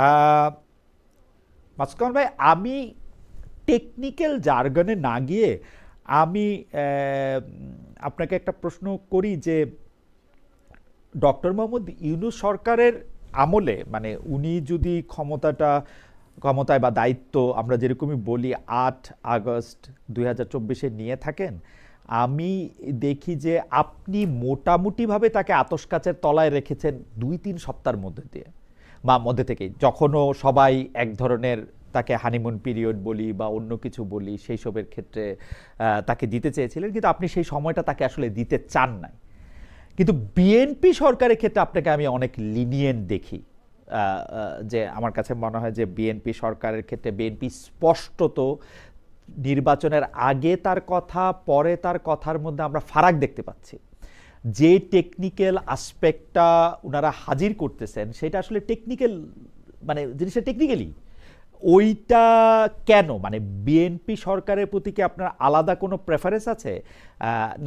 আহ, মাসকান ভাই, আমি টেকনিক্যাল জার্গনে না গিয়ে আমি আপনাকে একটা প্রশ্ন করি যে ডক্টর মোহাম্মদ ইউনূস সরকারের আমলে, মানে উনি যদি ক্ষমতায় বা দায়িত্ব আমরা যেরকমই বলি 8 আগস্ট 2024 নিয়ে থাকেন, আমি দেখি যে আপনি মোটামুটিভাবে তাকে আতশকাচের তলায় রেখেছেন 2-3 সপ্তাহের মধ্যে থেকেই, যখনও সবাই এক ধরনের তাকে হানিমুন পিরিয়ড বলি বা অন্য কিছু বলি সেই সবের ক্ষেত্রে তাকে দিতে চেয়েছিলেন, কিন্তু আপনি সেই সময়টা তাকে আসলে দিতে চান নাই। কিন্তু বিএনপি সরকারের ক্ষেত্রে আপনাকে আমি অনেক লিনিয়েন্ট দেখি। যে আমার কাছে মনে হয় যে বিএনপি সরকারের ক্ষেত্রে বিএনপি স্পষ্টত নির্বাচনের আগে তার কথা, পরে তার কথার মধ্যে আমরা ফারাক দেখতে পাচ্ছি। যে টেকনিক্যাল আসপেক্টটা ওনারা হাজির করতেছেন সেটা আসলে টেকনিক্যাল, মানে জিনিসটা টেকনিক্যালি ওইটা কেন, মানে বিএনপি সরকারের প্রতি কি আপনার আলাদা কোনো প্রেফারেন্স আছে,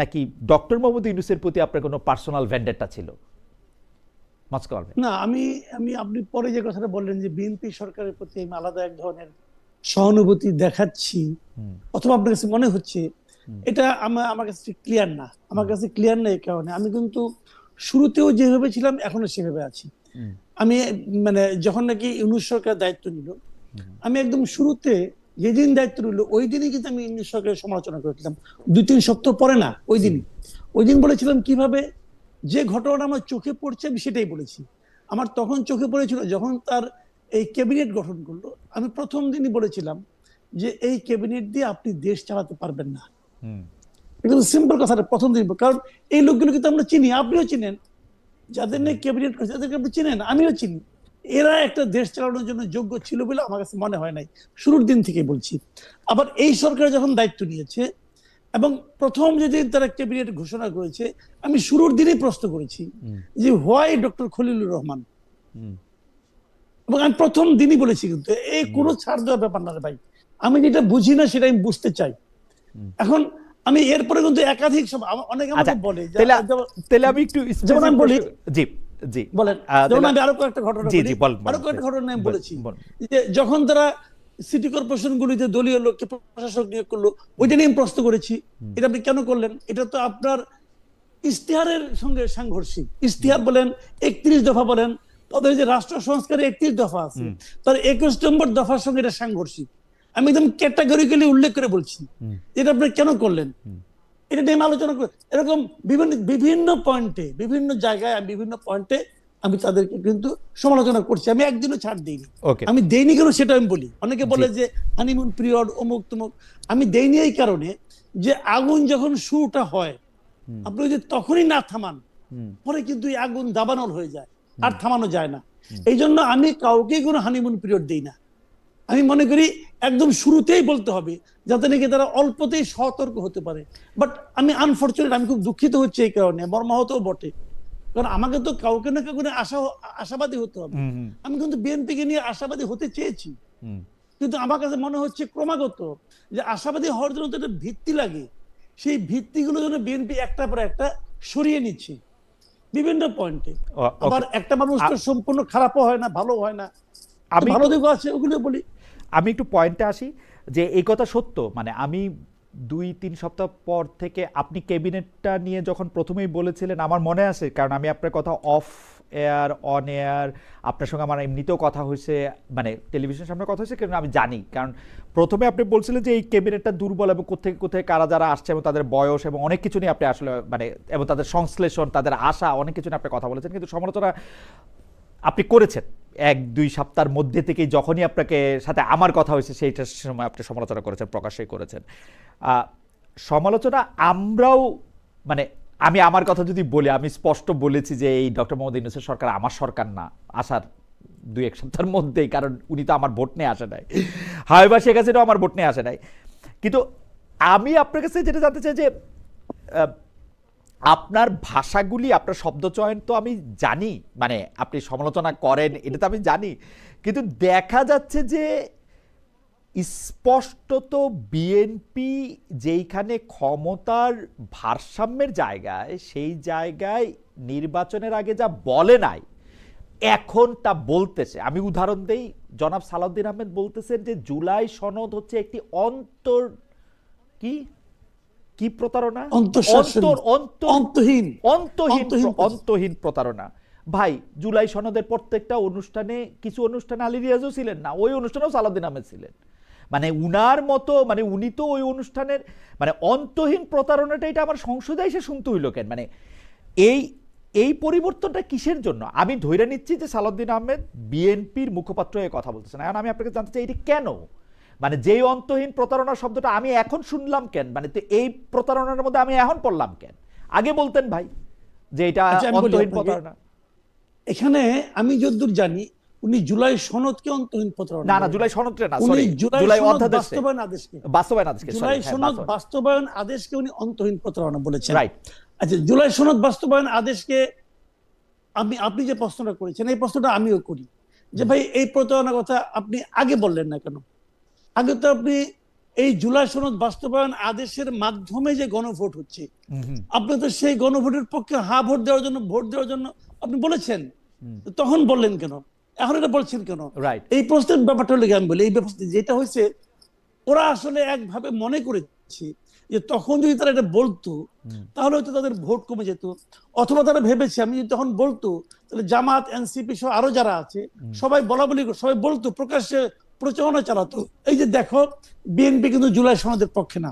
নাকি ডক্টর মোহাম্মদ ইউনূসের প্রতি আপনার কোনো পার্সোনাল ভেন্ডেটটা ছিল? না, আমি আমি আপনি পরে যে কথাটা বললেন যে বিএনপি সরকারের প্রতি আমি আলাদা এক ধরনের সহানুভূতি দেখাচ্ছি, অথবা আপনার কাছে মনে হচ্ছে, এটা আমার কাছে ক্লিয়ার না। আমার কাছে ক্লিয়ার না এই কারণে আমি কিন্তু শুরুতেও যেভাবে ছিলাম এখনো সেভাবে আছি। আমি মানে যখন নাকি ইউনূস সরকার দায়িত্ব নিল, আমি একদম শুরুতে যেদিন দায়িত্ব নিল ওই দিনই কিন্তু আমি ইউনূস সরকারের সমালোচনা করেছিলাম। 2-3 সপ্তাহ পরে না, ওই দিন বলেছিলাম কিভাবে যে ঘটনাটা আমার চোখে পড়ছে আমি সেটাই বলেছি। আমার তখন চোখে পড়েছিল যখন তার এই ক্যাবিনেট গঠন করলো, আমি প্রথম দিনই বলেছিলাম যে এই ক্যাবিনেট দিয়ে আপনি দেশ চালাতে পারবেন না। একদম সিম্পল কথাটা প্রথম দিন, কারণ এই লোকগুলো কিন্তু আমরা চিনি, আপনিও চিনেন, যাদের নিয়ে ক্যাবিনেট করেছে তাদেরকে আপনি চিনেন, আমিও চিনি। এরা একটা দেশ চালানোর জন্য যোগ্য ছিল বলে আমার কাছে মনে হয় নাই, শুরুর দিন থেকে বলছি। আবার এই সরকার যখন দায়িত্ব নিয়েছে এবং প্রথম যেদিন তারা ক্যাবিনেট ঘোষণা করেছে, আমি শুরুর দিনই প্রশ্ন করেছি যে হোয়াই ডক্টর খলিলুর রহমান, এবং আমি প্রথম দিনই বলেছি কিন্তু এই কোনো ছাড় দেওয়ার ব্যাপার না রে ভাই, আমি যেটা বুঝি না সেটা আমি বুঝতে চাই। এখন আমি এরপরে কিন্তু একাধিক অনেকে আমাকে বলে, তাহলে আমি একটু যেমন আমি বলি, জি জি বলেন, যেমন আমি আরো কয়েকটা ঘটনা আমি বলেছি যে যখন তারা সিটি কর্পোরেশন গুলিতে দলীয় লোককে প্রশাসক নিয়োগ করলো, ওইটা নিয়ে প্রশ্ন করেছি, এটা আপনি কেন করলেন? এটা তো আপনার ইশতেহারের সঙ্গে সাংঘর্ষিক। ইশতেহার বলেন, 31 দফা বলেন, তাদের যে রাষ্ট্র সংস্কারে 31 দফা আছে, তার 21 নম্বর দফার সঙ্গে এটা সাংঘর্ষিক। আমি একদম ক্যাটাগরিক্যালি উল্লেখ করে বলছি এটা আপনি কেন করলেন, এটা নিয়ে আলোচনা করে। এরকম বিভিন্ন পয়েন্টে, বিভিন্ন জায়গায়, বিভিন্ন পয়েন্টে আমি তাদেরকে কিন্তু সমালোচনা করছি। আমি একদিনও ছাড় দিইনি। আমি দেইনি কেন সেটা আমি বলি। অনেকে বলে যে হানিমুন পিরিয়ড অমুক তমুক, আমি দেইনি এই কারণে যে আগুন যখন শুরুটা হয় আপনি যদি তখনই না থামান, পরে কিন্তু এই আগুন দাবানল হয়ে যায়, আর থামানো যায় না। এই জন্য আমি কাউকে কোনো হানিমুন পিরিয়ড দিই না। আমি মনে করি একদম শুরুতেই বলতে হবে, যাতে নাকি তারা অল্পতেই সতর্ক হতে পারে। বাট আমি আনফরচুনেট, আমি খুব দুঃখিত হচ্ছে এই কারণে, মর্মাহতও বটে, কারণ আমাকে তো কাউকে না কাউকে আশাবাদী হতে হবে। আমি কিন্তু বিএনপিকে নিয়ে আশাবাদী হতে চেয়েছি, কিন্তু আমার কাছে মনে হচ্ছে ক্রমাগত যে আশাবাদী হওয়ার জন্য তো একটা ভিত্তি লাগে, সেই ভিত্তিগুলো যেন বিএনপি একটা পর একটা সরিয়ে নিচ্ছে বিভিন্ন পয়েন্টে। আবার একটা মানুষ তো সম্পূর্ণ খারাপও হয় না, ভালো হয় না, ভালো দিকও আছে, ওগুলো বলি। আমি একটু পয়েন্টে আসি যে এই কথা সত্য, মানে আমি 2-3 সপ্তাহ পর থেকে আপনি ক্যাবিনেটটা নিয়ে যখন প্রথমেই বলেছিলেন আমার মনে আছে, কারণ আমি আপনার কথা অফ এয়ার অন এয়ার আপনার সঙ্গে আমার এমনিতেও কথা হয়েছে, মানে টেলিভিশনের সামনে কথা হয়েছে, কারণ আমি জানি, কারণ প্রথমে আপনি বলছিলেন যে এই ক্যাবিনেটটা দুর্বল এবং কোথায় কোথায় কারা যারা আসছে এবং তাদের বয়স এবং অনেক কিছু নিয়ে আপনি আসলে মানে এবং তাদের সংশ্লেষণ, তাদের আশা, অনেক কিছু নিয়ে আপনি কথা বলেছেন, কিন্তু সমালোচনা আপনি করেছেন 1-2 সপ্তাহের মধ্যে থেকেই, যখনই আপনাকে সাথে আমার কথা হয়েছে সেইটার সময় আপনি সমালোচনা করেছেন, প্রকাশ্যই করেছেন সমালোচনা। আমরাও মানে আমি আমার কথা যদি বলি, আমি স্পষ্ট বলেছি যে এই ডক্টর মোহাম্মদ ইউনূসের সরকার আমার সরকার না, আসার 2-1 সপ্তাহের মধ্যেই, কারণ উনি তো আমার ভোট নিয়ে আসে নাই, হায়বা শেখ হাসিনাও আমার ভোট নিয়ে আসে নাই। কিন্তু আমি আপনার কাছে যেটা জানতে চাই যে আপনার ভাষাগুলি, আপনার শব্দচয়ন তো আমি জানি, মানে আপনি সমালোচনা করেন এটা তো আমি জানি, কিন্তু দেখা যাচ্ছে যে স্পষ্টত বিএনপি যেইখানে ক্ষমতার ভারসাম্যের জায়গায়, সেই জায়গায় নির্বাচনের আগে যা বলে নাই, এখন তা বলতেছে, আমি উদাহরণ দেই, জনাব সালাউদ্দিন আহমেদ বলতেছেন যে জুলাই সনদ হচ্ছে একটি কি কি প্রতারণা, অন্তহীন প্রতারণা। ভাই, জুলাই সনদের প্রত্যেকটা অনুষ্ঠানে, কিছু অনুষ্ঠানে আলী রিয়াজও ছিলেন না, ওই অনুষ্ঠানেও সালাউদ্দিন আহমেদ ছিলেন। মানে উনার মতো, মানে উনি তো ওই অনুষ্ঠানের, মানে অন্তহীন প্রতারণাটা এটা আমার সংসদে এসে শুনতে হইল কেন? মানে এই পরিবর্তনটা কিসের জন্য? আমি ধরে নিচ্ছি যে সালাউদ্দিন আহমেদ বিএনপির মুখপাত্র হয়ে কথা বলতেছেন। এখন আমি আপনাকে জানতে চাই, এটি কেন? মানে যেই অন্তহীন প্রতারণা শব্দটা আমি এখন শুনলাম কেন? মানে তো এই প্রতারণার মধ্যে আমি এখন পড়লাম কেন? আগে বলতেন ভাই যে এটা অন্তহীন প্রতারণা। এখানে আমি যতদূর জানি উনি জুলাই সনদকে অন্তহীন প্রতারণা, না জুলাই সনদকে না, সরি, জুলাই অধ্যাদেশ, বাস্তবায়ন আদেশকে, জুলাই সনদ বাস্তবায়ন আদেশকে উনি অন্তহীন প্রতারণা বলেছেন। রাইট। আচ্ছা, জুলাই সনদ বাস্তবায়ন আদেশকে আপনি যে প্রশ্নটা করেছেন, এই প্রশ্নটা আমিও করি যে ভাই এই প্রতারণার কথা আপনি আগে বললেন না কেন? আগে তো আপনি এই জুলাই সনদ বাস্তবায়ন আদেশের মাধ্যমে যে গণভোট হচ্ছে, আপনি তো সেই গণভোটের পক্ষে ভোট দেওয়ার জন্য আপনি বলেছেন, তখন বললেন কেন? এখন এটা বলছেন কেন? এই প্রশ্নের ব্যাপারটা হলে আমি বলি, এই ব্যাপারটা যেটা হয়েছে, ওরা আসলে একভাবে মনে করেছে যে তখন যদি তারা এটা বলতো তাহলে হয়তো তাদের ভোট কমে যেত, অথবা তারা ভেবেছে আমি যদি তখন বলতো তাহলে জামাত, এনসিপি সহ আরো যারা আছে সবাই সবাই বলতো, প্রকাশ্যে প্রচারণা চালাতো, এই যে দেখো বিএনপি কিন্তু জুলাই সনদের পক্ষে না,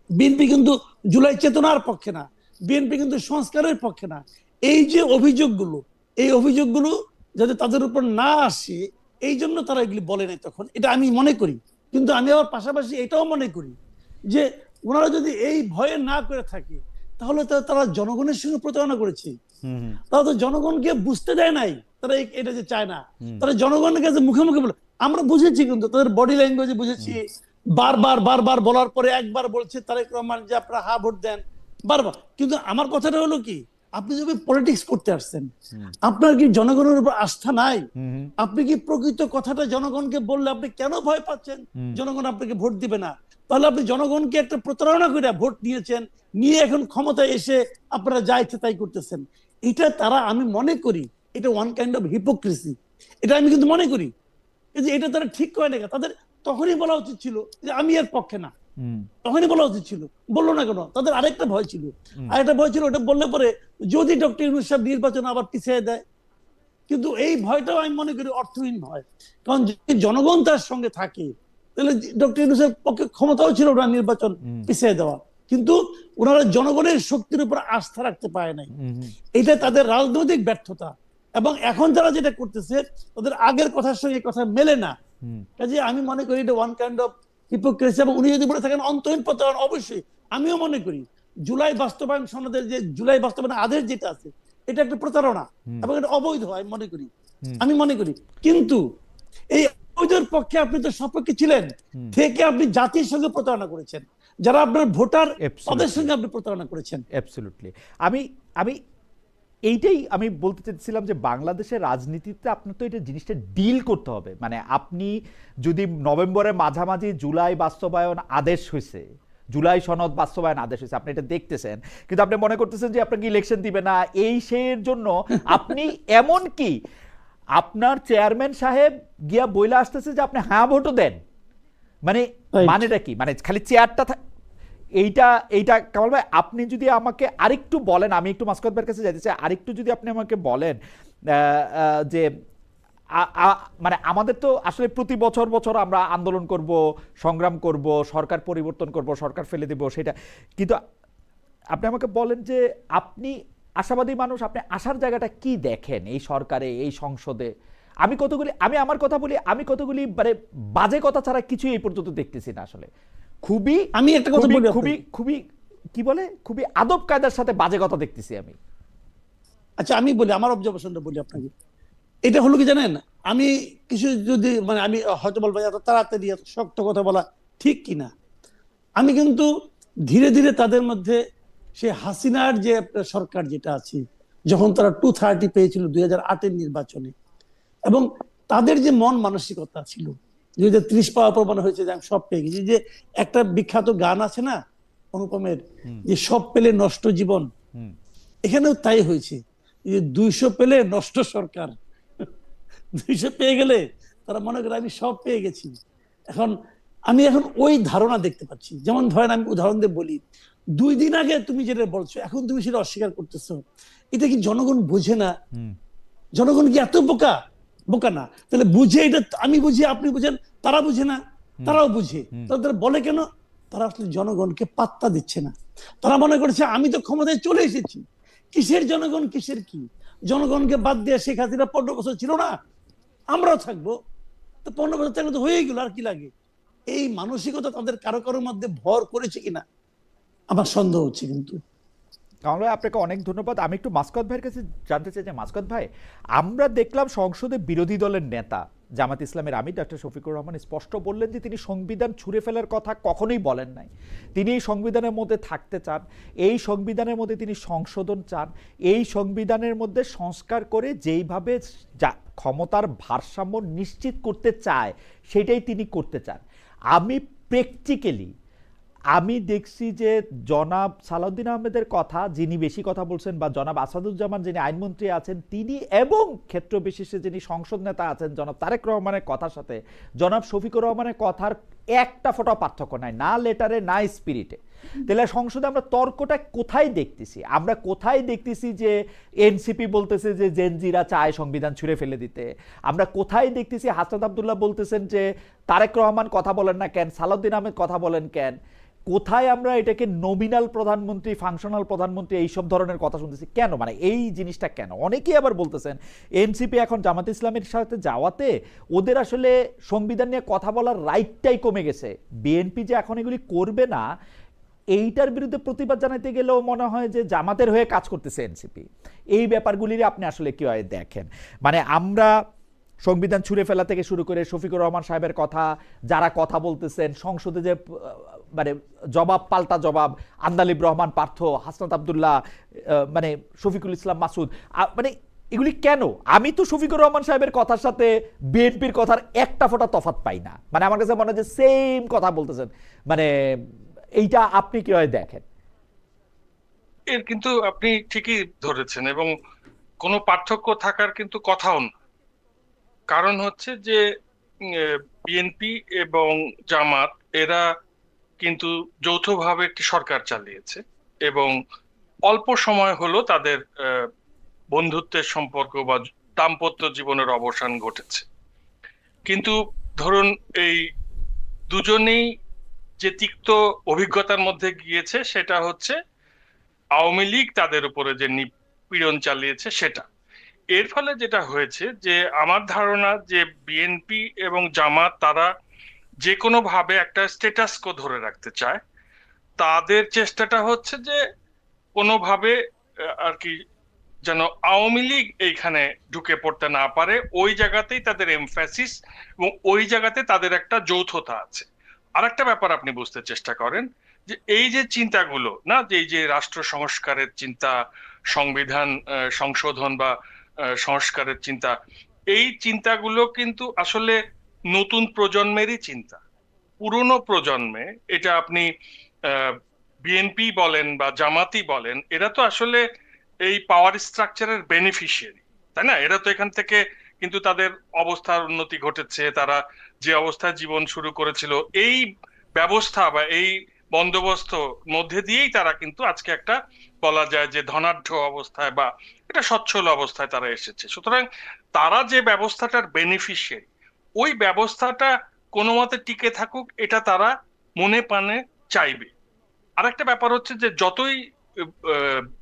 বিএনপি কিন্তু জুলাই চেতনার পক্ষে না, বিএনপি কিন্তু সংস্কারের পক্ষে না। এই যে অভিযোগগুলো যাতে তাদের উপর না আসে, এই জন্য তারা এগুলি বলে নাই তখন, এটা আমি মনে করি। কিন্তু আমি আবার পাশাপাশি এটাও মনে করি যে ওনারা যদি এই ভয়ে না করে থাকে তাহলে তারা জনগণের সঙ্গে প্রতারণা করেছে, তারা তো জনগণকে বুঝতে দেয় নাই তারা এটা যে চায় না, তারা জনগণের কাছে মুখে মুখে বলে, আমরা বুঝেছি, কিন্তু তাদের বডি ল্যাঙ্গুয়েজে বুঝেছি, বারবার বলার পরে একবার বলছে তারেক রহমান যে আপনারা ভোট দেন, বারবার। কিন্তু আমার কথাটা হলো কি, আপনি যদি পলিটিক্স করতে আসছেন, আপনার কি জনগণের উপর আস্থা নাই? আপনি কি প্রকৃত কথাটা জনগণকে বললে আপনি কেন ভয় পাচ্ছেন জনগণ আপনাকে ভোট দিবে না? তাহলে আপনি জনগণকে একটা প্রতারণা করে ভোট নিয়েছেন, নিয়ে এখন ক্ষমতায় এসে আপনারা যা ইচ্ছে তাই করতেছেন। এটা তারা, আমি মনে করি এটা ওয়ান কাইন্ড অফ হিপোক্রেসি, এটা আমি কিন্তু মনে করি যে এটা তারা ঠিক করে না। তাদের তখনই বলা উচিত ছিল যে আমি এর পক্ষে না, তখনই বলা উচিত ছিল, বললো না কেন? তাদের আরেকটা ভয় ছিল, ওটা বললে পরে যদি ডক্টর ইউনূস সাহেব নির্বাচন আবার পিছিয়ে দেয়। কিন্তু এই ভয়টাও আমি মনে করি অর্থহীন ভয়, কারণ যদি জনগণ তার সঙ্গে থাকে তাহলে ডক্টর ইউনূসের পক্ষে ক্ষমতাও ছিল ওরা নির্বাচন পিছিয়ে দেওয়া, কিন্তু ওনারা জনগণের শক্তির উপর আস্থা রাখতে পারে নাই, এটা তাদের রাজনৈতিক ব্যর্থতা। এবং এখন যারা যেটা করতেছে তাদের আগের কথার সঙ্গে কথা মেলে না, কাজে আমি মনে করি এটা ওয়ান কাইন্ড অফ হিপোক্রেসি। এবং উনি যদি বলে থাকেন অন্তহীন প্রতারণা, অবশ্যই আমিও মনে করি জুলাই বাস্তবায়ন সনদের যে জুলাই বাস্তবায়ন আদেশ যেটা আছে এটা একটা প্রতারণা এবং এটা অবৈধ, আমি মনে করি। কিন্তু এই অবৈধের পক্ষে আপনি তো সপক্ষে ছিলেন থেকে আপনি জাতির সঙ্গে প্রতারণা করেছেন, যারা আপনার ভোটার তাদের সঙ্গে আপনি প্রতারণা করেছেন। অ্যাবসলিউটলি। আমি এইটাই আমি বলতে চাইছিলাম যে বাংলাদেশের রাজনীতিতে আপনার তো এটা জিনিসটা ডিল করতে হবে। মানে আপনি যদি নভেম্বরের মাঝামাঝি জুলাই বাস্তবায়ন আদেশ হয়েছে, জুলাই সনদ বাস্তবায়ন আদেশ হয়েছে, আপনি এটা দেখতেছেন, কিন্তু আপনি মনে করতেছেন যে আপনাকে ইলেকশন দিবে না, এই সের জন্য আপনি এমন কি আপনার চেয়ারম্যান সাহেব গিয়া বইলা আসতেছে যে আপনি হ্যাঁ ভোটও দেন। মানেটা কি? মানে খালি চেয়ারটা এইটা কামাল ভাই, আপনি যদি আমাকে আরেকটু বলেন, আমি একটু মাসকাত ভাইয়ের কাছে যাইতে চাই, আরেকটু যদি আপনি আমাকে বলেন যে মানে আমাদের তো আসলে প্রতি বছর আমরা আন্দোলন করব, সংগ্রাম করব, সরকার পরিবর্তন করব, সরকার ফেলে দেব, সেটা, কিন্তু আপনি আমাকে বলেন যে আপনি আশাবাদী মানুষ, আপনি আশার জায়গাটা কি দেখেন এই সরকারে, এই সংসদে? আমি আমার কথা বলি, আমি কতগুলি মানে বাজে কথা ছাড়া কিছুই এই পর্যন্ত দেখতেছি না আসলে। আমি একটা কথা বলি, খুবই কি বলে, খুবই আদব কায়দার সাথে বাজে কথা দেখতেছি আমি। আচ্ছা, আমি বলি আমার অবজারভেশনটা বলি আপনাকে। এটা হলো কি জানেন, আমি কিছু যদি মানে আমি হয়তো বলবো এত তাড়াতাড়ি এত শক্ত কথা বলা ঠিক কিনা, আমি কিন্তু ধীরে ধীরে তাদের মধ্যে সে হাসিনার যে সরকার যেটা আছে, যখন তারা 230 পেয়েছিল 2008-এর নির্বাচনে, এবং তাদের যে মন মানসিকতা ছিল 2030 পাওয়ার পর মনে হয়েছে যে আমি সব পেয়ে গেছি। যে একটা বিখ্যাত গান আছে না অনুপমের, যে সব পেলে নষ্ট জীবন, এখানেও তাই হয়েছে, যে 200 পেলে নষ্ট সরকার, 200 পেয়ে গেলে তারা মনে করে আমি সব পেয়ে গেছি। আমি এখন ওই ধারণা দেখতে পাচ্ছি। যেমন ধরেন, আমি উদাহরণ দিয়ে বলি, 2 দিন আগে তুমি যেটা বলছো এখন তুমি সেটা অস্বীকার করতেছো, এটা কি জনগণ বোঝে না? জনগণ কি এত বোকা? বোকা না। তাহলে বুঝে, এটা আমি বুঝি, আপনি বুঝেন, তারা বুঝে না? তারাও বুঝে। তারা বলে কেন? তারা আসলে জনগণকে পাত্তা দিচ্ছে না। তারা মনে করছে আমি তো ক্ষমতায় চলে এসেছি, কিসের জনগণ, কিসের কি? জনগণকে বাদ দিয়ে শেখ হাসিনা 15 বছর ছিল না, আমরাও থাকবো। তো 15 বছর থাকলে তো হয়েই গেল, আর কি লাগে? এই মানসিকতা তাদের কারো কারোর মধ্যে ভর করেছে কিনা আমার সন্দেহ হচ্ছে। কিন্তু কামাল ভাই, আপনাকে অনেক ধন্যবাদ। আমি একটু মাসকাত ভাইয়ের কাছে জানতে চাই যে, মাসকাত ভাই, আমরা দেখলাম সংসদে বিরোধী দলের নেতা জামাত ইসলামের আমির ডক্টর শফিকুর রহমান স্পষ্ট বললেন যে তিনি সংবিধান ছুঁড়ে ফেলার কথা কখনোই বলেন নাই। তিনি এই সংবিধানের মধ্যে থাকতে চান, এই সংবিধানের মধ্যে তিনি সংশোধন চান, এই সংবিধানের মধ্যে সংস্কার করে যেইভাবে ক্ষমতার ভারসাম্য নিশ্চিত করতে চায় সেটাই তিনি করতে চান। আমি দেখছি যে জনাব সালাউদ্দিন আহমেদের কথা, যিনি বেশি কথা বলছেন, বা জনাব আসাদুজ্জামান যিনি আইনমন্ত্রী আছেন তিনি, এবং ক্ষেত্র বিশেষে যিনি সংসদ নেতা আছেন জনাব তারেক রহমানের কথার সাথে জনাব শফিকুর রহমানের কথার একটা ফোঁটা পার্থক্য নাই, না লেটারে না স্পিরিটে। তাহলে সংসদে আমরা তর্কটা কোথায় দেখতেছি? আমরা কোথায় দেখতেছি যে এনসিপি বলতেছে যে জেনজিরা চায় সংবিধান ছুঁড়ে ফেলে দিতে? আমরা কোথায় দেখতেছি হাসনাত আব্দুল্লাহ বলতেছেন যে তারেক রহমান কথা বলেন না কেন, সালাউদ্দিন আহমেদ কথা বলেন কেন? কোথায় আমরা এটাকে নমিনাল প্রধানমন্ত্রী, ফাংশনাল প্রধানমন্ত্রী এইসব ধরনের কথা শুনতেছি কেন? মানে এই জিনিসটা কেন? অনেকেই আবার বলতেছেন এনসিপি এখন জামাত ইসলামের সাথে যাওয়াতে ওদের আসলে সংবিধান নিয়ে কথা বলার রাইটটাই কমে গেছে। বিএনপি যে এখন এগুলি করবে না, এইটার বিরুদ্ধে প্রতিবাদ জানাতে গেলেও মনে হয় যে জামাতের হয়ে কাজ করতেছে এনসিপি। এই ব্যাপারগুলির আপনি আসলে কিভাবে দেখেন? মানে আমরা সংবিধান ছুঁড়ে ফেলা থেকে শুরু করে শফিকুর রহমান সাহেবের কথা, যারা কথা বলতেছেন সংসদে, যে মানে জবাব পাল্টা জবাব, আন্দালিব রহমান পার্থ, হাসনাত আব্দুল্লাহ, মানে শফিকুল ইসলাম মাসুদ, মানে এগুলি কেন? আমি তো শফিকুর রহমান সাহেবের কথার সাথে বিএনপির কথার একটা ফোঁটা তফাৎ পাই না। মানে আমার কাছে মনে হয় যে সেম কথা বলতেছেন। মানে এইটা আপনি কিভাবে দেখেন? এর কিন্তু আপনি ঠিকই ধরেছেন, এবং কোনো পার্থক্য থাকার কিন্তু কথাও না। কারণ হচ্ছে যে বিএনপি এবং জামাত এরা কিন্তু যৌথভাবে একটি সরকার চালিয়েছে, এবং অল্প সময় হলো তাদের বন্ধুত্বের সম্পর্ক বা দাম্পত্য জীবনের অবসান ঘটেছে। কিন্তু ধরুন এই দুজনেই যে তিক্ত অভিজ্ঞতার মধ্যে গিয়েছে সেটা হচ্ছে আওয়ামী লীগ তাদের উপরে যে নিপীড়ন চালিয়েছে সেটা। এর ফলে যেটা হয়েছে যে আমার ধারণা যে বিএনপি এবং জামাত তারা যে কোনো ভাবে একটা স্ট্যাটাস কো ধরে রাখতে চায়। তাদের চেষ্টাটা হচ্ছে যে কোনোভাবে আর কি যেন আওয়ামী লীগ এইখানে ঢুকে পড়তে না পারে, ওই জায়গাতেই তাদের এমফ্যাসিস, এবং ওই জায়গাতে তাদের একটা যৌথতা আছে। আর একটা ব্যাপার আপনি বুঝতে চেষ্টা করেন যে এই যে চিন্তাগুলো না, যে এই যে রাষ্ট্র সংস্কারের চিন্তা, সংবিধান সংশোধন বা সংস্কারের চিন্তা, এই চিন্তাগুলো কিন্তু আসলে নতুন প্রজন্মেরই চিন্তা। পুরনো প্রজন্মে এটা আপনি বিএনপি বলেন বা জামাতি বলেন, এরা তো আসলে এই পাওয়ার স্ট্রাকচারের বেনিফিশিয়ারি, তাই না? এরা তো এখান থেকে কিন্তু তাদের অবস্থার উন্নতি ঘটেছে। তারা যে অবস্থায় জীবন শুরু করেছিল এই ব্যবস্থা বা এই বন্দোবস্ত মধ্যে দিয়েই তারা কিন্তু আজকে একটা বলা যায় যে ধনাঢ্য অবস্থায় বা এটা সচ্ছল অবস্থায় তারা এসেছে। সুতরাং তারা যে ব্যবস্থাটার বেনিফিশিয়ারি, ওই ব্যবস্থাটা কোনো মতে টিকে থাকুক এটা তারা মনে প্রাণে চাইবে। আরেকটা ব্যাপার হচ্ছে যে যতই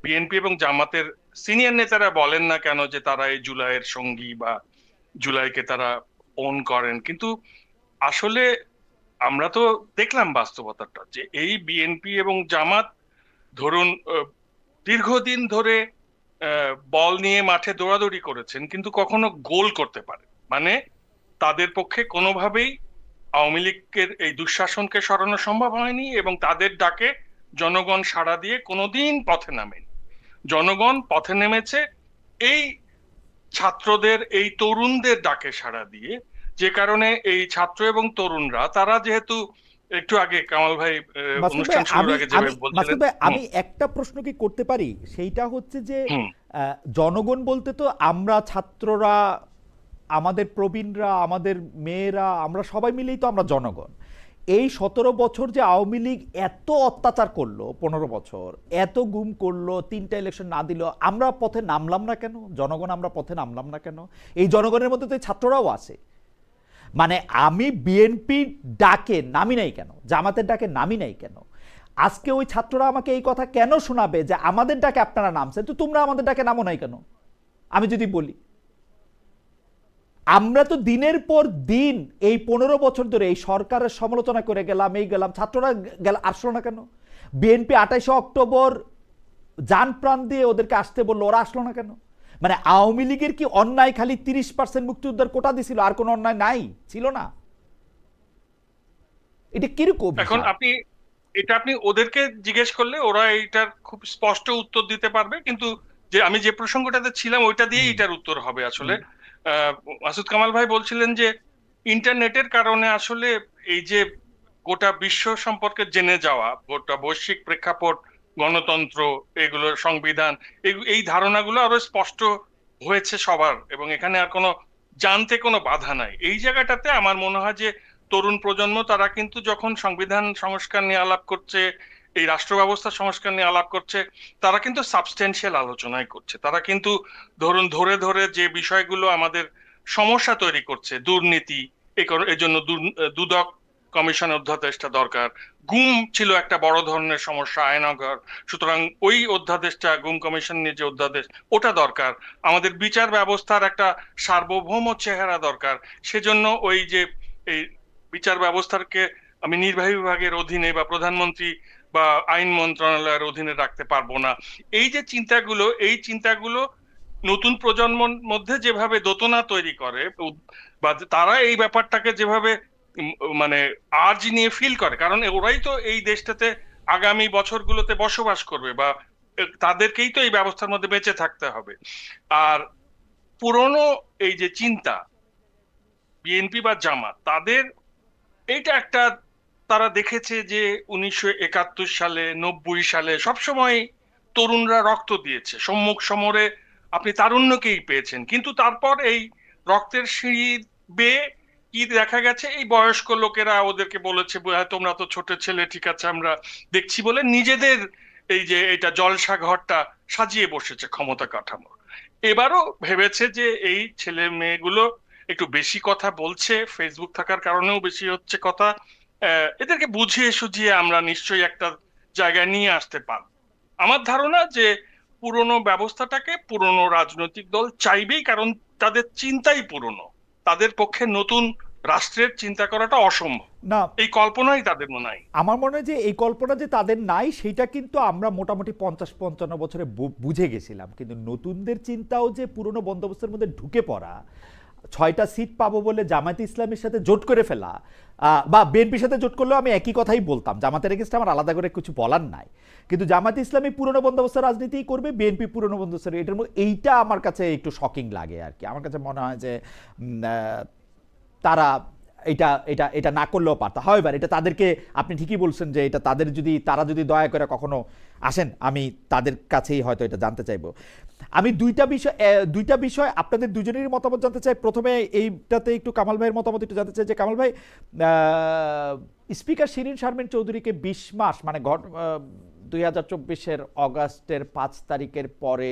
বিএনপি এবং জামাতের সিনিয়র নেতারা বলেন না কেন যে তারা এই জুলাইয়ের সঙ্গী বা জুলাইকে তারা ওন করেন, কিন্তু আসলে আমরা তো দেখলাম বাস্তবতাটা যে এই বিএনপি এবং জামাত ধরুন দীর্ঘদিন ধরে বল নিয়ে মাঠে দৌড়াদৌড়ি করেছেন কিন্তু কখনো গোল করতে পারে, মানে তাদের পক্ষে কোনোভাবেই আওয়ামী লীগের এই দুঃশাসনকে সরানো সম্ভব হয়নি, এবং তাদের ডাকে জনগণ সাড়া দিয়ে কোনোদিন পথে নামেনি। জনগণ পথে নেমেছে এই ছাত্রদের, এই তরুণদের ডাকে সাড়া দিয়ে, যে কারণে এই ছাত্র এবং তরুণরা তারা যেহেতু একটু আগে কামাল ভাই অনুষ্ঠান শুরুর আগে যেভাবে বলছিলেন, আমি একটা প্রশ্ন কি করতে পারি? সেইটা হচ্ছে যে জনগণ বলতে তো আমরা ছাত্ররা আমাদের প্রবীণরা, আমাদের মেয়েরা, আমরা সবাই মিলেই তো আমরা জনগণ। এই 17 বছর যে আওয়ামী লীগ এত অত্যাচার করলো, 15 বছর এত গুম করলো, 3টা ইলেকশন না দিল, আমরা পথে নামলাম না কেন? জনগণ আমরা পথে নামলাম না কেন? এই জনগণের মধ্যে তো ছাত্ররাও আছে। মানে আমি বিএনপি ডাকে নামি নাই কেন, জামাতের ডাকে নামি নাই কেন? আজকে ওই ছাত্ররা আমাকে এই কথা কেন শোনাবে যে আমাদের ডাকে আপনারা নামছেন, তো তোমরা আমাদের ডাকে নামো নাই কেন? আমি যদি বলি, আমরা তো দিনের পর দিন এই 15 বছর ধরে এই সরকারের সমালোচনা করে গেলাম, এই গেলাম, ছাত্ররা আসলো না কেন? বিএনপি 28 অক্টোবর জান প্রাণ দিয়ে ওদেরকে আসতে বললো, ওরা আসলো না কেন? মানে আওয়ামী লীগের কি অন্যায় খালি 30% মুক্তিযোদ্ধার কোটা দিছিল, আর কোনো অন্যায় নাই ছিল না? এটা কিরকম? এখন আপনি ওদেরকে জিজ্ঞেস করলে ওরা এইটার খুব স্পষ্ট উত্তর দিতে পারবে, কিন্তু যে আমি যে প্রসঙ্গটাতে ছিলাম ওইটা দিয়ে এটার উত্তর হবে আসলে। মাসুদ কামাল ভাই বলছিলেন যে ইন্টারনেটের কারণে আসলে এই যে গোটা বিশ্ব সম্পর্কে জেনে যাওয়া, গোটা বৈশ্বিক প্রেক্ষাপট, গণতন্ত্র, এগুলো সংবিধান, এই ধারণাগুলো আরো স্পষ্ট হয়েছে সবার, এবং এখানে আর কোনো জানতে কোনো বাধা নাই। এই জায়গাটাতে আমার মনে হয় যে তরুণ প্রজন্ম তারা কিন্তু যখন সংবিধান সংস্কার নিয়ে আলাপ করছে, এই রাষ্ট্র ব্যবস্থা সংস্কার নিয়ে আলাপ করছে, তারা কিন্তু সাবস্টেন্সিয়াল আলোচনাই করছে। তারা কিন্তু ধরুন ধরে ধরে যে বিষয়গুলো আমাদের সমস্যা তৈরি করছে, দুর্নীতি, এজন্য দুদক কমিশন অধ্যাদেশটা দরকার, গুম ছিল একটা বড় ধরনের সমস্যা আয়নাঘর, সুতরাং ওই অধ্যাদেশটা, গুম কমিশন নিয়ে যে অধ্যাদেশ, ওটা দরকার। আমাদের বিচার ব্যবস্থার একটা সার্বভৌম চেহারা দরকার, সেজন্য ওই যে এই বিচার ব্যবস্থাকে আমি নির্বাহী বিভাগের অধীনে বা প্রধানমন্ত্রী বা আইন মন্ত্রণালয়ের অধীনে রাখতে পারবো না। এই যে চিন্তাগুলো, এই চিন্তাগুলো নতুন প্রজন্মের মধ্যে যেভাবে দোতনা তৈরি করে, বা তারা এই ব্যাপারটাকে যেভাবে মানে আজ নিয়ে ফিল করে, কারণ ওরাই তো এই দেশটাতে আগামী বছরগুলোতে বসবাস করবে, বা তাদেরকেই তো এই ব্যবস্থার মধ্যে বেঁচে থাকতে হবে। আর পুরনো এই যে চিন্তা, বিএনপি বা জামাত, তাদের এইটা একটা, তারা দেখেছে যে 1971 সালে, 90 সালে সবসময় তরুণরা রক্ত দিয়েছে, সম্মুখ সমরে আপনি তারুণ্যকেই পেয়েছেন, কিন্তু তারপর এই রক্তের সিঁড়ি বেয়ে কি দেখা গেছে, এই বয়স্ক লোকেরা ওদেরকে বলেছে তোমরা তো ছোট ছেলে, ঠিক আছে আমরা দেখছি, বলে নিজেদের এই যে এটা জলসা ঘরটা সাজিয়ে বসেছে ক্ষমতা কাঠামো। এবারও ভেবেছে যে এই ছেলে মেয়েগুলো একটু বেশি কথা বলছে, ফেসবুক থাকার কারণেও বেশি হচ্ছে কথা, এদেরকে বুঝিয়ে সুঝিয়ে আমরা নিশ্চয়ই একটা জায়গায় নিয়ে আসতে পারব। আমার ধারণা যে পুরনো ব্যবস্থাটাকে পুরনো রাজনৈতিক দল চাইবেই, কারণ তাদের চিন্তাই পুরনো, তাদের পক্ষে নতুন রাষ্ট্রের চিন্তা করাটা অসম্ভব, না, এই কল্পনাই তাদের নাই। আমার মনে হয় যে এই কল্পনা যে তাদের নাই সেটা কিন্তু আমরা মোটামুটি 50-55 বছরে বুঝে গেছিলাম, কিন্তু নতুনদের চিন্তাও যে পুরনো বন্দোবস্তের মধ্যে ঢুকে পড়া, 6টা সিট পাবো বলে জামায়াতে ইসলামের সাথে জোট করে ফেলা, বা বিএনপির সাথে জোট করলেও আমি একই কথাই বলতাম, জামাতের এগেইনস্টে আমার আলাদা করে কিছু বলার নাই, কিন্তু জামায়াতে ইসলামী পুরনো বন্দোবস্তের রাজনীতি করবে, বিএনপি পুরনো বন্দোবস্তের, এটার মধ্যে এইটা আমার কাছে একটু শকিং লাগে আর কি। আমার কাছে মনে হয় যে তারা এটা এটা এটা না করলেও পারত। হাওয়েভার এটা তাদেরকে, আপনি ঠিকই বলছেন যে এটা তাদের, যদি তারা যদি দয়া করে কখনো আসেন, আমি তাদের কাছেই হয়তো এটা জানতে চাইবো। আমি দুইটা বিষয় আপনাদের দুজনেরই মতামত জানতে চাই। প্রথমে এইটাতে একটু কামাল ভাইয়ের মতামত একটু জানতে চাই যে কামাল ভাই, স্পিকার শিরিন শারমিন চৌধুরীকে 20 মাস মানে 2024-এর অগাস্টের 5 তারিখের পরে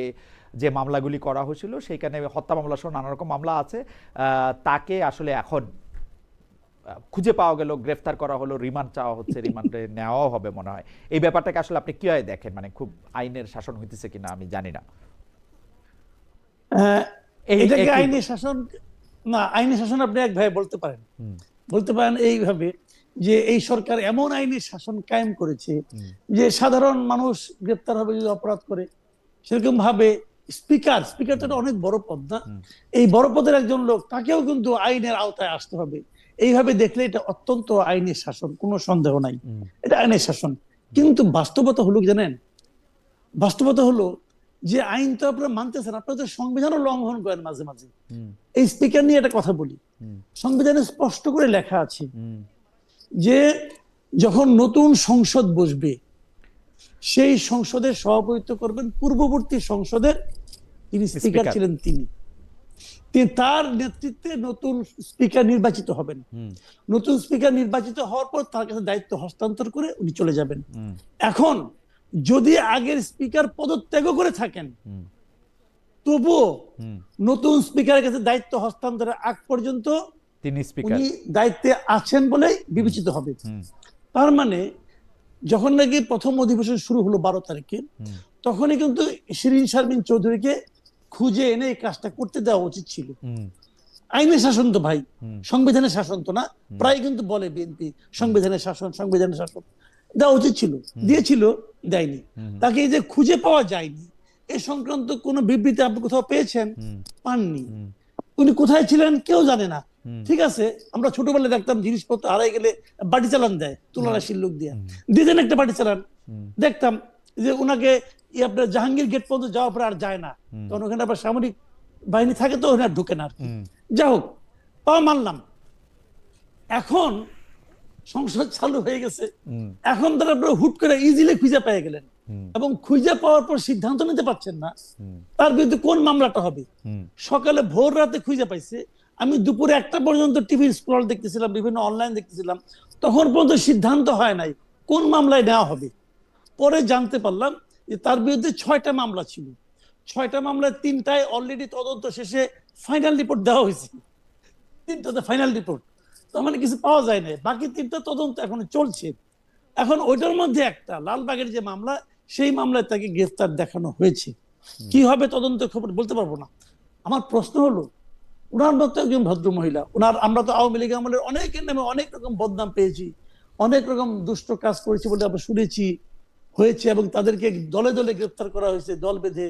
যে মামলাগুলি করা হয়েছিল, সেইখানে হত্যা মামলা সহ নানা রকম মামলা আছে, তাকে আসলে এখন খুঁজে পাওয়া গেল, গ্রেফতার করা হলো, রিমান্ড চাওয়া হচ্ছে, রিমান্ডে নেওয়াও হবে মনে হয়। এই ব্যাপারটাকে আসলে আপনি কিভাবে দেখেন? মানে খুব আইনের শাসন হইতেছে কিনা আমি জানি না। এটাকে আইনের শাসন না, আইনের শাসন আপনি এক ভাবে বলতে পারেন এইভাবে যে এই সরকার এমন আইনের শাসন কায়েম করেছে যে সাধারণ মানুষ গ্রেফতার হবে যদি অপরাধ করে। সেরকম ভাবে স্পিকার তো অনেক বড় পদ না, এই বড় পদের একজন লোক, তাকেও কিন্তু আইনের আওতায় আসতে হবে। এইভাবে দেখলে এটা অত্যন্ত আইনের শাসন, কোনো সন্দেহ নাই, এটা আইনের শাসন। কিন্তু বাস্তবতা হলো জানেন, বাস্তবতা হলো যে আইন তো আপনারা মানতেছেন, আপনারা তো সংবিধানও লঙ্ঘন করেন মাঝে মাঝে। এই স্পিকার নিয়ে একটা কথা বলি, সংবিধানে স্পষ্ট করে লেখা আছে যে যখন নতুন সংসদ বসবে, সেই সংসদের সভাপতিত্ব করবেন পূর্ববর্তী সংসদের যিনি স্পিকার ছিলেন তিনি। তার নেতৃত্বে নতুন স্পিকার নির্বাচিত হবেন। নতুন স্পিকার নির্বাচিত হওয়ার পর তার কাছে দায়িত্ব হস্তান্তর করে উনি চলে যাবেন। এখন যদি আগের স্পিকার পদত্যাগ করে থাকেন, তবুও নতুন স্পিকারের কাছে দায়িত্ব হস্তান্তরের আগ পর্যন্ত উনি দায়িত্বে আছেন বলে বিবেচিত হবে। তার মানে যখন নাকি প্রথম অধিবেশন শুরু হলো 12 তারিখে, তখনই কিন্তু শিরীন শারমিন চৌধুরীকে খুঁজে এনে এই কাজটা করতে দেওয়া উচিত ছিল। আইনের শাসন তো ভাই, সংবিধানের শাসন তো না। প্রায় কিন্তু বলে বিএনপি সংবিধানের শাসন, সংবিধানের শাসন, দেওয়া উচিত ছিল, দিয়েছিল, দেয়নি। তাকে এই যে খুঁজে পাওয়া যায়নি, এ সংক্রান্ত কোন বিবৃতি আপনি কোথাও পেয়েছেন? পাননি। উনি কোথায় ছিলেন কেউ জানে না। ঠিক আছে, আমরা ছোটবেলায় দেখতাম জিনিসপত্র হারাই গেলে বাড়ি চালান দেয়, তুলারাশির লোক দিয়ে দিতেন একটা বাড়ি চালান। দেখতাম যে উনাকে আপনার জাহাঙ্গীর গেট পর্যন্ত যাওয়ার পরে আর যায় না, কারণ ওখানে আবার সামরিক বাহিনী থাকে তো, ওখানে আর ঢুকে না। যা হোক, তাও মানলাম। এখন সংসদ চালু হয়ে গেছে, এখন তারা আপনারা হুট করে ইজিলি খুঁজে পেয়ে গেলেন, এবং খুঁজে পাওয়ার পর সিদ্ধান্ত নিতে পারছেন না তার বিরুদ্ধে কোন মামলাটা হবে। সকালে ভোর রাতে খুঁজে পাইছে, আমি দুপুরে 1টা পর্যন্ত টিভি স্ক্রল দেখতেছিলাম, বিভিন্ন অনলাইন দেখতেছিলাম, তখন পর্যন্ত সিদ্ধান্ত হয় নাই কোন মামলায় নেওয়া হবে। পরে জানতে পারলাম যে তার বিরুদ্ধে 6টা মামলা ছিল। 6টা মামলায় 3টায় অলরেডি তদন্ত শেষে ফাইনাল রিপোর্ট দেওয়া হয়েছে, 3টাতে ফাইনাল রিপোর্ট, তার মানে কিছু পাওয়া যায় না। বাকি 3টা তদন্ত এখনো চলছে। এখন ওইটার মধ্যে একটা লালবাগের যে মামলা, সেই মামলায় তাকে গ্রেফতার দেখানো হয়েছে। কি হবে তদন্ত খবর বলতে পারবো না। আমার প্রশ্ন হলো, উনার মতো একজন ভদ্র মহিলা, উনার, আমরা তো আওয়ামী লীগ আমলের অনেকের নামে অনেক রকম বদনাম পেয়েছি, অনেক রকম দুষ্ট কাজ করেছি বলে আমরা শুনেছি হয়েছে, এবং তাদেরকে দলে দলে গ্রেফতার করা হয়েছে, দল বেঁধে।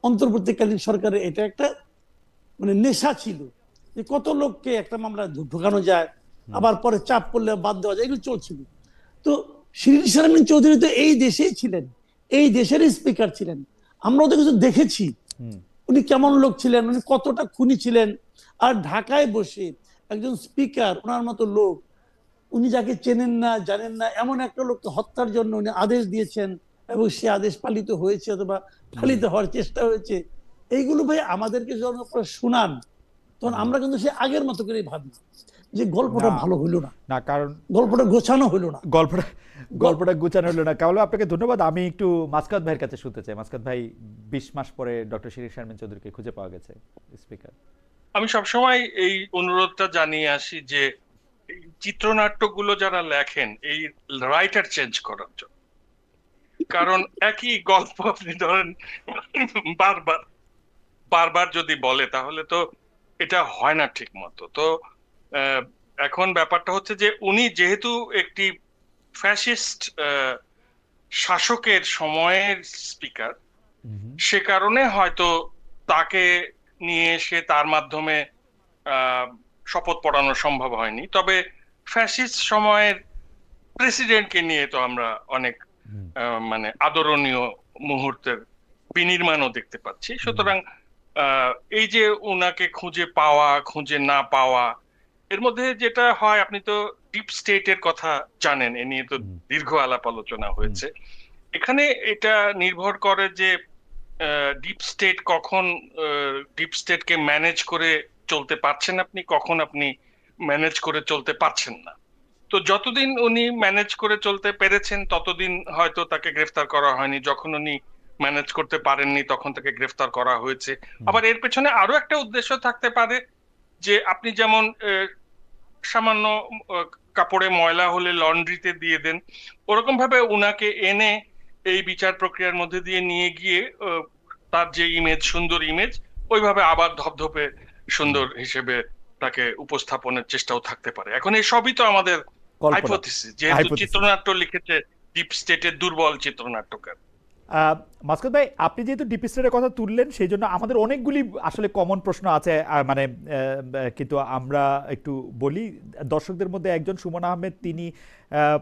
অন্তর্বর্তীকালীন সরকারের এটা একটা মানে নেশা ছিল যে কত লোককে একটা মামলা ঢুকানো যায়, আবার পরে চাপ করলে বাদ দেওয়া যায়, এগুলো চলছিল। তো শিরীন শারমিন চৌধুরী তো এই দেশেই ছিলেন, এই দেশেরই স্পিকার ছিলেন, আমরাও তো কিছু দেখেছি উনি কেমন লোক ছিলেন, উনি কতটা খুনি ছিলেন। আর ঢাকায় বসে একজন স্পিকার, ওনার মতো লোক, উনি যাকে চেনেন না জানেন না এমন একটা লোককে হত্যার জন্য উনি আদেশ দিয়েছেন, এবং সে আদেশ পালিত হয়েছে অথবা পালিত হওয়ার চেষ্টা হয়েছে। এইগুলো ভাই আমাদেরকে যখন শোনান, তখন আমরা কিন্তু সে আগের মতো করে ভাবি যে গল্পটা ভালো হইলো না, কারণ গল্পটা গোছানো হইলো না, গল্পটা গোছানো হলো না। কাউলা, আপনাকে ধন্যবাদ। আমি একটু মাসকাত ভাইয়ের কাছে শুনতে চাই। মাসকাত ভাই, 20 মাস পরে ডক্টর শিরীন শারমিন চৌধুরীকে খুঁজে পাওয়া গেছে স্পিকার। আমি সবসময় এই অনুরোধটা জানিয়ে আসি যে চিত্রনাট্যগুলো যারা লেখেন, এই রাইটার চেঞ্জ করার জন্য। কারণ একই গল্প আপনি ধরেন বারবার বারবার যদি বলে, তাহলে তো এটা হয় না ঠিক মতো। তো এখন ব্যাপারটা হচ্ছে যে উনি যেহেতু একটি ফ্যাসিস্ট শাসকের সময়ের স্পিকার, সে কারণে হয়তো তাকে নিয়ে এসে তার মাধ্যমে শপথ পড়ানো সম্ভব হয়নি। তবে ফ্যাসিস্ট সময়ের প্রেসিডেন্টকে নিয়ে তো আমরা অনেক মানে আদরণীয় মুহূর্তের বিনির্মাণও দেখতে পাচ্ছি। সুতরাং এই যে উনাকে খুঁজে পাওয়া, খুঁজে না পাওয়া, এর মধ্যে যেটা হয়, আপনি তো ডিপ স্টেটের কথা জানেন, এ নিয়ে তো দীর্ঘ আলাপ আলোচনা হয়েছে। এখানে এটা নির্ভর করে যে ডিপ স্টেট কখন ডিপ স্টেটকে ম্যানেজ করে চলতে পারছেন আপনি, কখন আপনি ম্যানেজ করে চলতে পারছেন না। তো যতদিন উনি ম্যানেজ করে চলতে পেরেছেন ততদিন হয়তো তাকে গ্রেফতার করা হয়নি, যখন উনি ম্যানেজ করতে পারেননি তখন তাকে গ্রেফতার করা হয়েছে। আবার এর পেছনে আরো একটা উদ্দেশ্য থাকতে পারে, যে আপনি যেমন সামান্য কাপড়ে ময়লা হলে লন্ড্রিতে দিয়ে দেন, ওরকম ভাবে উনাকে এনে এই বিচার প্রক্রিয়ার মধ্যে দিয়ে নিয়ে গিয়ে তার যে ইমেজ, সুন্দর ইমেজ, ওইভাবে আবার ধপধপে সুন্দর হিসেবে তাকে উপস্থাপনের চেষ্টাও থাকতে পারে। এখন এই সবই তো আমাদের হাইপোথিসিস, যেহেতু চিত্রনাট্য লিখেছে ডিপ স্টেটের দুর্বল চিত্রনাট্যকার। মাসকাত ভাই, আপনি যেহেতু ডিপ স্টেটের কথা তুললেন, সেই জন্য আমাদের অনেকগুলি আসলে কমন প্রশ্ন আছে, মানে কিন্তু আমরা একটু বলি। দর্শকদের মধ্যে একজন সুমন আহমেদ, তিনি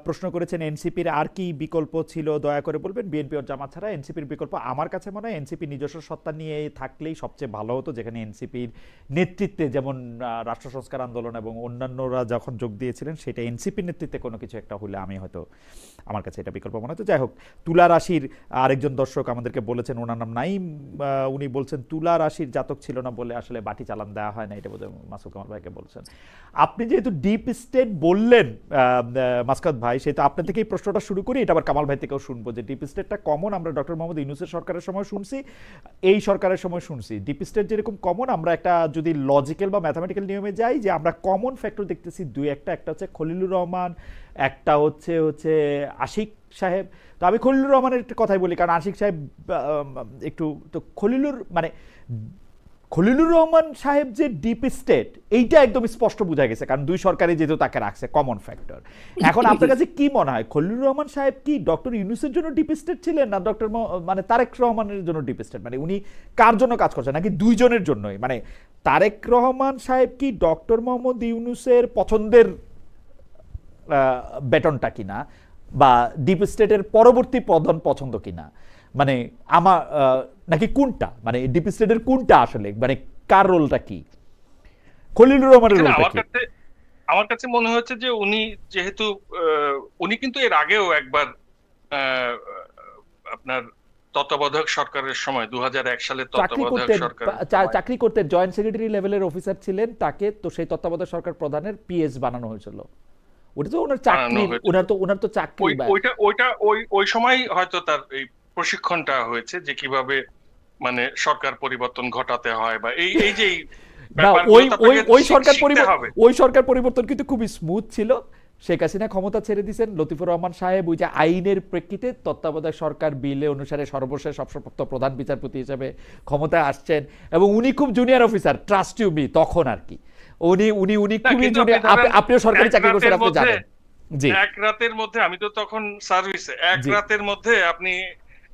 প্রশ্ন করেছেন এনসিপির আর কি বিকল্প ছিল, দয়া করে বলবেন। বিএনপি ও জামাত ছাড়া এনসিপির বিকল্প আমার কাছে মনে হয় এনসিপি নিজস্ব সত্তা নিয়ে থাকলেই সবচেয়ে ভালো হতো, যেখানে এনসিপির নেতৃত্বে যেমন রাষ্ট্র সংস্কার আন্দোলন এবং অন্যান্যরা যখন যোগ দিয়েছিলেন, সেটা এনসিপির নেতৃত্বে কোনো কিছু একটা হলে আমি হয়তো, আমার কাছে এটা বিকল্প মনে হতো। যাই হোক, তুলা রাশির আরেক আরেকজন দর্শক আমাদেরকে বলেছেন, ওনার নাম নাইম, উনি বলছেন তুলা রাশির জাতক ছিল না বলে আসলে বাটি চালান দেওয়া হয় না, এটা বোধহয় মাসুদ কামাল ভাইকে বলছেন। আপনি যেহেতু ডিপ স্টেট বললেন মাসকাত ভাই, সেহেতু আপনার থেকেই প্রশ্নটা শুরু করি, এটা আবার কামাল ভাই থেকেও শুনবো যে ডিপ স্টেটটা কমন আমরা ডক্টর মোহাম্মদ ইউনূসের সরকারের সময় শুনছি, এই সরকারের সময় শুনছি। ডিপ স্টেট যেরকম কমন, আমরা একটা যদি লজিক্যাল বা ম্যাথামেটিক্যাল নিয়মে যাই, যে আমরা কমন ফ্যাক্টর দেখতেছি দুই একটা হচ্ছে খলিলুর রহমান, একটা হচ্ছে আশিক সাহেব। তো আমি খলিলুর রহমানের একটা কথাই বলি, কারণ আশিক সাহেব একটু তো খলিলুর রহমান সাহেব যে ডিপ স্টেট, এইটা একদম স্পষ্ট বোঝা গেছে, কারণ দুই সরকারই যেহেতু তাকে রাখছে কমন ফ্যাক্টর। এখন আপনার কাছে কি মনে হয়, খলিলুর রহমান সাহেব কি ডক্টর ইউনূসের জন্য ডিপ স্টেট ছিলেন, না ডক্টর মানে তারেক রহমানের জন্য ডিপ স্টেট? মানে উনি কার জন্য কাজ করছেন, নাকি দুইজনের জন্যই? মানে তারেক রহমান সাহেব কি ডক্টর মোহাম্মদ ইউনূসের পছন্দের বেটনটা কিনা, বা ডিপ স্টেটের পরবর্তী প্রধান পছন্দ কিনা, মানে আমার নাকি কোনটা, মানে ডিপ স্টেটের কোনটা আসলে, মানে কার রোলটা কি, খলিলুর রহমানের রোলটা কি? আমার কাছে মনে হচ্ছে যে উনি যেহেতু উনি কিন্তু এর আগেও একবার আপনার তত্ত্বাবধায়ক সরকারের সময় 2001 সালে তত্ত্বাবধায়ক সরকার চাকরি করতেন, জয়েন্ট সেক্রেটারি লেভেলের অফিসার ছিলেন, তাকে তো সেই তত্ত্বাবধায়ক সরকার প্রধানের পিএস বানানো হয়েছিল। ওটা তো ওনার চাকরি, ওনার তো চাকরি, ওই সময় হয়তো তার এই প্রশিক্ষণটা হয়েছে যে কিভাবে মানে সরকার পরিবর্তন ঘটাতে হয়, বা এই যে ওই সরকার পরিবর্তন কিন্তু খুব স্মুথ ছিল। শেখ হাসিনা ক্ষমতা ছেড়ে দিয়েছেন, লতিফুর রহমান সাহেব ওই যে আইনের প্রেক্ষিতে তত্ত্বাবধায়ক সরকার বিলে অনুসারে সর্বশেষ অবসরপ্রাপ্ত প্রধান বিচারপতি হিসেবে ক্ষমতায় আসছেন, এবং উনি খুব junior officer, trust you me, তখন আর কি উনি খুবই জুনিয়র। আপনিও সরকারি চাকরি করছেন, আপনি জানেন। জি, এক রাতের মধ্যে, আমি তো তখন সার্ভিসে, এক রাতের মধ্যে আপনি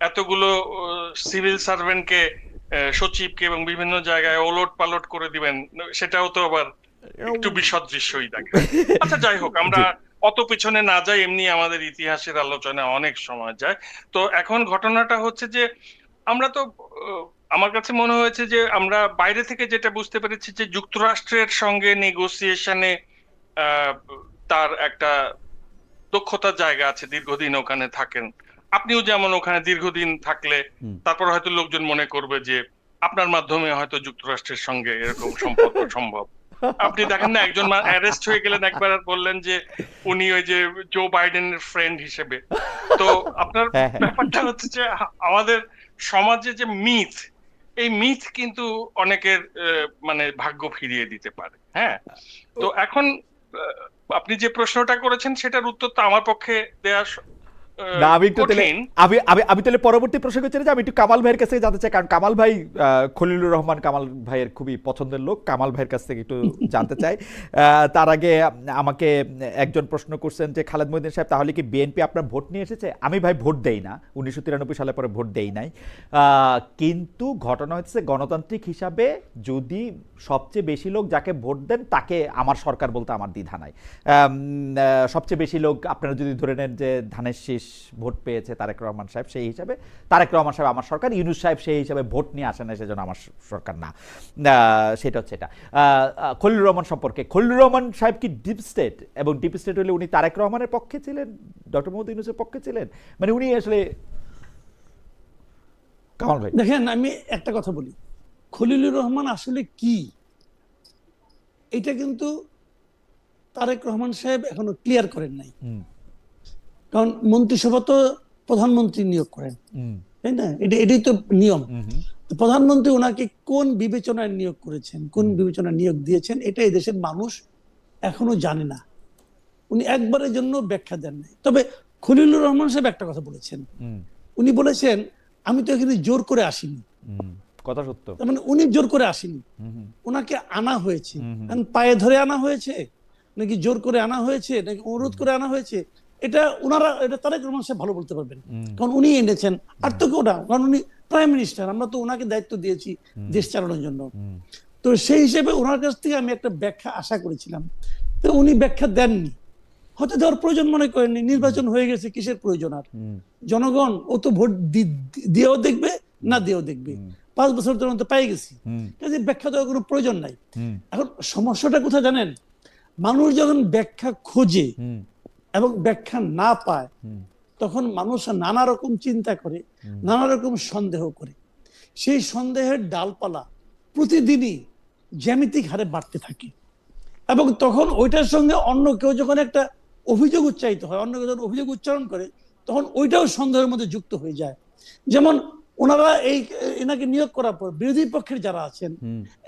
এতগুলো সিভিল সার্ভেন্টকে, সচিবকে এবং বিভিন্ন জায়গায় ওলট পালট করে দিবেন, সেটাও তো আবার একটু বিশদ দৃশ্যই থাকে। আচ্ছা, যাই হোক, আমরা অত পিছনে না যাই, এমনি আমাদের ইতিহাসের আলোচনা অনেক সময় যায়। তো এখন ঘটনাটা হচ্ছে যে আমরা তো, আমার কাছে মনে হয়েছে যে আমরা বাইরে থেকে যেটা বুঝতে পেরেছি যে যুক্তরাষ্ট্রের সঙ্গে নেগোসিয়েশনে তার একটা দক্ষতার জায়গা আছে, দীর্ঘদিন ওখানে থাকেন। আপনিও যেমন ওখানে দীর্ঘদিন থাকলে তারপর হয়তো লোকজন মনে করবে যে আপনার মাধ্যমে হয়তো যুক্তরাষ্ট্রের সঙ্গে এরকম সম্পর্ক সম্ভব। আপনি দেখেন না, একজন অ্যারেস্ট হয়ে গেলেন একবার, আর বললেন যে উনি ওই যে জো বাইডেনের ফ্রেন্ড হিসেবে। তো আপনার ব্যাপারটা হচ্ছে যে আমাদের সমাজে যে মিথ, এই মিথ কিন্তু অনেকের মানে ভাগ্য ফিরিয়ে দিতে পারে। হ্যাঁ, তো এখন আপনি যে প্রশ্নটা করেছেন সেটার উত্তর তো আমার পক্ষে দেয়া না, আমি তাহলে পরবর্তী প্রসঙ্গে চলে যাই। আমি একটু কামাল ভাইয়ের কাছে জানতে চাই, কারণ কামাল ভাই খলিলুর রহমান কামাল ভাইয়ের খুবই পছন্দের লোক। কামাল ভাইয়ের কাছ থেকে একটু জানতে চাই। তার আগে আমাকে একজন প্রশ্ন করছেন যে খালেদ মহিউদ্দিন সাহেব, তাহলে কি বিএনপি আপনার ভোট নিয়ে এসেছে? আমি ভাই ভোট দেই না, 1993 সালে পরে ভোট দেই নাই। কিন্তু ঘটনা হচ্ছে গণতান্ত্রিক হিসাবে যদি সবচেয়ে বেশি লোক যাকে ভোট দেন তাকে আমার সরকার বলতে আমার দ্বিধা নাই। সবচেয়ে বেশি লোক আপনারা যদি ধরে নেন যে ধানের শীষ ভোট পেয়েছে তারেক রহমান সাহেব, সেই হিসাবে তারেক রহমান সাহেব আমার সরকার, ইউনূস সাহেব সেই হিসাবে ভোট নিয়ে আসে না, সেজন্য আমার সরকার না। সেটা হচ্ছে এটা। খলিলুর রহমান সম্পর্কে, খলিলুর রহমান সাহেব কি ডিপ স্টেট? এবং ডিপ স্টেট হলে উনি তারেক রহমানের পক্ষে ছিলেন, ডক্টর মোহাম্মদ ইউনূসের পক্ষে ছিলেন? মানে উনি আসলে, কামাল ভাই দেখেন, আমি একটা কথা বলি, খলিলুর রহমান আসলে কি, এটা কিন্তু তারেক রহমান সাহেব এখনো ক্লিয়ার করেন নাই। কারণ মন্ত্রিসভা তো প্রধানমন্ত্রী নিয়োগ করেন, তাই না? এটাই তো নিয়ম। প্রধানমন্ত্রী ওনাকে কোন বিবেচনায় নিয়োগ করেছেন, কোন বিবেচনায় নিয়োগ দিয়েছেন, এটা এই দেশের মানুষ এখনো জানে না। উনি একবারের জন্য ব্যাখ্যা দেন নাই। তবে খলিলুর রহমান সাহেব একটা কথা বলেছেন, উনি বলেছেন আমি তো এখানে জোর করে আসিনি। কথা সত্য। মানে উনি জোর করে আসেনি, ওনাকে আনা হয়েছে। পায়ে ধরে আনা হয়েছে নাকি জোর করে আনা হয়েছে নাকি অনুরোধ করে আনা হয়েছে, এটা ওনারা, এটা তারেক রহমান সাহেব ভালো বলতে পারবেন, কারণ উনি এনেছেন। আর তো কেউ না, কারণ উনি প্রাইম মিনিস্টার, আমরা তো ওনাকে দায়িত্ব দিয়েছি দেশ চালানোর জন্য। তো সেই হিসেবে ওনার কাছ থেকে আমি একটা ব্যাখ্যা আশা করেছিলাম, তো উনি ব্যাখ্যা দেননি, হয়তো দেওয়ার প্রয়োজন মনে করেননি। নির্বাচন হয়ে গেছে, কিসের প্রয়োজন আর? জনগণ ও তো ভোট দিয়েও দেখবে, না দিয়েও দেখবে, 5 বছর ধরে তো পেয়ে গেছি, কাজে ব্যাখ্যা দেওয়ার কোনো প্রয়োজন নাই। এখন সমস্যাটা কোথায় জানেন? মানুষ যখন ব্যাখ্যা খোঁজে এবং ব্যাখ্যা না পায়, তখন মানুষ নানা রকম চিন্তা করে, নানা রকম সন্দেহ করে। সেই সন্দেহের ডালপালা প্রতিদিনই জ্যামিতিক হারে বাড়তে থাকে, এবং তখন ওইটার সঙ্গে অন্য কেউ যখন একটা অভিযোগ উচ্চারিত হয়, অন্য কেউ যখন অভিযোগ উচ্চারণ করে, তখন ওইটাও সন্দেহের মধ্যে যুক্ত হয়ে যায়। যেমন ওনারা এনাকে নিয়োগ করার পর বিরোধী পক্ষের যারা আছেন,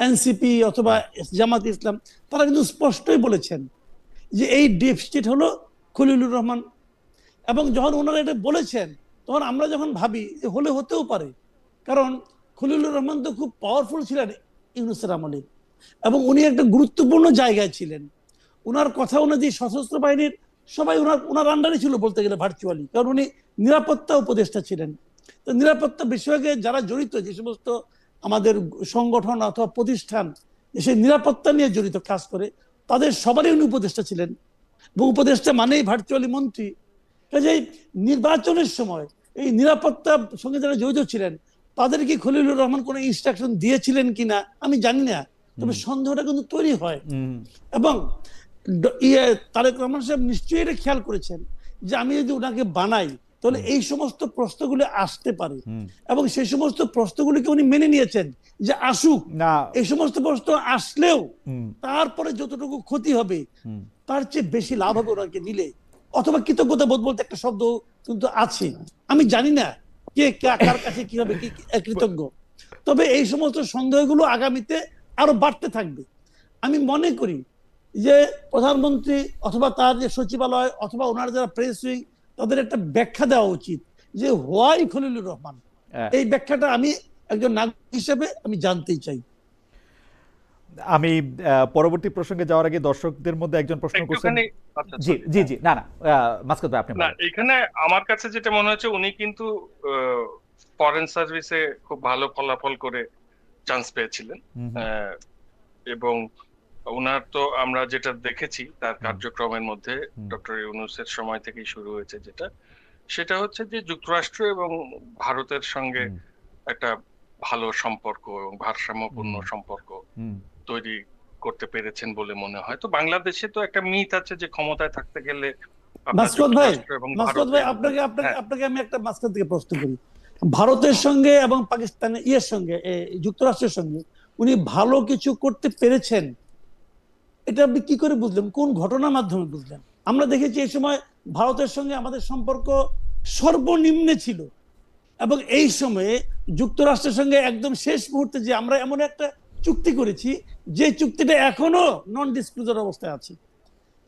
এনসিপি অথবা জামাত ইসলাম, তারা কিন্তু স্পষ্টই বলেছেন যে এই ডিপ স্টেট হলো খলিলুর রহমান। এবং যখন ওনারা এটা বলেছেন, তখন আমরা যখন ভাবি যে হলে হতেও পারে, কারণ খলিলুর রহমান তো খুব পাওয়ারফুল ছিলেন ইউনূসের আমলে, এবং উনি একটা গুরুত্বপূর্ণ জায়গায় ছিলেন। ওনার কথা অনুযায়ী সশস্ত্র বাহিনীর সবাই ওনার আন্ডারে ছিল বলতে গেলে ভার্চুয়ালি, কারণ উনি নিরাপত্তা উপদেষ্টা ছিলেন। তো নিরাপত্তা বিষয়কে যারা জড়িত, যে সমস্ত আমাদের সংগঠন অথবা প্রতিষ্ঠান সেই নিরাপত্তা নিয়ে জড়িত কাজ করে, তাদের সবারই উনি উপদেষ্টা ছিলেন, এবং উপদেষ্টা মানেই ভার্চুয়ালি মন্ত্রী। কাজেই নির্বাচনের সময় এই নিরাপত্তার সঙ্গে যারা জড়িত ছিলেন, তাদের কি খলিলুর রহমান কোনো ইনস্ট্রাকশন দিয়েছিলেন কিনা আমি জানি না, তবে সন্দেহটা কিন্তু তৈরি হয়। এবং তারেক রহমান সাহেব নিশ্চয়ই এটা খেয়াল করেছেন যে আমি যদি ওনাকে বানাই তাহলে এই সমস্ত প্রশ্নগুলি আসতে পারে, এবং সেই সমস্ত প্রশ্নগুলিকে উনি মেনে নিয়েছেন যে আসুক না, এই সমস্ত প্রশ্ন আসলেও তারপরে যতটুকু ক্ষতি হবে তার চেয়ে বেশি লাভ হবে ওনাকে নিলে। অথবা কৃতজ্ঞতা বোধ বলতে একটা শব্দ কিন্তু আছে, আমি জানি না কে কার কাছে কিভাবে কি কৃতজ্ঞ, তবে এই সমস্ত সন্দেহগুলো আগামীতে আরো বাড়তে থাকবে। আমি মনে করি যে প্রধানমন্ত্রী অথবা তার যে সচিবালয় অথবা ওনার যারা প্রেস উইং, তাদের একটা ব্যাখ্যা দেওয়া উচিত যে হোয়াই খলিলুর রহমান। এই ব্যাখ্যাটা আমি একজন নাগরিক হিসেবে আমি জানতেই চাই। আমি পরবর্তী প্রসঙ্গে যাওয়ার আগে দর্শকদের মধ্যে একজন প্রশ্ন করছেন। জি জি জি, না না মাসকাত ভাই আপনি। না, এখানে আমার কাছে যেটা মনে হচ্ছে উনি কিন্তু ফরেন সার্ভিসে খুব ভালো ফলাফল করে চান্স পেয়েছিলেন, এবং ওনার তো আমরা যেটা দেখেছি তার কার্যক্রমের মধ্যে ডক্টর ইউনূসের সময় থেকেই শুরু হয়েছে, সেটা হচ্ছে যে যুক্তরাষ্ট্র এবং ভারতের সঙ্গে একটা ভালো সম্পর্ক এবং ভারসাম্যপূর্ণ সম্পর্ক তৈরি করতে পেরেছেন বলে মনে হয়। তো বাংলাদেশে তো একটা মিথ আছে যে ক্ষমতায় থাকতে গেলে মাসকাত ভাই আপনাকে আমি একটা মাসকাত থেকে প্রশ্ন করি। ভারতের সঙ্গে এবং পাকিস্তানের সঙ্গে যুক্তরাষ্ট্রের সঙ্গে উনি ভালো কিছু করতে পেরেছেন, এটা আপনি কি করে বুঝলেন? কোন ঘটনার মাধ্যমে বুঝলেন? আমরা দেখেছি এই সময় ভারতের সঙ্গে আমাদের সম্পর্ক সর্বনিম্নে ছিল, এবং এই সময়ে যুক্তরাষ্ট্রের সঙ্গে একদম শেষ মুহূর্তে যে আমরা এমন একটা চুক্তি করেছি যে চুক্তিটা এখনো নন ডিসক্লোজার অবস্থায় আছে।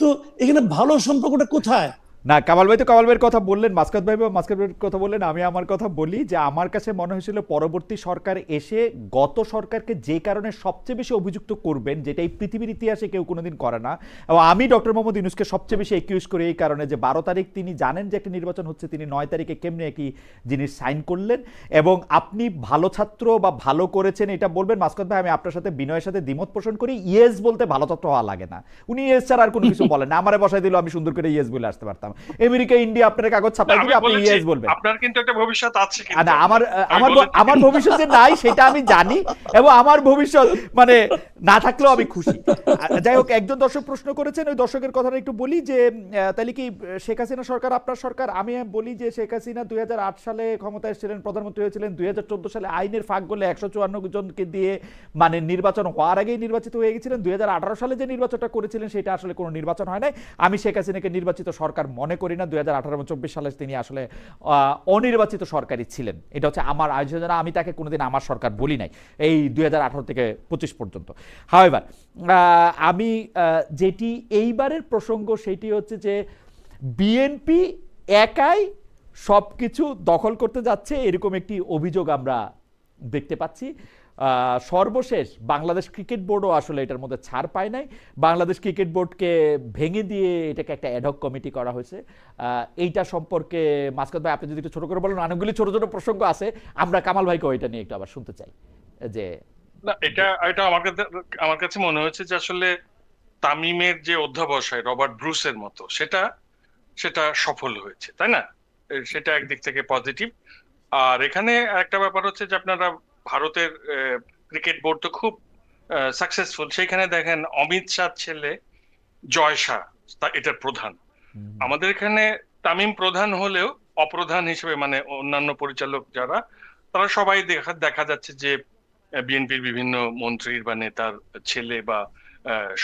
তো এখানে ভালো সম্পর্কটা কোথায়? না, কামাল ভাই তো কামাল ভাইয়ের কথা বললেন, মাসকাত ভাইয়ের কথা বললেন, আমি আমার কথা বলি যে আমার কাছে মনে হয়েছিল পরবর্তী সরকার এসে গত সরকারকে যে কারণে সবচেয়ে বেশি অভিযুক্ত করবেন, যেটা এই পৃথিবীর ইতিহাসে কেউ কোনোদিন করে না, এবং আমি ডক্টর মোহাম্মদ ইউনূসকে সবচেয়ে বেশি একিউজ করি এই কারণে যে 12 তারিখ তিনি জানেন যে একটা নির্বাচন হচ্ছে, তিনি 9 তারিখে কেমনে একই জিনিস সাইন করলেন। এবং আপনি ভালো ছাত্র বা ভালো করেছেন এটা বলবেন মাসকাত ভাই, আমি আপনার সাথে বিনয়ের সাথে দ্বিমত পোষণ করি। ইয়েস বলতে ভালো ছাত্র হওয়া লাগে না, উনি ইয়েস ছাড়া আর কোনো কিছু বলেন না। আমারে বসাই দিল, আমি সুন্দর করে ইয়েস বলে আসতে পারতাম। আমেরিকা ইন্ডিয়া আপনার কাগজ ছাপাই দিলে আপনি ইয়েস বলবেন। আপনার কিন্তু একটা ভবিষ্যৎ আছে, কিন্তু আমার ভবিষ্যৎ যে নাই সেটা আমি জানি, এবং আমার ভবিষ্যৎ মানে না থাকলেও আমি খুশি। যাই হোক, একজন দর্শক প্রশ্ন করেছেন, ওই দর্শকের কথাটা একটু বলি যে তাহলে কি শেখ হাসিনা সরকার আপনার সরকার? আমি বলি যে শেখ হাসিনা 2008 সালে ক্ষমতায় এসেছিলেন, প্রধানমন্ত্রী হয়েছিলেন, 2014 সালে আইনের ফাঁক গলে 154 জনকে দিয়ে মানে নির্বাচন হওয়ার আগেই নির্বাচিত হয়ে গেছিলেন। 2018 সালে যে নির্বাচনটা করেছিলেন সেটা আসলে কোনো নির্বাচন হয় নাই। আমি শেখ হাসিনাকে নির্বাচিত সরকার মনে করি না। 2018-24 সালে তিনি আসলে অনির্বাচিত সরকারই ছিলেন, এটা হচ্ছে আমার আয়োজনা। আমি তাকে কোনোদিন আমার সরকার বলি নাই এই 2018 থেকে 25 পর্যন্ত। হাওয়েভার আমি যেটি এইবারের প্রসঙ্গ সেটি হচ্ছে যে বিএনপি একাই সব কিছু দখল করতে যাচ্ছে, এরকম একটি অভিযোগ আমরা দেখতে পাচ্ছি। সর্বশেষ বাংলাদেশ ক্রিকেট বোর্ডও আসলে এটার মধ্যে ছাড় পায় নাই। বাংলাদেশ ক্রিকেট বোর্ডকে ভেঙে দিয়ে এটাকে একটা অ্যাডহক কমিটি করা হয়েছে। এইটা সম্পর্কে মাসকাত ভাই আপনি যদি একটু ছোট করে বলেন, অনেকগুলি ছোট ছোট প্রসঙ্গ আছে, আমরা কামাল ভাইকে ওইটা নিয়ে একটু আবার শুনতে চাই। যে না, এটা আমার কাছে মনে হচ্ছে যে আসলে তামিমের যে অধ্যাবসায় রবার্ট ব্রুসের মতো সেটা সফল হয়েছে, তাই না? সেটা একদিক থেকে পজিটিভ। আর এখানে একটা ব্যাপার হচ্ছে যে আপনারা ভারতের ক্রিকেট বোর্ড তো খুব সাকসেসফুল। সেইখানে দেখেন অমিত শাহ ছেলে জয় শাহ এটার প্রধান। আমাদের এখানে তামিম প্রধান হলেও অপ্রধান হিসেবে, মানে অন্যান্য পরিচালক যারা, তারা সবাই দেখা যাচ্ছে যে বিএনপির বিভিন্ন মন্ত্রীর বা নেতার ছেলে বা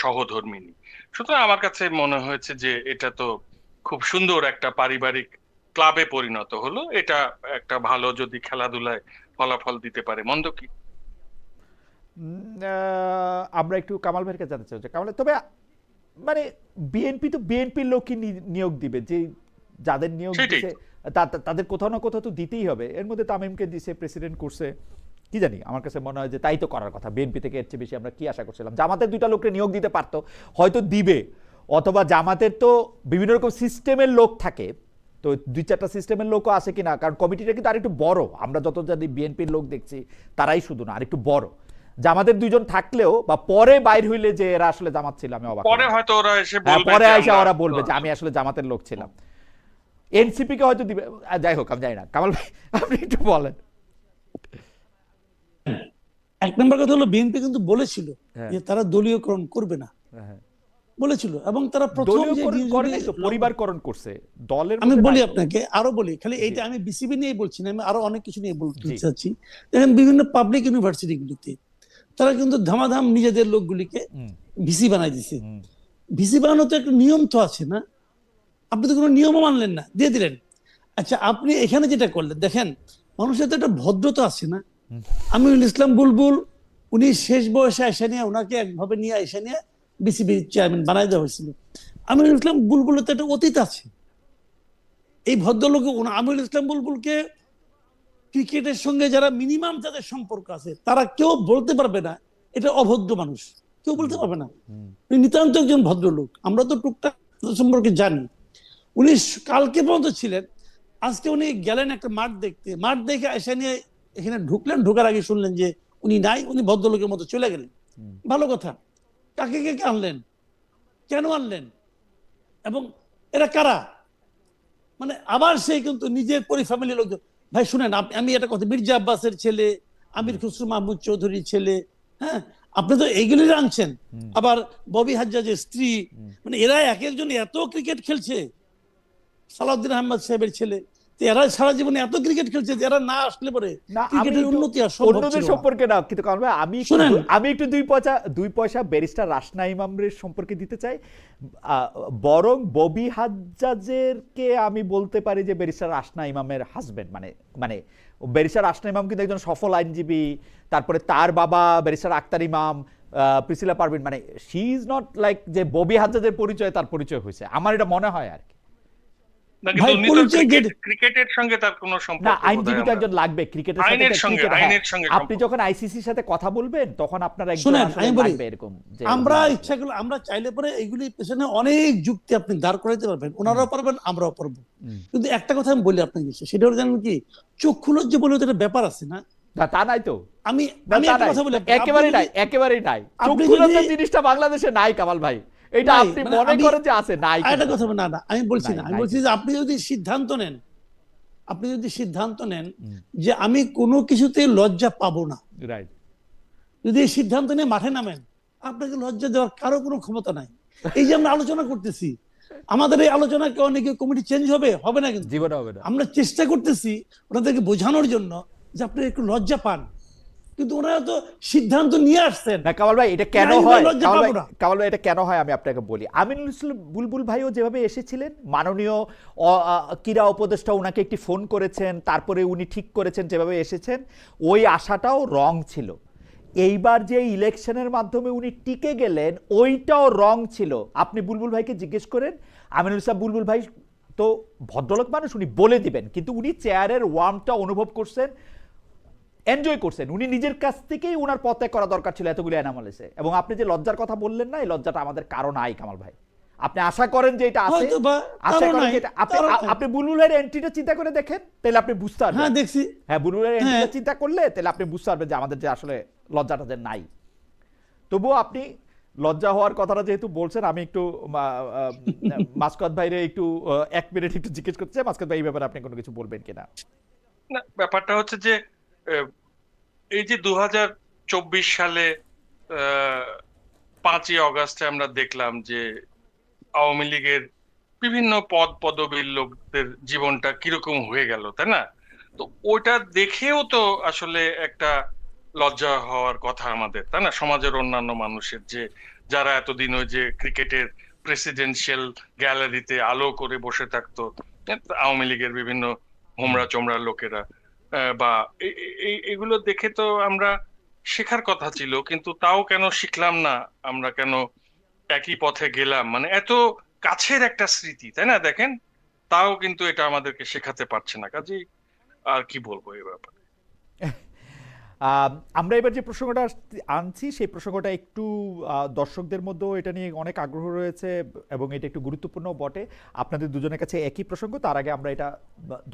সহধর্মিণী। সুতরাং আমার কাছে মনে হয়েছে যে এটা তো খুব সুন্দর একটা পারিবারিক ক্লাবে পরিণত হলো। এটা একটা ভালো, যদি খেলাধুলায় ফলাফল দিতে পারে, মন্দ কি? আমরা একটু কামাল ভাইয়ের কাছে জানতে চাই যে কামাল, তবে মানে বিএনপি তো বিএনপির লোকই নিয়োগ দিবে, যে যাদের নিয়োগ সেটাই দিছে তাদের কোথাও না কোথাও তো দিতেই হবে। এর মধ্যে তামিমকে দিছে, প্রেসিডেন্ট করছে, কি জানি, আমার কাছে মনে হয় যে তাই তো করার কথা। বিএনপি থেকে এর চেয়ে বেশি আমরা কি আশা করছিলাম? জামাতের দুইটা লোককে নিয়োগ দিতে পারতো, হয়তো দিবে, অথবা জামাতের তো বিভিন্ন রকম সিস্টেমের লোক থাকে, তো 2-4টা সিস্টেমের লোকও আছে কিনা, কারণ কমিটিটা কিন্তু আরেকটু বড়। আমরা যত জানি বিএনপির লোক দেখছি তারাই শুধু না, আরেকটু বড়। জামাতের 2জন থাকলেও বা পরে বাইর হইলে যে এরা আসলে জামাত ছিল, আমি অবাক। পরে হয়তো ওরা এসে হ্যাঁ, বলবে, পরে যে এসে ওরা বলবে যে আমরা আমি আসলে জামাতের লোক ছিলাম। এনসিপি কে হয়তো দিবে, যাই হোক আমি জানি না। কামাল ভাই আপনি একটু বলেন। এক নম্বর কথা হলো, বিএনপি কিন্তু বলেছিল হ্যাঁ। যে তারা দলীয়করণ করবে না, হ্যাঁ, বলেছিল। এবং তারা প্রথম যে দলীয়করণ করে নাই তো, পরিবারকরণ করছে দলের আমি মধ্যে বলি নাই তো। আপনাকে, আরো বলি, খালি জি। এইটা আমি বিসিবি নিয়ে বলছি না, আমি আরো অনেক কিছু নিয়ে বলতে জি। চাচ্ছি। দেখেন, বিভিন্ন পাবলিক ইউনিভার্সিটি গুলিতে তারা কিন্তু ধামাধাম নিজেদের লোকগুলিকে ভিসি বানাই দিছে। ভিসি বানানো তো একটা নিয়ম তো আছে না? আপনি তো কোনো নিয়মও মানলেন না, দিয়ে দিলেন। আচ্ছা, আপনি এখানে যেটা করলেন, দেখেন মানুষের তো একটা ভদ্রতা আছে না? আমিনুল ইসলাম বুলবুল, উনি শেষ বয়সে এসে নিয়ে, ওনাকে একভাবে নিয়ে এসে নিয়ে বিসিবি চেয়ারম্যান বানাই দেওয়া হয়েছিল। আমিনুল ইসলাম বুলবুলের তো একটা অতীত আছে। এই ভদ্রলোক আমিনুল ইসলাম বুলবুলকে ক্রিকেটের সঙ্গে যারা মিনিমাম যাদের সম্পর্ক আছে, তারা কেউ বলতে পারবে না এটা অভদ্র মানুষ, কেউ বলতে পারবে না। উনি নিতান্ত একজন ভদ্রলোক, আমরা তো টুকটাক সম্পর্কে জানি। উনি কালকে পর্যন্ত ছিলেন, আজকে উনি গেলেন একটা মাঠ দেখতে, মাঠ দেখে এসে নিয়ে এখানে ঢুকলেন, ঢোকার আগে শুনলেন যে উনি নাই, উনি ভদ্রলোকের মতো চলে গেলেন। ভালো কথা। কাকে কে আনলেন, কেন আনলেন, এবং এরা কারা? মানে আবার সেই কিন্তু নিজের ফ্যামিলির লোকজন। ভাই শুনেন, আমি একটা কথা, মির্জা আব্বাসের ছেলে, আমির খুসরু মাহমুদ চৌধুরীর ছেলে, হ্যাঁ, আপনি তো এইগুলি আনছেন। আবার ববি হাজ্জাজের স্ত্রী, মানে এরা এক একজন এত ক্রিকেট খেলছে। সালাউদ্দিন আহমদ সাহেবের ছেলে, এরা সারা জীবনে এত ক্রিকেট খেলছে, এরা না আসলে পরে ক্রিকেটের উন্নতি আর সম্ভব ছিল না। অন্যদের সম্পর্কে না, কিন্তু কারণ আমি একটু দুই পয়সা ব্যারিস্টার রাসনা ইমামের সম্পর্কে দিতে চাই। বরং ববি হাজ্জাজেরকে আমি বলতে পারি যে ব্যারিস্টার রাসনা ইমামের হাজবেন্ড, মানে ব্যারিস্টার রাসনা ইমাম কিন্তু একজন সফল আইনজীবী, তারপরে তার বাবা ব্যারিস্টার আক্তার ইমাম, প্রিসিলা পারভিন, মানে শি ইজ নট লাইক যে ববি হাজ্জাজের পরিচয় তার পরিচয় হয়েছে, আমার এটা মনে হয় আর কি। ক্রিকেটের সঙ্গে তার কোনো সম্পর্ক না, আইনজীবী তো একজন লাগবে ক্রিকেটের সাথে। আইনের সঙ্গে আপনি যখন আইসিসির সাথে কথা বলবেন, তখন আপনার একজন আসলে লাগবে এরকম। আমরা ইচ্ছা করলে, আমরা চাইলে পরে এগুলির পেছনে অনেক যুক্তি আপনি দাঁড় করাইতে পারবেন, ওনারাও পারবেন, আমরাও পারবো। কিন্তু একটা কথা আমি বলি আপনাকে, সেটা হলো জানেন কি, চক্ষু লজ্জা বলে একটা ব্যাপার আছে না? তা নাই তো। আমি একটা কথা বলি, একেবারেই নাই। চক্ষু লজ্জা জিনিসটা বাংলাদেশে নাই কামাল ভাই, এটা আপনি মনে করেন যে আছে, নাই। একটা কথা না, আমি বলছি না, আমি বলছি যে আপনি যদি সিদ্ধান্ত নেন যে আমি কোনো কিছুতে লজ্জা পাবো না, রাইট, যদি এই সিদ্ধান্ত নিয়ে মাঠে নামেন, আপনাকে লজ্জা দেওয়ার কারো কোনো ক্ষমতা নাই। এই যে আমরা আলোচনা করতেছি, আমাদের এই আলোচনা কেউ নাকি কমিটি চেঞ্জ হবে না, কিন্তু জীবনে হবে না। আমরা চেষ্টা করতেছি ওনাদেরকে বোঝানোর জন্য যে আপনি একটু লজ্জা পান, কিন্তু ওনারা তো সিদ্ধান্ত নিয়ে আসছেন না। কামাল ভাই এটা কেন হয়, কামাল ভাই এটা কেন হয় আমি আপনাকে বলি। আমিনুল ইসলাম বুলবুল ভাইও যেভাবে এসেছিলেন, মাননীয় ক্রীড়া উপদেষ্টা ওনাকে একটি ফোন করেছেন, তারপরে উনি ঠিক করেছেন যেভাবে এসেছেন, ওই আশাটাও রং ছিল। এইবার যে ইলেকশনের মাধ্যমে উনি টিকে গেলেন, ওইটাও রং ছিল। আপনি বুলবুল ভাইকে জিজ্ঞেস করেন, আমিনুল ইসলাম বুলবুল ভাই তো ভদ্রলোক মানুষ, উনি বলে দিবেন, কিন্তু উনি চেয়ারের ওয়ার্মটা অনুভব করছেন, এনজয় করছেন। উনি নিজের কাছ থেকেই উনার পথে করা দরকার ছিল এতগুলো অ্যানামালিসে। এবং আপনি যে লজ্জার কথা বললেন না, এই লজ্জাটা আমাদের কারো নাই কামাল ভাই। আপনি আশা করেন যে এটা আছে, আশা করেন যে আপনি বুলবুল ভাইয়ের এন্ট্রিটা চিন্তা করে দেখেন, তাহলে আপনি বুঝতে পারবেন। হ্যাঁ, দেখছি। হ্যাঁ, বুলবুল ভাইয়ের এন্ট্রিটা চিন্তা করলে তাহলে আপনি বুঝতে পারবেন যে আমাদের যে আসলে লজ্জাটা যে নাই। তবুও আপনি লজ্জা হওয়ার কথাটা যেহেতু বলছেন, আমি একটু মাসকাত ভাইরে একটু 1 মিনিট একটু জিজ্ঞেস করতে চাই। মাসকাত ভাই, এই ব্যাপারে আপনি কোনো কিছু বলবেন কিনা? না, ব্যাপারটা হচ্ছে যে এই যে 2024 সালে 5ই অগাস্টে আমরা দেখলাম যে আওয়ামী লীগের বিভিন্ন পদ পদবীর লোকদের জীবনটা কিরকম হয়ে গেল, তাই না? তো ওটা দেখেও তো আসলে একটা লজ্জা হওয়ার কথা আমাদের, তাই না, সমাজের অন্যান্য মানুষের, যে যারা এতদিন ওই যে ক্রিকেটের প্রেসিডেন্সিয়াল গ্যালারিতে আলো করে বসে থাকতো, আওয়ামী লীগের বিভিন্ন হোমরা চোমরা লোকেরা, বা এগুলো দেখে তো আমরা শেখার কথা ছিল, কিন্তু তাও কেন শিখলাম না আমরা, কেন একই পথে গেলাম, মানে এত কাছের একটা স্মৃতি, তাই না, দেখেন, তাও কিন্তু এটা আমাদেরকে শেখাতে পারছে না। কাজেই আর কি বলবো এই ব্যাপারে। আমরা এবার যে প্রসঙ্গটা আনছি সেই প্রসঙ্গটা একটু দর্শকদের মধ্যেও এটা নিয়ে অনেক আগ্রহ রয়েছে এবং এটা একটু গুরুত্বপূর্ণ বটে। আপনাদের দুজনের কাছে একই প্রসঙ্গ, তার আগে আমরা এটা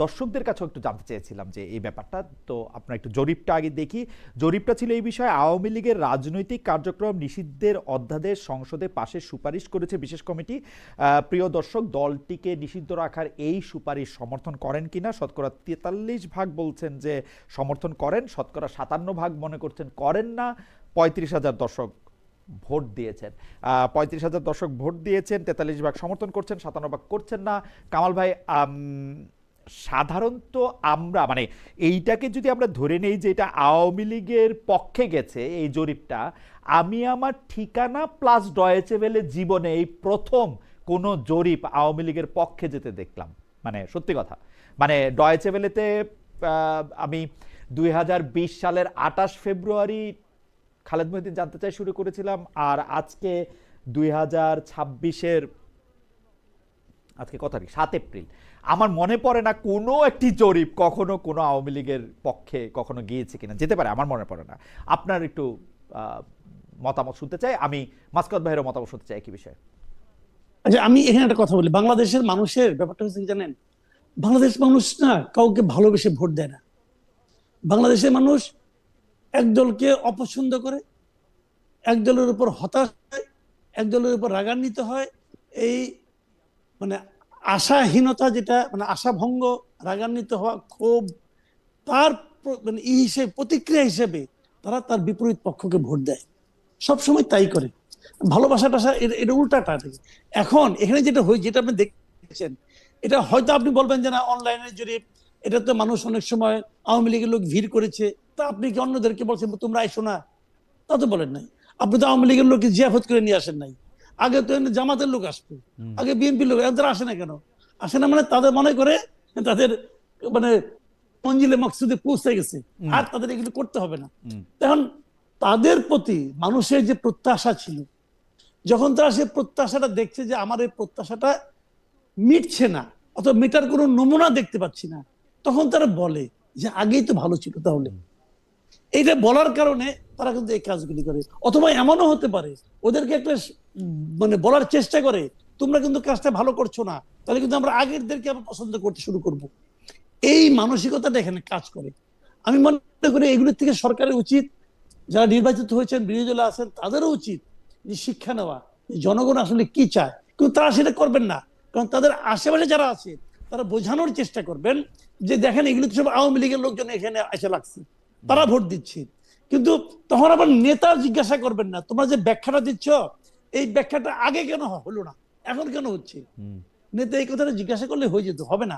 দর্শকদের কাছেও একটু জানতে চেয়েছিলাম যে এই ব্যাপারটা। তো আপনার একটু জরিপটা আগে দেখি। জরিপটা ছিল এই বিষয়ে, আওয়ামী লীগের রাজনৈতিক কার্যক্রম নিষিদ্ধের অধ্যাদেশ সংসদে পাশের সুপারিশ করেছে বিশেষ কমিটি। প্রিয় দর্শক, দলটিকে নিষিদ্ধ রাখার এই সুপারিশ সমর্থন করেন কিনা? শতকরা 43% বলছেন যে সমর্থন করেন, শতকরা 57% মনে করছেন করেন না। 35,000 দর্শক ভোট দিয়েছেন। 35,000 দর্শক ভোট দিয়েছেন, 43% সমর্থন করছেন, 57% করছেন না। কামাল ভাই, সাধারণত আমরা মানে এইটাকে যদি আমরা ধরে নেই যে এটা আওয়ামী লীগের পক্ষে গেছে এই জরিপটা, আমি আমার ঠিকানা প্লাস ডয়েচে ভেলে জীবনে এই প্রথম কোনো জরিপ আওয়ামী লীগের পক্ষে যেতে দেখলাম, মানে সত্যি কথা। মানে ডয়েচে ভেলেতে আমি 2020 সালের 28 ফেব্রুয়ারি খালেদ মহিউদ্দিন জানতে চাই শুরু করেছিলাম, আর আজকে 2026-এর আজকে কত তারিখ, 7 এপ্রিল। আমার মনে পড়ে না কোনো একটি জরিপ কখনো কোনো আওয়ামী লীগের পক্ষে কখনো গিয়েছে কিনা, যেতে পারে, আমার মনে পড়ে না। আপনার একটু মতামত শুনতে চাই, আমি মাসকাত ভাইয়েরও মতামত শুনতে চাই একই বিষয়ে। আচ্ছা, আমি এখানে একটা কথা বলি। বাংলাদেশের মানুষের ব্যাপারটা হচ্ছে কি জানেন, বাংলাদেশ মানুষ না কাউকে ভালোবেসে ভোট দেয় না। বাংলাদেশের মানুষ এক দলকে অপছন্দ করে, এক দলের উপর হতাশ হয়, এক দলের উপর রাগান্বিত হয়। এই মানে আশাহীনতা, যেটা মানে আশাভঙ্গ, রাগান্বিত হওয়া, ক্ষোভ, তার মানে হিসেবে প্রতিক্রিয়া হিসেবে তারা তার বিপরীত পক্ষকে ভোট দেয়, সবসময় তাই করে। ভালোবাসা টাসা এটা উল্টাটা। এখন এখানে যেটা হয়, যেটা আপনি দেখছেন, এটা হয়তো আপনি বলবেন যে না অনলাইনের জরিপ, এটা তো মানুষ অনেক সময় আওয়ামী লীগের লোক ভিড় করেছে, তা আপনি কি অন্যদেরকে বলছেন তোমরা আইসো না? তা তো বলেন নাই। আপনি তো আওয়ামী লীগের লোককে জিয়াফত করে নিয়ে আসেন নাই। আগে তো জামাতের লোক আসতো, আগে বিএনপির লোক, তারা আসে না কেন? আসে না মানে তাদের মনে করে তাদের মানে মঞ্জিলে মকসুদে পৌঁছে গেছে, আর তাদের এগুলো করতে হবে না। এখন তাদের প্রতি মানুষের যে প্রত্যাশা ছিল, যখন তারা সেই প্রত্যাশাটা দেখছে যে আমার এই প্রত্যাশাটা মিটছে না, অথবা মেটার কোনো নমুনা দেখতে পাচ্ছি না, তখন তারা বলে যে আগেই তো ভালো ছিল। তাহলে এইটা বলার কারণে তারা কিন্তু এই কাজগুলি করে। অথবা এমনও হতে পারে ওদেরকে একটা মানে বলার চেষ্টা করে, তোমরা কিন্তু কাজটা ভালো করছো না, তাহলে কিন্তু আমরা আগেরদেরকে আবার পছন্দ করতে শুরু করব। এই মানসিকতাটা এখানে কাজ করে। আমি মনে করি এগুলোর থেকে সরকারের উচিত, যারা নির্বাচিত হয়েছেন, বিরোধী দলে আছেন, তাদেরও উচিত যে শিক্ষা নেওয়া, জনগণ আসলে কি চায়। কিন্তু তারা সেটা করবেন না, কারণ তাদের আশেপাশে যারা আছে তারা বোঝানোর চেষ্টা করবেন যে দেখেন এগুলো তো সব আওয়ামী লীগের লোকজন এখানে এসে লাগছে, তারা ভোট দিচ্ছে। কিন্তু তখন আবার নেতা জিজ্ঞাসা করবেন না, তোমরা যে ব্যাখ্যাটা দিচ্ছ এই ব্যাখ্যাটা আগে কেন হলো না, এখন কেন হচ্ছে? নেতা এই কথাটা জিজ্ঞাসা করলে হয়ে যেত, হবে না।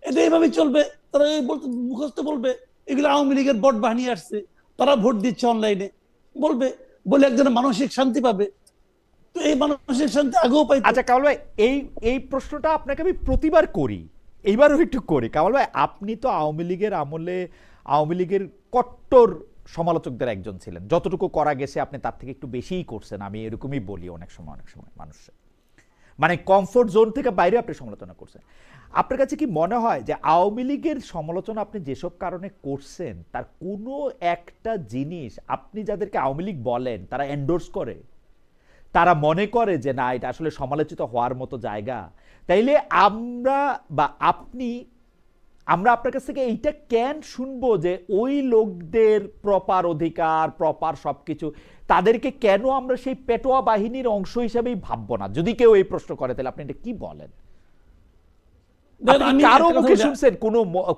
এটা এইভাবেই চলবে। তারা এই বলতে মুখস্থ বলবে এগুলো আওয়ামী লীগের বট বাহিনী আসছে, তারা ভোট দিচ্ছে অনলাইনে, বলবে, বলে একজনের মানসিক শান্তি পাবে। তো এই মানসিক শান্তি আগেও পাই। আচ্ছা কামাল ভাই, এই প্রশ্নটা আপনাকে আমি প্রতিবার করি, এইবারও একটু করি। কামাল ভাই, আপনি তো আওয়ামী লীগের আমলে আওয়ামী লীগের কট্টর সমালোচকদের একজন ছিলেন, যতটুকু করা গেছে আপনি তার থেকে একটু বেশিই করছেন, আমি এরকমই বলি অনেক সময় মানুষের মানে কমফোর্ট জোন থেকে বাইরে আপনি সমালোচনা করছেন। আপনার কাছে কি মনে হয় যে আওয়ামী লীগের সমালোচনা আপনি যেসব কারণে করছেন তার কোনো একটা জিনিস আপনি যাদেরকে আওয়ামী লীগ বলেন তারা এন্ডোর্স করে, তারা মনে করে যে না এটা আসলে সমালোচিত হওয়ার মতো জায়গা, তাইলে আমরা বা আমরা আপনার কাছ থেকে এইটা কেন শুনবো যে ওই লোকদের প্রপার অধিকার, প্রপার সবকিছু, তাদেরকে কেন আমরা সেই পেটোয়া বাহিনীর অংশ হিসেবেই ভাববো না? যদি কেউ এই প্রশ্ন করে তাহলে আপনি এটা কি বলেন? কারো মুখে শুনছেন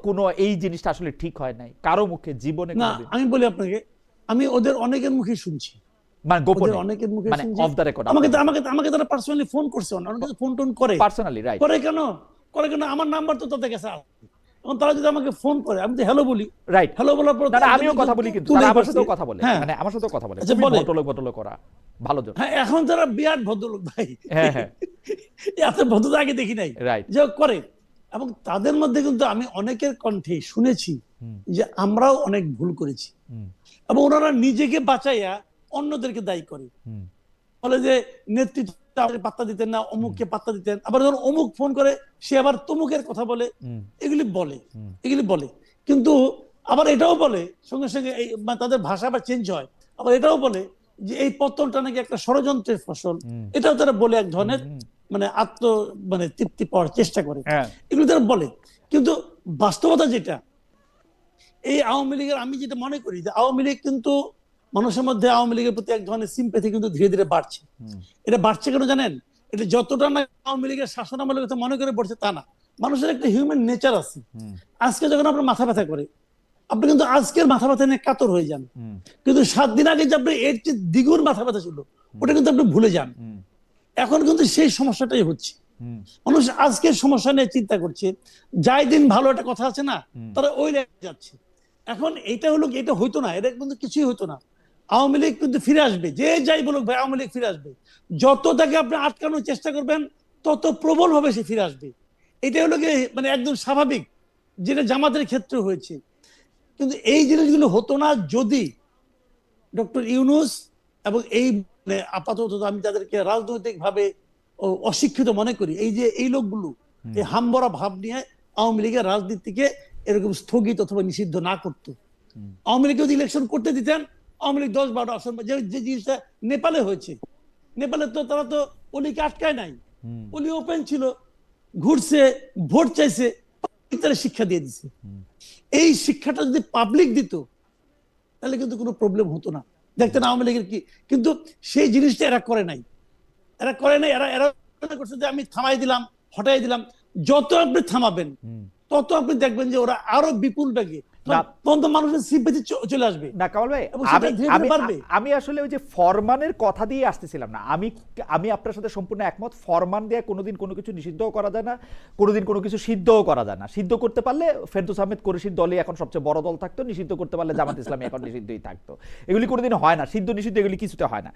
কোনো এই জিনিসটা আসলে ঠিক হয় নাই? কারো মুখে জীবনে? না, আমি বলি আপনাকে, আমি ওদের অনেকের মুখে শুনছি, মানে গোপনে, অনেকের মুখে মানে অফ দ্য রেকর্ড আমাকে তারা পার্সোনালি ফোন করছে, অনেকে ফোন টোন করে পার্সোনালি, রাইট, করে কেন আমার নাম্বার তো তাদের কাছে আছে। এখন তারা যদি আমাকে ফোন করে, আমি তো হ্যালো বলি, রাইট, হ্যালো বলার পর না আমিও কথা বলি, কিন্তু তারা আমার সাথেও কথা বলে, হ্যাঁ মানে আমার সাথেও কথা বলে, আচ্ছা, খুবই বলে। ভদ্রলোক করা ভালো জন। হ্যাঁ, এখন তারা বিরাট ভদ্রলোক ভাই, হ্যাঁ হ্যাঁ, এত ভদ্রতা আগে দেখি নাই, রাইট, যে করে। এবং তাদের মধ্যে কিন্তু আমি অনেকের কণ্ঠে শুনেছি যে আমরাও অনেক ভুল করেছি, এবং ওনারা নিজেকে বাঁচাইয়া অন্যদেরকে দায়ী করে, বলে যে নেতৃত্ব পাত্তা দিতেন না, অমুককে পাত্তা দিতেন, আবার যখন অমুক ফোন করে সে আবার তমুকের কথা বলে, এগুলি বলে। কিন্তু আবার এটাও বলে সঙ্গে সঙ্গে তাদের ভাষা আবার চেঞ্জ হয়, আবার এটাও বলে যে এই পতনটা নাকি একটা ষড়যন্ত্রের ফসল, এটাও তারা বলে এক ধরনের মানে তৃপ্তি পাওয়ার চেষ্টা করে, এগুলো তারা বলে। কিন্তু বাস্তবতা যেটা, এই আওয়ামী লীগের, আমি যেটা মনে করি যে আওয়ামী লীগ কিন্তু মানুষের মধ্যে আওয়ামী লীগের প্রতি এক ধরনের সিম্প্যাথি কিন্তু ধীরে ধীরে বাড়ছে। এটা বাড়ছে কেন জানেন? এটা যতটা না আওয়ামী লীগের শাসন আমলের কথা মনে করে পড়ছে তা না, মানুষের একটা হিউম্যান নেচার আছে। আজকে যখন আপনার মাথা ব্যথা করে, আপনি কিন্তু আজকের মাথা ব্যথা নিয়ে কাতর হয়ে যান, কিন্তু 7 দিন আগে যে আপনি এর চেয়ে দ্বিগুণ মাথা ব্যথা ছিল, ওটা কিন্তু আপনি ভুলে যান। এখন কিন্তু সেই সমস্যাটাই হচ্ছে, মানুষ আজকের সমস্যা নিয়ে চিন্তা করছে, যাই দিন ভালো একটা কথা আছে না, তারা ওই লেগে যাচ্ছে। এখন এটা হলো, এটা হইতো না, এটা কিন্তু কিছুই হইতো না। আওয়ামী লীগ কিন্তু ফিরে আসবে, যে যাই বলুক ভাই, আওয়ামী লীগ ফিরে আসবে। যত তাকে আপনি আটকানোর চেষ্টা করবেন, তত প্রবল ভাবে সে ফিরে আসবে। এটা হলো কি মানে একদম স্বাভাবিক, যেটা জামাতের ক্ষেত্রে হয়েছে। কিন্তু এই জিনিসগুলো হতো না যদি ডক্টর ইউনূস এবং এই আপাতত আমি তাদেরকে রাজনৈতিক ভাবে অশিক্ষিত মনে করি, এই যে এই লোকগুলো এই হামবরা ভাব নিয়ে আওয়ামী লীগের রাজনীতিকে এরকম স্থগিত অথবা নিষিদ্ধ না করতো। আওয়ামী লীগ যদি ইলেকশন করতে দিতেন, আওয়ামী লীগ 10-12 আসন, যে জিনিসটা নেপালে হয়েছে, নেপালে তো তারা তো অলিকে আটকায় নাই, অলি ওপেন ছিল, ঘুরছে, ভোট চাইছে, শিক্ষা দিয়ে দিছে। এই শিক্ষাটা যদি পাবলিক দিত, তাহলে কিন্তু কোনো প্রবলেম হতো না, দেখতেন আওয়ামী লীগের কি। কিন্তু সেই জিনিসটা এরা করে নাই, এরা করছে যে আমি থামাই দিলাম, হটাই দিলাম। যত আপনি থামাবেন, তত আপনি দেখবেন যে ওরা আরো বিপুল বেগে মানুষের সিম্প্যাথি চলে আসবে। না কামাল ভাই, আমি আসলে ওই যে ফরমানের কথা দিয়ে আসতেছিলাম না, আমি আপনার সাথে সম্পূর্ণ একমত। ফরমান দিয়ে কোনোদিন কোনো কিছু নিষিদ্ধও করা যায় না, কোনোদিন কোনো কিছু সিদ্ধও করা যায় না। সিদ্ধ করতে পারলে ফেরদৌস আহমেদ কুরেশির দলই এখন সবচেয়ে বড় দল থাকতো, নিষিদ্ধ করতে পারলে জামাত ইসলামী এখন নিষিদ্ধই থাকতো। এগুলি কোনোদিন হয় না, সিদ্ধ নিষিদ্ধ এগুলি কিছুতে হয় না।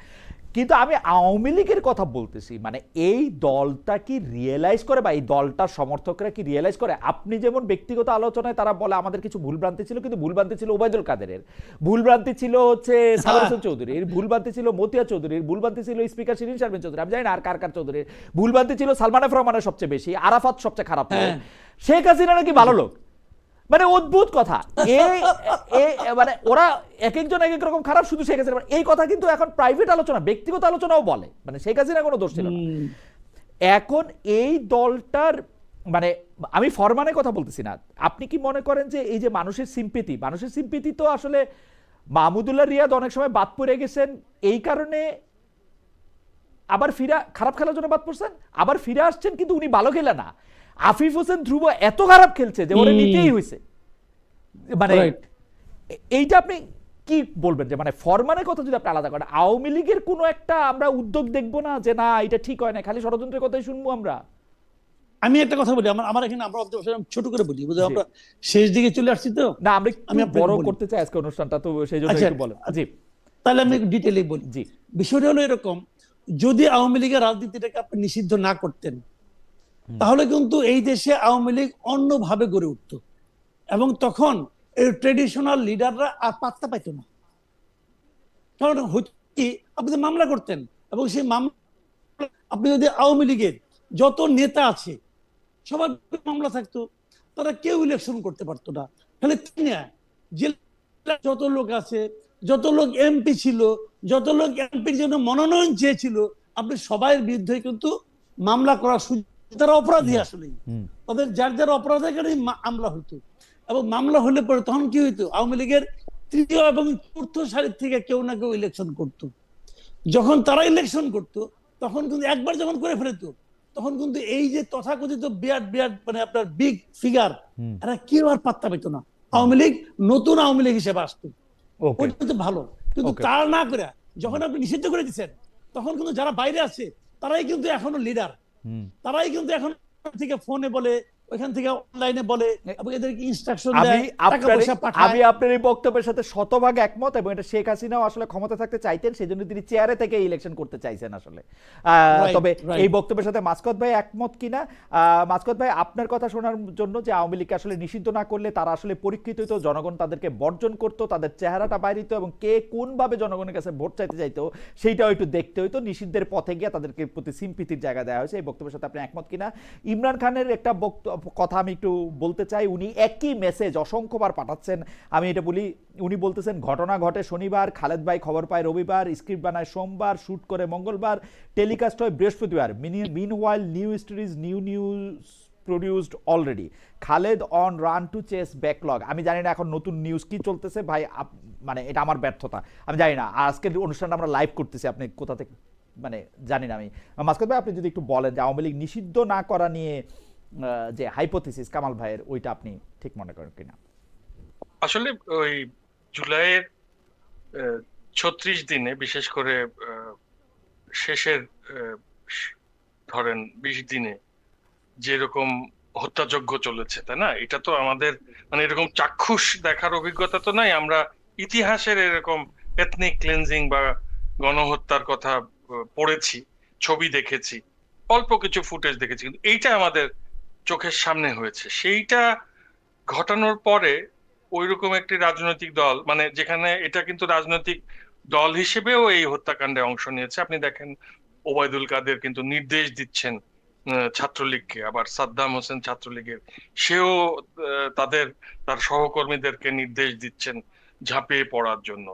কিন্তু আমি আওয়ামী লীগের কথা বলতেছি, মানে এই দলটা কি রিয়েলাইজ করে, বা এই দলটার সমর্থকরা কি রিয়েলাইজ করে? আপনি যেমন ব্যক্তিগত আলোচনায় তারা বলে আমাদের কিছু ভুলভ্রান্তি ছিল, কিন্তু ভুলভ্রান্তি ছিল ওবায়দুল কাদেরের, ভুলভ্রান্তি ছিল হচ্ছে সাবের হোসেন চৌধুরীর, ভুলভ্রান্তি ছিল মতিয়া চৌধুরীর, ভুলভ্রান্তি ছিল স্পিকার শিরিন শারমিন চৌধুরী, আমি জানি না আর কার চৌধুরীর, ভুলভ্রান্তি ছিল সালমান এফ রহমানের সবচেয়ে বেশি, আরাফাত সবচেয়ে খারাপ, শেখ হাসিনা নাকি ভালো লোক। মানে অদ্ভুত কথা, মানে ওরা এক একজন এক এক রকম খারাপ, শুধু শেখ হাসিনা এই কথা কিন্তু এখন প্রাইভেট আলোচনা, ব্যক্তিগত আলোচনাও বলে, মানে শেখ হাসিনা কোনো দোষ ছিল না। এখন এই দলটার মানে আমি ফরমানের কথা বলতেছি না, আপনি কি মনে করেন যে এই যে মানুষের সিম্পেথি তো আসলে মাহমুদুল্লাহ রিয়াদ অনেক সময় বাদ পড়ে গেছেন, এই কারণে আবার খারাপ খেলার জন্য বাদ পড়ছেন, আবার ফিরে আসছেন, কিন্তু উনি ভালো খেলে না। আফিফ হোসেন ধ্রুব এত খারাপ খেলছে যে ওরে নিতেই হয়েছে। মানে এইটা আপনি কি বলবেন যে মানে ফরমানের কথা যদি আপনি আলাদা করেন, আওয়ামী লীগের কোনো একটা আমরা উদ্যোগ দেখবো না যে না এটা ঠিক হয় না, খালি ষড়যন্ত্রের কথাই শুনবো আমরা? আমি একটা কথা বলি, আমার এখানে আমরা ছোট করে বলি, বুঝলে আমরা শেষ দিকে চলে আসছি তো, না আমি বড় করতে চাই আজকে অনুষ্ঠানটা, তো সেই জন্য একটু বলেন। জি, তাহলে আমি ডিটেইলে বলি। জি, বিষয়টা হলো এরকম, যদি আওয়ামী লীগের রাজনীতিটাকে আপনি নিষিদ্ধ না করতেন, তাহলে কিন্তু এই দেশে আওয়ামী লীগ অন্যভাবে গড়ে উঠতো, এবং তখন এই ট্রেডিশনাল লিডাররা আর পাত্তা পাইতো না। কারণ হয়তো কি আপনি মামলা করতেন, এবং সেই মামলা আপনি যদি আওয়ামী লীগের যত নেতা আছে সবার মামলা থাকতো, তারা কেউ ইলেকশন করতে পারতো না। তাহলে যত লোক আছে, যত লোক এমপি ছিল, যত লোক এমপির জন্য মনোনয়ন চেয়েছিল, আপনি সবাই বিরুদ্ধে কিন্তু মামলা করার সুযোগ, তারা অপরাধী, আসলে তাদের যার অপরাধের কারণে মামলা হইতো। এবং মামলা হলে পরে তখন কি হইতো, আওয়ামী লীগের তৃতীয় এবং চতুর্থ সারির থেকে কেউ না কেউ ইলেকশন করতো। যখন তারা ইলেকশন করতো, তখন কিন্তু একবার যখন করে ফেলতো, তখন কিন্তু এই যে তথাকথিত বিরাট মানে আপনার বিগ ফিগার, এরা কেউ আর পাত্তা পেত না। আওয়ামী লীগ নতুন আওয়ামী লীগ হিসেবে আসতো, ওইটা কিন্তু ভালো। কিন্তু তার না করে যখন আপনি নিষিদ্ধ করে দিচ্ছেন তখন কিন্তু যারা বাইরে আছে তারাই কিন্তু এখনো লিডার, তারাই কিন্তু এখন থেকে ফোনে বলে, ওইখান থেকে অনলাইনে বলে, এবং এদেরকে ইনস্ট্রাকশন দেয়, টাকা পয়সা পাঠায়। আমি আপনার এই বক্তব্যের সাথে শতভাগ একমত, এবং এটা শেখ হাসিনাও আসলে ক্ষমতা থাকতে চাইতেন, সেজন্য তিনি চেয়ারে থেকে ইলেকশন করতে চাইছেন আসলে। তবে এই বক্তব্যের সাথে মাসকাত ভাই একমত কিনা? মাসকাত ভাই, আপনার কথা শোনার জন্য, যে আওয়ামী লীগকে আসলে নিষিদ্ধ না করলে তারা আসলে পরীক্ষিত হতো, জনগণ তাদেরকে বর্জন করতো, তাদের চেহারাটা বাইরে হতো, এবং কে কোনভাবে জনগণের কাছে ভোট চাইতে চাইতো সেইটাও একটু দেখতে হইতো। নিষিদ্ধের পথে গিয়ে তাদেরকে প্রতি সিম্পিতির জায়গা দেওয়া হয়েছে। এই বক্তব্যের সাথে আপনি একমত কিনা? ইমরান খানের একটা কথা আমি একটু বলতে চাই। উনি একই মেসেজ অসংখ্যবার পাঠাচ্ছেন, আমি এটা বলি। উনি বলতেছেন, ঘটনা ঘটে শনিবার, খালেদ ভাই খবর পায় রবিবার, স্ক্রিপ্ট বানায় সোমবার, শুট করে মঙ্গলবার, টেলিকাস্ট হয় বৃহস্পতিবার। Meanwhile new stories, news produced already. Khaled on run to chase backlog. আমি জানি না এখন নতুন নিউজ কি চলতেছে ভাই, মানে এটা আমার ব্যর্থতা, আমি জানি না। আজকের অনুষ্ঠানটা আমরা লাইভ করতেছি, আপনি কোথা থেকে মানে জানি না আমি। মাসকাত ভাই, আপনি যদি একটু বলেন যে আওয়ামী লীগ নিষিদ্ধ না করা নিয়ে যে হাইপোথিসিস কামাল ভাইয়ের, ওইটা আপনি ঠিক মনে করেন কিনা? আসলে ওই জুলাইয়ের 36 দিনে, বিশেষ করে শেষের ধরেন 20 দিনে যেরকম হত্যাযজ্ঞ চলেছে, তাই না? এটা তো আমাদের মানে এরকম চাক্ষুষ দেখার অভিজ্ঞতা তো নাই। আমরা ইতিহাসের এরকম এথনিক ক্লিনজিং বা গণহত্যার কথা পড়েছি, ছবি দেখেছি, অল্প কিছু ফুটেজ দেখেছি, কিন্তু এইটা আমাদের চোখের সামনে হয়েছে। সেইটা ঘটানোর পরে ওইরকম একটি রাজনৈতিক দল, মানে যেখানে এটা কিন্তু রাজনৈতিক দল হিসেবেও এই হত্যাকাণ্ডে অংশ নিয়েছে। আপনি দেখেন, ওবায়দুল কাদের কিন্তু নির্দেশ দিচ্ছেন ছাত্রলীগকে, আবার সাদ্দাম হোসেন ছাত্রলীগের, সেও তার সহকর্মীদেরকে নির্দেশ দিচ্ছেন ঝাঁপিয়ে পড়ার জন্য।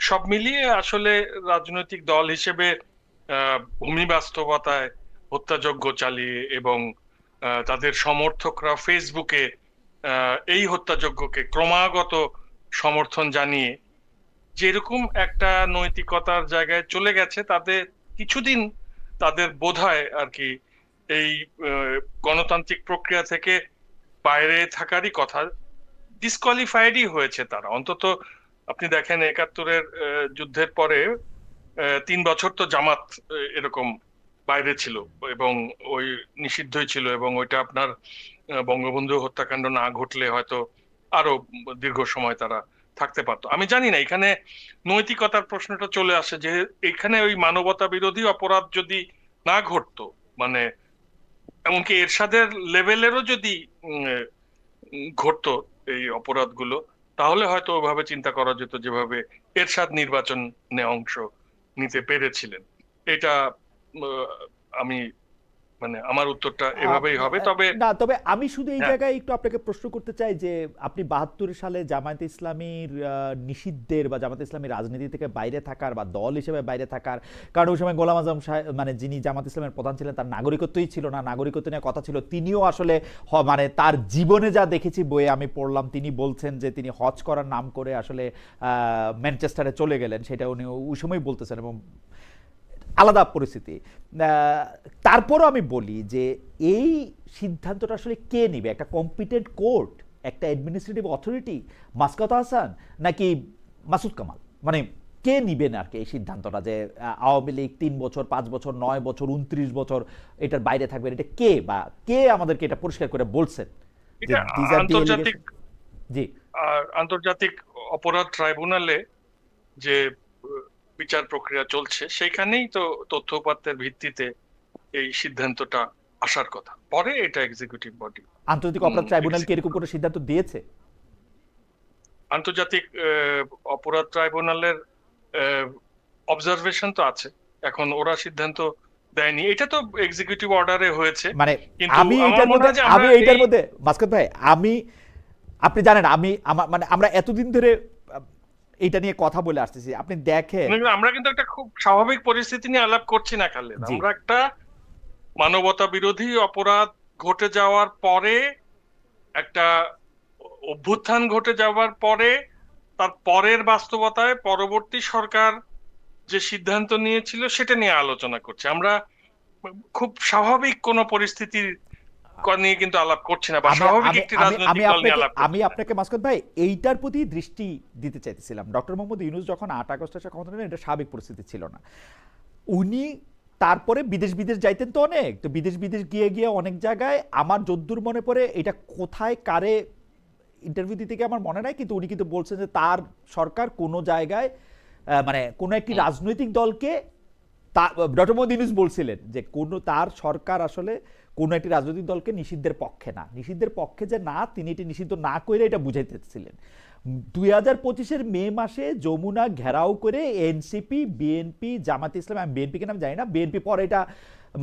সব মিলিয়ে আসলে রাজনৈতিক দল হিসেবে ভূমি বাস্তবতায় হত্যাযজ্ঞ চালিয়ে, এবং তাদের সমর্থকরা ফেসবুকে এই হত্যাযজ্ঞকে ক্রমাগত সমর্থন জানিয়ে যেরকম একটা নৈতিকতার জায়গায় চলে গেছে, তাদের কিছুদিন তাদের বোধহয় আর কি এই গণতান্ত্রিক প্রক্রিয়া থেকে বাইরে থাকারই কথা, ডিসকোয়ালিফাইডই হয়েছে তারা। অন্তত আপনি দেখেন 71-এর যুদ্ধের পরে 3 বছর তো জামাত এরকম বাইরে ছিল, এবং ওই নিষিদ্ধই ছিল, এবং ওইটা আপনার বঙ্গবন্ধু হত্যাকাণ্ড না ঘটলে হয়তো আরো দীর্ঘ সময় তারা থাকতে পারতো। আমি জানি না, এখানে নৈতিকতার প্রশ্নটা চলে আসে যে এখানে ওই মানবতা বিরোধী অপরাধ যদি না ঘটতো, মানে এমনকি এরশাদের লেভেলেরও যদি ঘটতো এই অপরাধগুলো, তাহলে হয়তো ওভাবে চিন্তা করা যেত যেভাবে এরশাদ নির্বাচনে অংশ নিতে পেরেছিলেন। এটা আমি মানে আমার উত্তরটা এভাবেই হবে। তবে আমি শুধু এই হ্যাঁ, জায়গায় একটু আপনাকে প্রশ্ন করতে চাই যে আপনি 72 সালে জামায়াতে ইসলামীর নিষিদ্ধের বা জামায়াতে ইসলামী রাজনীতি থেকে বাইরে থাকার বা দল হিসেবে বাইরে থাকার, কারণ ওই সময় গোলাম আজম সাহেব, মানে যিনি জামায়াতে ইসলামের প্রধান ছিলেন, তার নাগরিকত্বই ছিল না, নাগরিকত্ব নিয়ে কথা ছিল। তিনিও আসলে মানে তার জীবনে যা দেখেছি বইয়ে আমি পড়লাম, তিনি বলছেন যে তিনি হজ করার নাম করে আসলে ম্যানচেস্টারে চলে গেলেন, সেটা উনি ওই সময় বলতেছেন, এবং আলাদা পরিস্থিতি। তারপরও আমি বলি যে এই সিদ্ধান্তটা আসলে কে নিবে? একটা কম্পিটেন্ট কোর্ট, একটা অ্যাডমিনিস্ট্রেটিভ অথরিটি, মাসকাত হাসান নাকি মাসুদ কামাল? মানে কে নিবেন আর কি এই সিদ্ধান্তটা যে আওয়ামী লীগ 3 বছর, 5 বছর, 9 বছর, 29 বছর এটার বাইরে থাকবেন? এটা কে, বা কে আমাদেরকে এটা পরিষ্কার করে বলছেন যে আন্তর্জাতিক অপরাধ ট্রাইব্যুনালে যে বিচার প্রক্রিয়া চলছে, সেখানেই তো তথ্য উপাত্তের ভিত্তিতে এই সিদ্ধান্তটা আসার কথা। পরে এটা এক্সিকিউটিভ বডি, আন্তর্জাতিক অপরাধ ট্রাইব্যুনাল কি এরকম কোনো সিদ্ধান্ত দিয়েছে? আন্তর্জাতিক অপরাধ ট্রাইব্যুনালের অবজারভেশন তো আছে, এখন ওরা সিদ্ধান্ত দেয়নি। এটা তো এক্সিকিউটিভ অর্ডারে হয়েছে। মানে আমি এইটার মধ্যে মাসকাত ভাই, আপনি জানেন মানে আমরা এতদিন ধরে এটা নিয়ে কথা বলে আসতেছি, আপনি দেখেন আমরা কিন্তু একটা খুব স্বাভাবিক পরিস্থিতি নিয়ে আলাপ করছি না খালেদ। আমরা একটা মানবতা বিরোধী অপরাধ ঘটে যাওয়ার পরে, একটা অভ্যুত্থান ঘটে যাওয়ার পরে, তার পরের বাস্তবতায় পরবর্তী সরকার যে সিদ্ধান্ত নিয়েছিল সেটা নিয়ে আলোচনা করছি। আমরা খুব স্বাভাবিক কোন পরিস্থিতির নিয়ে কিন্তু আলাপ করছি না, বা স্বাভাবিক একটি রাজনৈতিক দল নিয়ে আলাপ করছি। আমি আপনাকে মাসুদ ভাই এইটার প্রতি দৃষ্টি দিতে চাইতেছিলাম। ডক্টর মোহাম্মদ ইউনূস যখন 8 আগস্ট এসে ক্ষমতা নেন, এটা স্বাভাবিক পরিস্থিতি ছিল না। উনি তারপরে বিদেশ যাইতেন তো অনেক, তো বিদেশ গিয়ে অনেক জায়গায়, আমার যদ্দূর মনে পড়ে, এটা কোথায় কারে ইন্টারভিউ দিতে গিয়ে আমার মনে নাই, কিন্তু উনি কিন্তু বলছেন যে তার সরকার কোনো জায়গায় মানে কোনো একটি রাজনৈতিক দলকে, ডক্টর মোহাম্মদ ইউনূস বলছিলেন যে তার সরকার আসলে কোনো একটি রাজনৈতিক দলকে নিষিদ্ধের পক্ষে না, নিষিদ্ধের পক্ষে যে না, তিনি এটি নিষিদ্ধ না করে এটা বুঝাইতেছিলেন। 2025-এর মে মাসে যমুনা ঘেরাও করে এনসিপি, বিএনপি, জামাত ইসলাম, আমি বিএনপিকে নাম জানি না, বিএনপি পরে এটা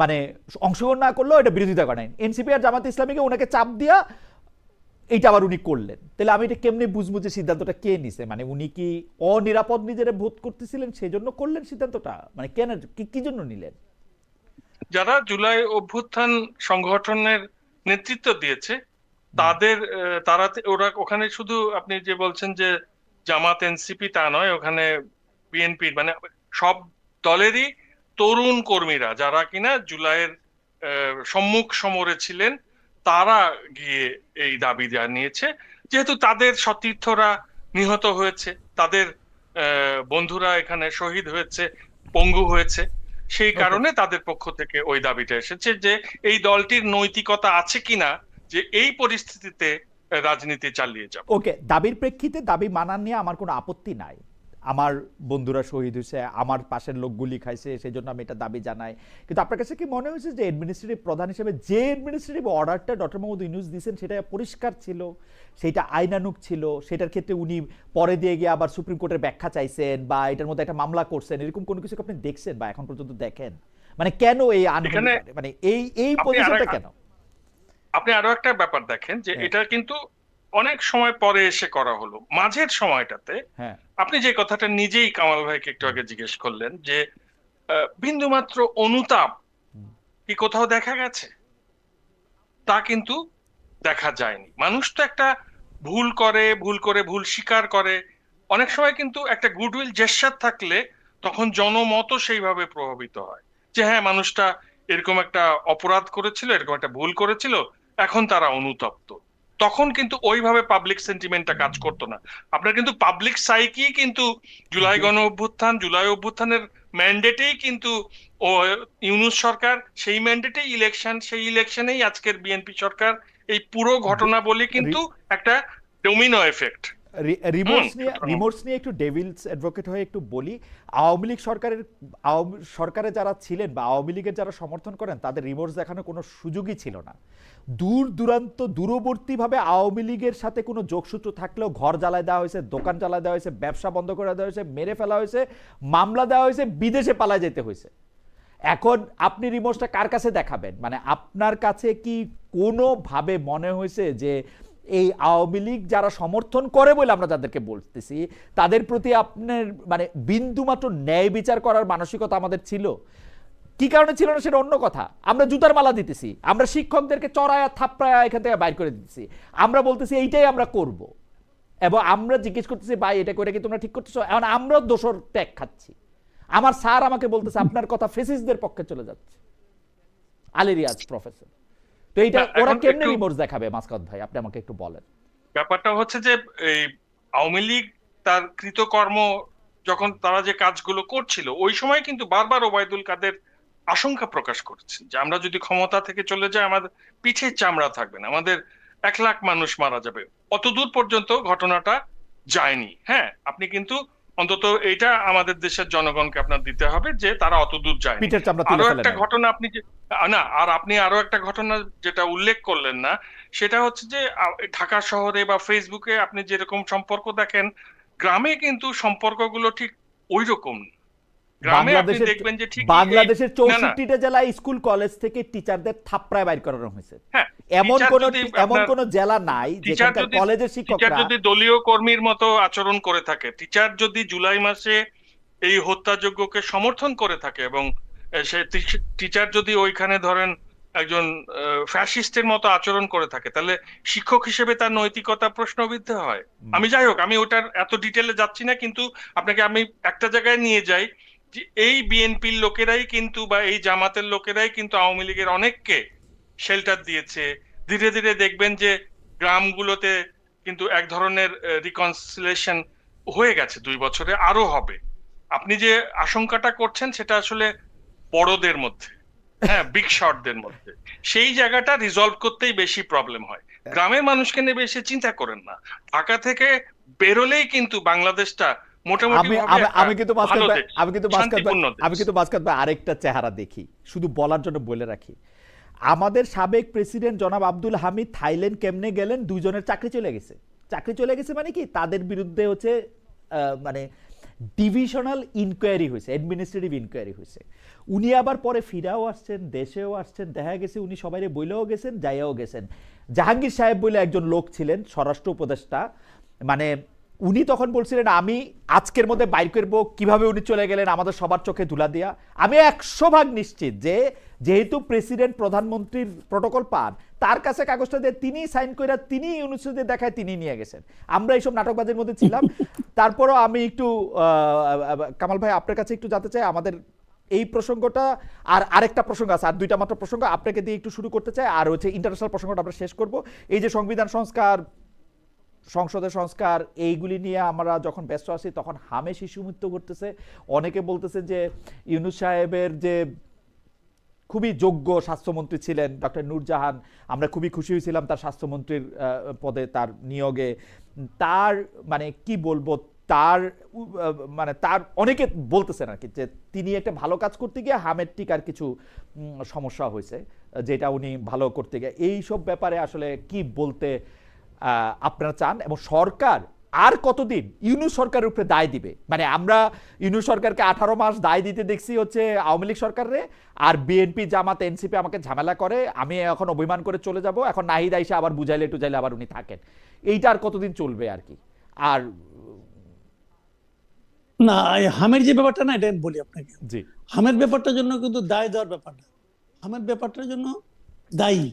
মানে অংশগ্রহণ না করলেও এটা বিরোধিতা করেন, এনসিপি আর জামাত ইসলামীকে ওনাকে চাপ দিয়া এইটা আবার উনি করলেন। তাহলে আমি এটা কেমনি বুঝবো যে সিদ্ধান্তটা কে নিছে? মানে উনি কি অনিরাপদ নিজেরা বোধ করতেছিলেন সেই জন্য করলেন সিদ্ধান্তটা? মানে কেন, কি জন্য নিলেন? যারা জুলাই অভ্যুত্থান সংগঠনের নেতৃত্ব দিয়েছে ওরা ওখানে শুধু আপনি যে বলছেন যে জামাত এনসিপি তা নয়, ওখানে বিএনপির মানে সব দলেরই তরুণ কর্মীরা যারা কিনা জুলাইয়ের সম্মুখ সমরে ছিলেন, তারা গিয়ে এই দাবি জানিয়েছে। যেহেতু তাদের সতীর্থরা নিহত হয়েছে, তাদের বন্ধুরা এখানে শহীদ হয়েছে, পঙ্গু হয়েছে, সেই কারণে তাদের পক্ষ থেকে ওই দাবিটা এসেছে যে এই দলটির নৈতিকতা আছে কিনা যে এই পরিস্থিতিতে রাজনীতি চালিয়ে যাবে। ওকে, দাবির প্রেক্ষিতে দাবি মানান নিয়ে আমার কোনো আপত্তি নাই। আমার বন্ধুরা শহীদ হয়েছে, আমার পাশের লোক গুলি খাইছে, সেই জন্য আমি এটা দাবি জানাই। কিন্তু আপনার কাছে কি মনে হয়েছে যে অ্যাডমিনিস্ট্রেটিভ প্রধান হিসেবে যে অ্যাডমিনিস্ট্রেটিভ অর্ডারটা ডক্টর মোহাম্মদ ইউনূস দিয়েছেন সেটা পরিষ্কার ছিল, সেটা আইনানুগ ছিল, সেটার ক্ষেত্রে উনি পরে দিয়ে গিয়ে আবার সুপ্রিম কোর্টের ব্যাখ্যা চাইছেন বা এটার মধ্যে একটা মামলা করছেন, এরকম কোনো কিছু আপনি দেখছেন বা এখন পর্যন্ত দেখেন? মানে কেন এই মানে এই পজিশনটা কেন? আপনি আরো একটা ব্যাপার দেখেন যে এটা কিন্তু অনেক সময় পরে এসে করা হলো, মাঝের সময়টাতে আপনি যে কথাটা নিজেই কামাল ভাইকে একটু আগে জিজ্ঞেস করলেন যে বিন্দুমাত্র অনুতাপ কি কোথাও দেখা গেছে? তা কিন্তু দেখা যায়নি। মানুষ তো একটা ভুল করে ভুল স্বীকার করে, অনেক সময় কিন্তু একটা গুডউইল জেস্চার থাকলে তখন জনমত সেইভাবে প্রভাবিত হয় যে হ্যাঁ, মানুষটা এরকম একটা অপরাধ করেছিল, এরকম একটা ভুল করেছিল, এখন তারা অনুতপ্ত। তখন কিন্তু ওইভাবে পাবলিক সেন্টিমেন্টটা কাজ করতো না। আপনার কিন্তু পাবলিক সাইকি কিন্তু জুলাই অভ্যুত্থানের ম্যান্ডেটেই কিন্তু ও ইউনূস সরকার, সেই ম্যান্ডেটেই ইলেকশন, সেই ইলেকশনেই আজকের বিএনপি সরকার, এই পুরো ঘটনাবলী কিন্তু একটা ডোমিনো এফেক্ট। রিমোর্স নিয়ে একটু ডেভিলস অ্যাডভোকেট হয়ে একটু বলি, আওয়ামী লীগ সরকারে যারা ছিলেন বা আওয়ামী লীগের যারা সমর্থন করেন তাদের রিমোর্স দেখানোর কোনো সুযোগই ছিল না। দূরবর্তীভাবে আওয়ামী লীগের সাথে কোনো যোগসূত্র থাকলেও ঘর জ্বালায় দেওয়া হয়েছে, দোকান জ্বালায় দেওয়া হয়েছে, ব্যবসা বন্ধ করে দেওয়া হয়েছে, মেরে ফেলা হয়েছে, মামলা দেওয়া হয়েছে, বিদেশে পালায় যেতে হয়েছে। এখন আপনি রিমোর্সটা কার কাছে দেখাবেন? মানে আপনার কাছে কি কোনোভাবে মনে হয়েছে যে এই আওয়ামী লীগ যারা সমর্থন করে বলে আমরা যাদেরকে বলতেছি তাদের প্রতি আপনার মানে বিন্দুমাত্র ন্যায় বিচার করার মানসিকতা আমাদের ছিল? কি কারণে ছিল না সেটা অন্য কথা। আমরা জুতার মালা দিতেছি, আমরা শিক্ষকদেরকে চড়ায়া থাপড়ায়া এখান থেকে বাইর করে দিতেছি, আমরা বলতেছি এইটাই আমরা করব, এবং আমরা জিজ্ঞেস করতেছি ভাই এটা করে কি তোমরা ঠিক করতেছো? এখন আমরাও দোষর ট্যাগ খাচ্ছি। আমার স্যার আমাকে বলতেছে আপনার কথা ফেসিস্টদের পক্ষে চলে যাচ্ছে, আলী রিয়াজ প্রফেসর। তো এইটা ওরা কেমনে রিমোর্স দেখাবে মাসকাত ভাই, আপনি আমাকে একটু বলেন। ব্যাপারটা হচ্ছে যে এই আওয়ামী লীগ তার কৃতকর্ম যখন তারা যে কাজগুলো করছিল ওই সময় কিন্তু বারবার ওবায়দুল কাদের আশঙ্কা প্রকাশ করছেন যে আমরা যদি ক্ষমতা থেকে চলে যাই আমাদের পিঠে চামড়া থাকবে না, আমাদের 1 লাখ মানুষ মারা যাবে। অতদূর পর্যন্ত ঘটনাটা যায়নি। হ্যাঁ, আপনি কিন্তু অন্তত এইটা আমাদের দেশের জনগণকে আপনার দিতে হবে যে তারা অতদূর যায়নি। আরো একটা ঘটনা আপনি আপনি আরো একটা ঘটনা যেটা উল্লেখ করলেন না, সেটা হচ্ছে যে ঢাকা শহরে বা ফেসবুকে আপনি যেরকম সম্পর্ক দেখেন, গ্রামে কিন্তু সম্পর্কগুলো ঠিক ওই রকম। বাংলাদেশের 64টা জেলায় স্কুল কলেজ থেকে টিচারদের থাপড়ায় বাইর করানো হয়েছে। এমন কোন জেলা নাই যেখানকার কলেজের শিক্ষকরা যদি দলীয় কর্মীর মতো আচরণ করে থাকে, টিচার যদি জুলাই মাসে এই হত্যাযজ্ঞকে সমর্থন করে থাকে এবং সে টিচার যদি ওইখানে ধরেন একজন ফ্যাসিস্টের মতো আচরণ করে থাকে, তাহলে শিক্ষক হিসেবে তার নৈতিকতা প্রশ্নবিদ্ধ হয়। আমি যাই হোক, আমি ওটার এত ডিটেলে যাচ্ছি না, কিন্তু আপনাকে আমি একটা জায়গায় নিয়ে যাই যে এই বিএনপির লোকেরাই কিন্তু বা এই জামাতের লোকেরাই কিন্তু আওয়ামী লীগের অনেককে শেল্টার দিয়েছে, ধীরে ধীরে দেখবেন যে গ্রামগুলোতে কিন্তু এক ধরনের রিকনসিলিয়েশন হয়ে গেছে, 2 বছরে আরো হবে। আপনি যে আশঙ্কাটা করছেন সেটা আসলে বড়দের মধ্যে, হ্যাঁ, বিগ শটদের মধ্যে। সেই জায়গাটা রিজলভ করতেই বেশি প্রবলেম হয়। গ্রামের মানুষকে নিয়ে বেশি চিন্তা করেন না, ঢাকা থেকে বেরোলেই কিন্তু বাংলাদেশটা মোটামুটি আমি কিন্তু শান্তিপূর্ণ আমি কিন্তু মাঝখান আরেকটা চেহারা দেখি, শুধু বলার জন্য বলে রাখি। আমাদের সাবেক প্রেসিডেন্ট জনাব আব্দুল হামিদ থাইল্যান্ড কেমনে গেলেন, দুইজনের চাকরি চলে গেছে। চাকরি চলে গেছে মানে কি, তাদের বিরুদ্ধে হচ্ছে মানে ডিভিশনাল ইনকোয়ারি হয়েছে, অ্যাডমিনিস্ট্রেটিভ ইনকোয়ারি হয়েছে। উনি আবার পরে ফিরাও আসছেন, দেশেও আসছেন, দেখা গেছে উনি সবাইরে বইলেও গেছেন, যাইয়াও গেছেন। জাহাঙ্গীর সাহেব বলে একজন লোক ছিলেন স্বরাষ্ট্র উপদেষ্টা, মানে উনি তখন বলছিলেন আমি আজকের মধ্যে বাইর করবো, কিভাবে উনি চলে গেলেন আমাদের সবার চোখে ধুলা দিয়া। আমি 100% নিশ্চিত যে যেহেতু প্রেসিডেন্ট প্রধানমন্ত্রীর প্রটোকল পান, তার কাছে কাগজটা দিয়ে তিনি সাইন করে তিনি ইউনিভার্সিটি দেখায় তিনি নিয়ে গেছেন। আমরা এইসব নাটকবাজের মধ্যে ছিলাম। তারপরও আমি একটু কামাল ভাই আপনার কাছে একটু জানতে চাই, আমাদের এই প্রসঙ্গটা আর আরেকটা প্রসঙ্গ আছে, আর দুইটা মাত্র প্রসঙ্গ আপনাকে দিয়ে একটু শুরু করতে চাই, আর হচ্ছে ইন্টারন্যাশনাল প্রসঙ্গটা আমরা শেষ করব। এই যে সংবিধান সংস্কার, সংসদের সংস্কার, এইগুলি নিয়ে আমরা যখন ব্যস্ত আছি তখন হামে শিশু মৃত্যু করতেছে। অনেকে বলতেছে যে ইউনূস সাহেবের যে খুবই যোগ্য স্বাস্থ্যমন্ত্রী ছিলেন ডক্টর নূরজাহান, আমরা খুবই খুশি হয়েছিলাম তার স্বাস্থ্যমন্ত্রীর পদে তার নিয়োগে। তার মানে কি বলবো, তার মানে তার অনেকে বলতেছেন আর কি যে তিনি একটা ভালো কাজ করতে গিয়ে হামের টিকার কিছু সমস্যা হয়েছে, যেটা উনি ভালো করতে গিয়ে। এইসব ব্যাপারে আসলে কি বলতে আপনারা চান, এবং সরকার আর কতদিন ইউনূস সরকারের উপরে দায় দিবে? মানে আমরা ইউনূস সরকারকে 18 মাস দায় দিতে দেখছি হচ্ছে আওয়ামী লীগ সরকারে, আর বিএনপি জামাত এনসিপি আমাকে ঝামেলা করে, আমি এখন অভিমান করে চলে যাব, এখন নাহিদ আইসা আবার বুঝাইলে টুজাইলে আবার উনি থাকেন। এইটা আর কতদিন চলবে আর কি? আর না, হামের যে ব্যাপারটা না, এটা আমি বলি আপনাকে। জি, হামের ব্যাপারটার জন্য কিন্তু দায় দেওয়ার ব্যাপার না, হামের ব্যাপারটার জন্য দায়ী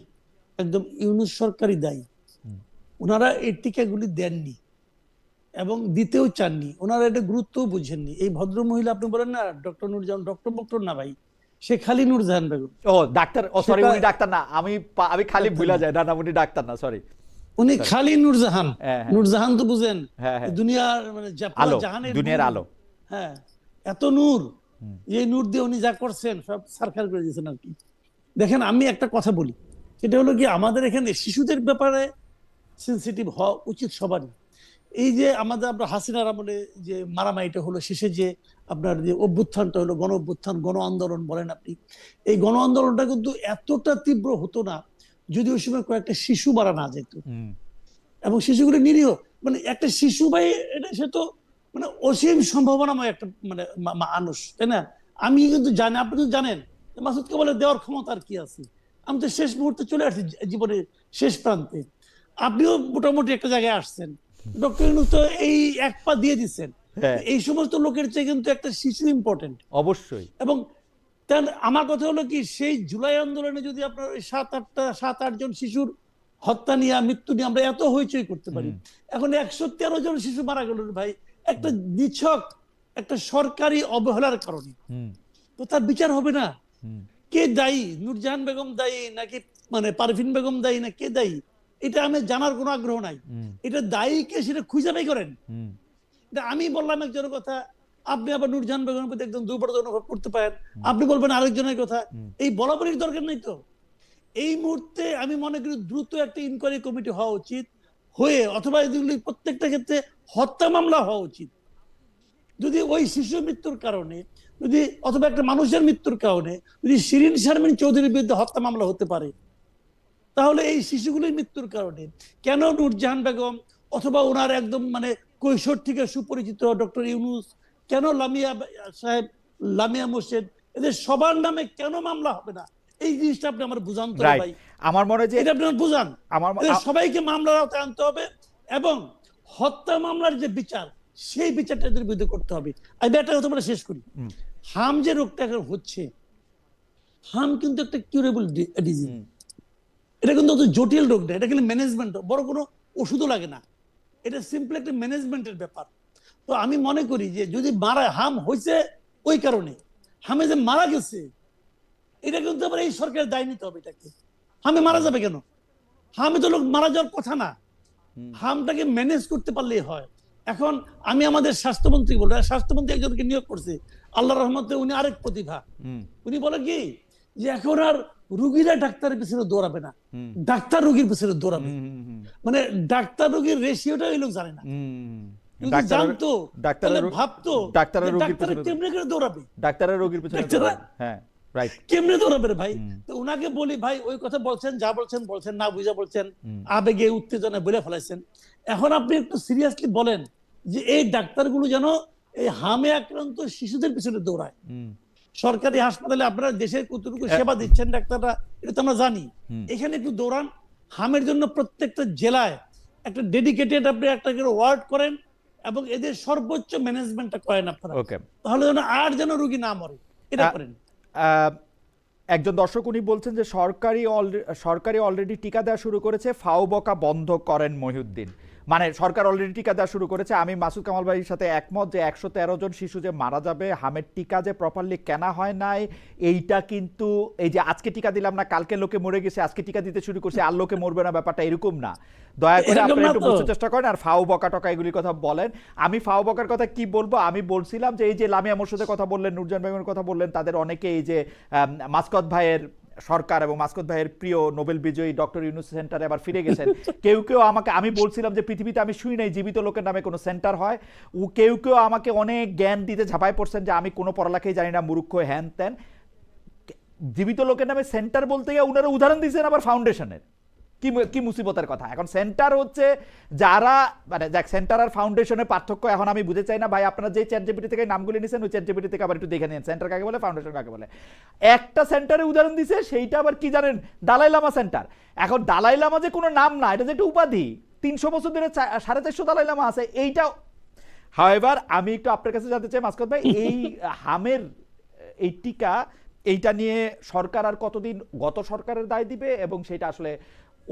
একদম ইউনূস সরকারই দায়ী। ওনারা এই টিকাগুলি দেননি এবং দিতেও চাননি, ওনারা এটা গুরুত্বও বুঝেননি। এই ভদ্র মহিলা আপনি বলেন না ডক্টর নূরজাহান, ডক্টর না ভাই, সে খালি নূরজাহান বেগম। ও ডাক্তার, ও সরি উনি ডাক্তার না, আমি খালি ভুলা যায়, না উনি ডাক্তার না, সরি, উনি খালি নূরজাহান। নূরজাহান তো বুঝেন দুনিয়ার মানে জাহানের দুনিয়ার আলো, হ্যাঁ, এত নূর, এই নূর দিয়ে উনি যা করছেন সব সারখার করে দিয়েছেন আর কি। দেখেন আমি একটা কথা বলি, সেটা হলো কি, আমাদের এখানে শিশুদের ব্যাপারে সেন্সিটিভ হওয়া উচিত সবারই। এই যে আমাদের আমরা হাসিনার আমলে যে মারামারিটা হলো, শেষে যে আপনার যে অভ্যুত্থানটা হলো, গণ অভ্যুত্থান, গণ আন্দোলন বলেন আপনি, এই গণ আন্দোলনটা কিন্তু এতটা তীব্র হতো না যদি ওই সময় কয়েকটা শিশু মারা না যেত, এবং শিশুগুলো নিরীহ, মানে একটা শিশু ভাই এটা সে তো মানে অসীম সম্ভাবনাময় একটা মানে মানুষ, তাই না? আমি কিন্তু জানি, আপনি তো জানেন মাসুদকে বলে দেওয়ার ক্ষমতা আর কি আছে। আমি তো শেষ মুহূর্তে চলে আসছি জীবনের শেষ প্রান্তে, আপনিও মোটামুটি একটা জায়গায় আসছেন, ডক্টর ইউনূস তো এই এক পা দিয়ে দিচ্ছেন। এই সমস্ত লোকের চেয়ে কিন্তু একটা শিশু ইম্পর্টেন্ট অবশ্যই। এবং আমার কথা হলো কি, সেই জুলাই আন্দোলনে যদি আপনার 7-8 জন শিশুর হত্যা নিয়ে, মৃত্যু নিয়ে আমরা এত হইচই করতে পারি, এখন 113 জন শিশু মারা গেল ভাই একটা নিছক একটা সরকারি অবহেলার কারণে, তো তার বিচার হবে না? কে দায়ী? নূরজাহান বেগম দায়ী নাকি মানে পারভিন বেগম দায়ী, না কে দায়ী? এটা আমি জানার কোনো আগ্রহ নাই। এটা দায়ী কে সেটা খুঁজে বের করেন। আমি বললাম একজনের কথা, আপনি আবার নূরজাহান বেগমের প্রতি একদম দুর্বলতা অনুভব করতে পারেন, আপনি বলবেন আরেকজনের কথা। এই বলাবলির দরকার নেই তো। এই মুহূর্তে আমি মনে করি দ্রুত একটা ইনকোয়ারি কমিটি হওয়া উচিত, হয়ে অথবা এগুলি প্রত্যেকটা ক্ষেত্রে হত্যা মামলা হওয়া উচিত। যদি ওই শিশু মৃত্যুর কারণে, যদি অথবা একটা মানুষের মৃত্যুর কারণে যদি শিরিন শারমিন চৌধুরীর বিরুদ্ধে হত্যা মামলা হতে পারে, তাহলে এই শিশুগুলির মৃত্যুর কারণে কেন নূরজাহান বেগম অথবা ওনার একদম মানে কৈশোর থেকে সুপরিচিত ডক্টর ইউনূস, কেন লামিয়া সাহেব, লামিয়া মোর্শেদ, এদের সবার নামে কেন মামলা হবে না? এই জিনিসটা আপনি আমার বুঝান তো ভাই। আমার মনে হয় যে এটা আপনি বুঝান, সবাইকে মামলার আওতায় আনতে হবে, এবং হত্যা মামলার যে বিচার, সেই বিচারটা এদের বিরুদ্ধে করতে হবে। আমি একটা কথা বলে শেষ করি, হাম যে রোগটা হচ্ছে, হাম কিন্তু একটা কিউরেবল ডিজিজ, এটা কিন্তু অত জটিল রোগ না, এটা কিন্তু ম্যানেজমেন্ট, বড় কোনো ওষুধও লাগে না, এটা সিম্পল একটা ম্যানেজমেন্টের ব্যাপার। তো আমি মনে করি যে যদি হাম হয়েছে ওই কারণে, হামে যে মারা গেছে, এটা কিন্তু আবার এই সরকারের দায় নিতে হবে। এটাকে হামে মারা যাবে কেন? হামে তো লোক মারা যাওয়ার কথা না, হামটাকে ম্যানেজ করতে পারলেই হয়। এখন আমি আমাদের স্বাস্থ্যমন্ত্রী বলবো, স্বাস্থ্যমন্ত্রী একজনকে নিয়োগ করছে আল্লাহ রহমতে, উনি আরেক প্রতিভা। উনি বলে কি যে এখন আর রুগীরা ডাক্তারের পিছনে দৌড়াবে না, ডাক্তার রুগীর পিছনে দৌড়াবে। মানে ডাক্তার রুগীর রেশিওটা এই লোক জানে না, জানতো তাহলে ভাবতো ডাক্তারের কেমনে করে দৌড়াবে, ডাক্তারের রোগীর পিছনে। হ্যাঁ রাইট, কেমনে দৌড়াবে রে ভাই? তো উনাকে বলি ভাই ওই কথা বলছেন, যা বলছেন বলছেন, না বুঝা বলছেন, আবেগে উত্তেজনায় বলে ফেলাইছেন। এখন আপনি একটু সিরিয়াসলি বলেন যে এই ডাক্তারগুলো যেন এই হামে আক্রান্ত শিশুদের পিছনে দৌড়ায়। সরকারি হাসপাতালে আপনারা দেশের কতটুকু সেবা দিচ্ছেন ডাক্তাররা এটা তো আমরা জানি, এখানে একটু দৌড়ান। হামের জন্য প্রত্যেকটা জেলায় একটা ডেডিকেটেড আপনি একটা ওয়ার্ড করেন এবং এদের সর্বোচ্চ ম্যানেজমেন্টটা করেন আপনারা, তাহলে যেন আর যেন রোগী না মরে, এটা করেন। একজন দর্শক উনি বলছেন যে সরকারি অলরেডি টিকা দেওয়া শুরু করেছে, ফাও বকা বন্ধ করেন মহিউদ্দিন। মানে সরকার অলরেডি টিকা দেওয়া শুরু করেছে। আমি মাসুদ কামাল ভাইয়ের সাথে একমত যে 113 জন শিশু যে মারা যাবে, হামের টিকা যে প্রপারলি কেনা হয় নাই, এইটা কিন্তু এই যে আজকে টিকা দিলাম না কালকে লোকে মরে গেছে, আজকে টিকা দিতে শুরু করছে আর লোকে মরবে না, ব্যাপারটা এরকম না। দয়া করে আপনারা একটু বুঝতে চেষ্টা করেন। আর ফাও বকা টকা এগুলির কথা বলেন, আমি ফাও বকার কথা কি বলবো, আমি বলছিলাম যে এই যে লামিয়া মোর্শেদের কথা বললেন, নুরজান বেগমের কথা বললেন, তাদের অনেকে এই যে মাসকত ভাইয়ের সরকার এবং মাসকত ভাইয়ের প্রিয় নোবেল বিজয়ী ডক্টর ইউনুস সেন্টারে আবার ফিরে গেছেন। কেউ কেউ আমাকে, আমি বলছিলাম যে পৃথিবীতে আমি শুই নাই জীবিত লোকের নামে কোনো সেন্টার হয়। কেউ কেউ আমাকে অনেক জ্ঞান দিতে ঝাঁপাই পড়ছেন যে আমি কোনো পড়ালেখাই জানি না, মূর্খ হ্যান ত্যান। জীবিত লোকের নামে সেন্টার বলতে গিয়ে উনারা উদাহরণ দিয়েছেন আবার ফাউন্ডেশনের। কি মুসিবতের কথা। এখন সেন্টার হচ্ছে যারা মানে দেখ, সেন্টার আর ফাউন্ডেশনের পার্থক্য এখন আমি বুঝতে চাই না ভাই। আপনারা যে চ্যাট জিপিটি থেকে নামগুলি নিয়েছেন ওই চ্যাট জিপিটি থেকে আবার একটু দেখে নিন সেন্টার কাকে বলে, ফাউন্ডেশন কাকে বলে। একটা সেন্টারে উদাহরণ দিছে, সেইটা আবার কি জানেন, দালাই লামা সেন্টার। এখন দালাই লামা যে কোনো নাম না, এটা যে একটা উপাধি। 300 বছর ধরে 450 দালাই লামা আছে এইটা। হাওয়েভার আমি একটু আপনার কাছে জানতে চাই মাসকত ভাই, এই হামের এই টিকা এইটা নিয়ে সরকার আর কতদিন গত সরকারের দায় দিবে এবং সেটা আসলে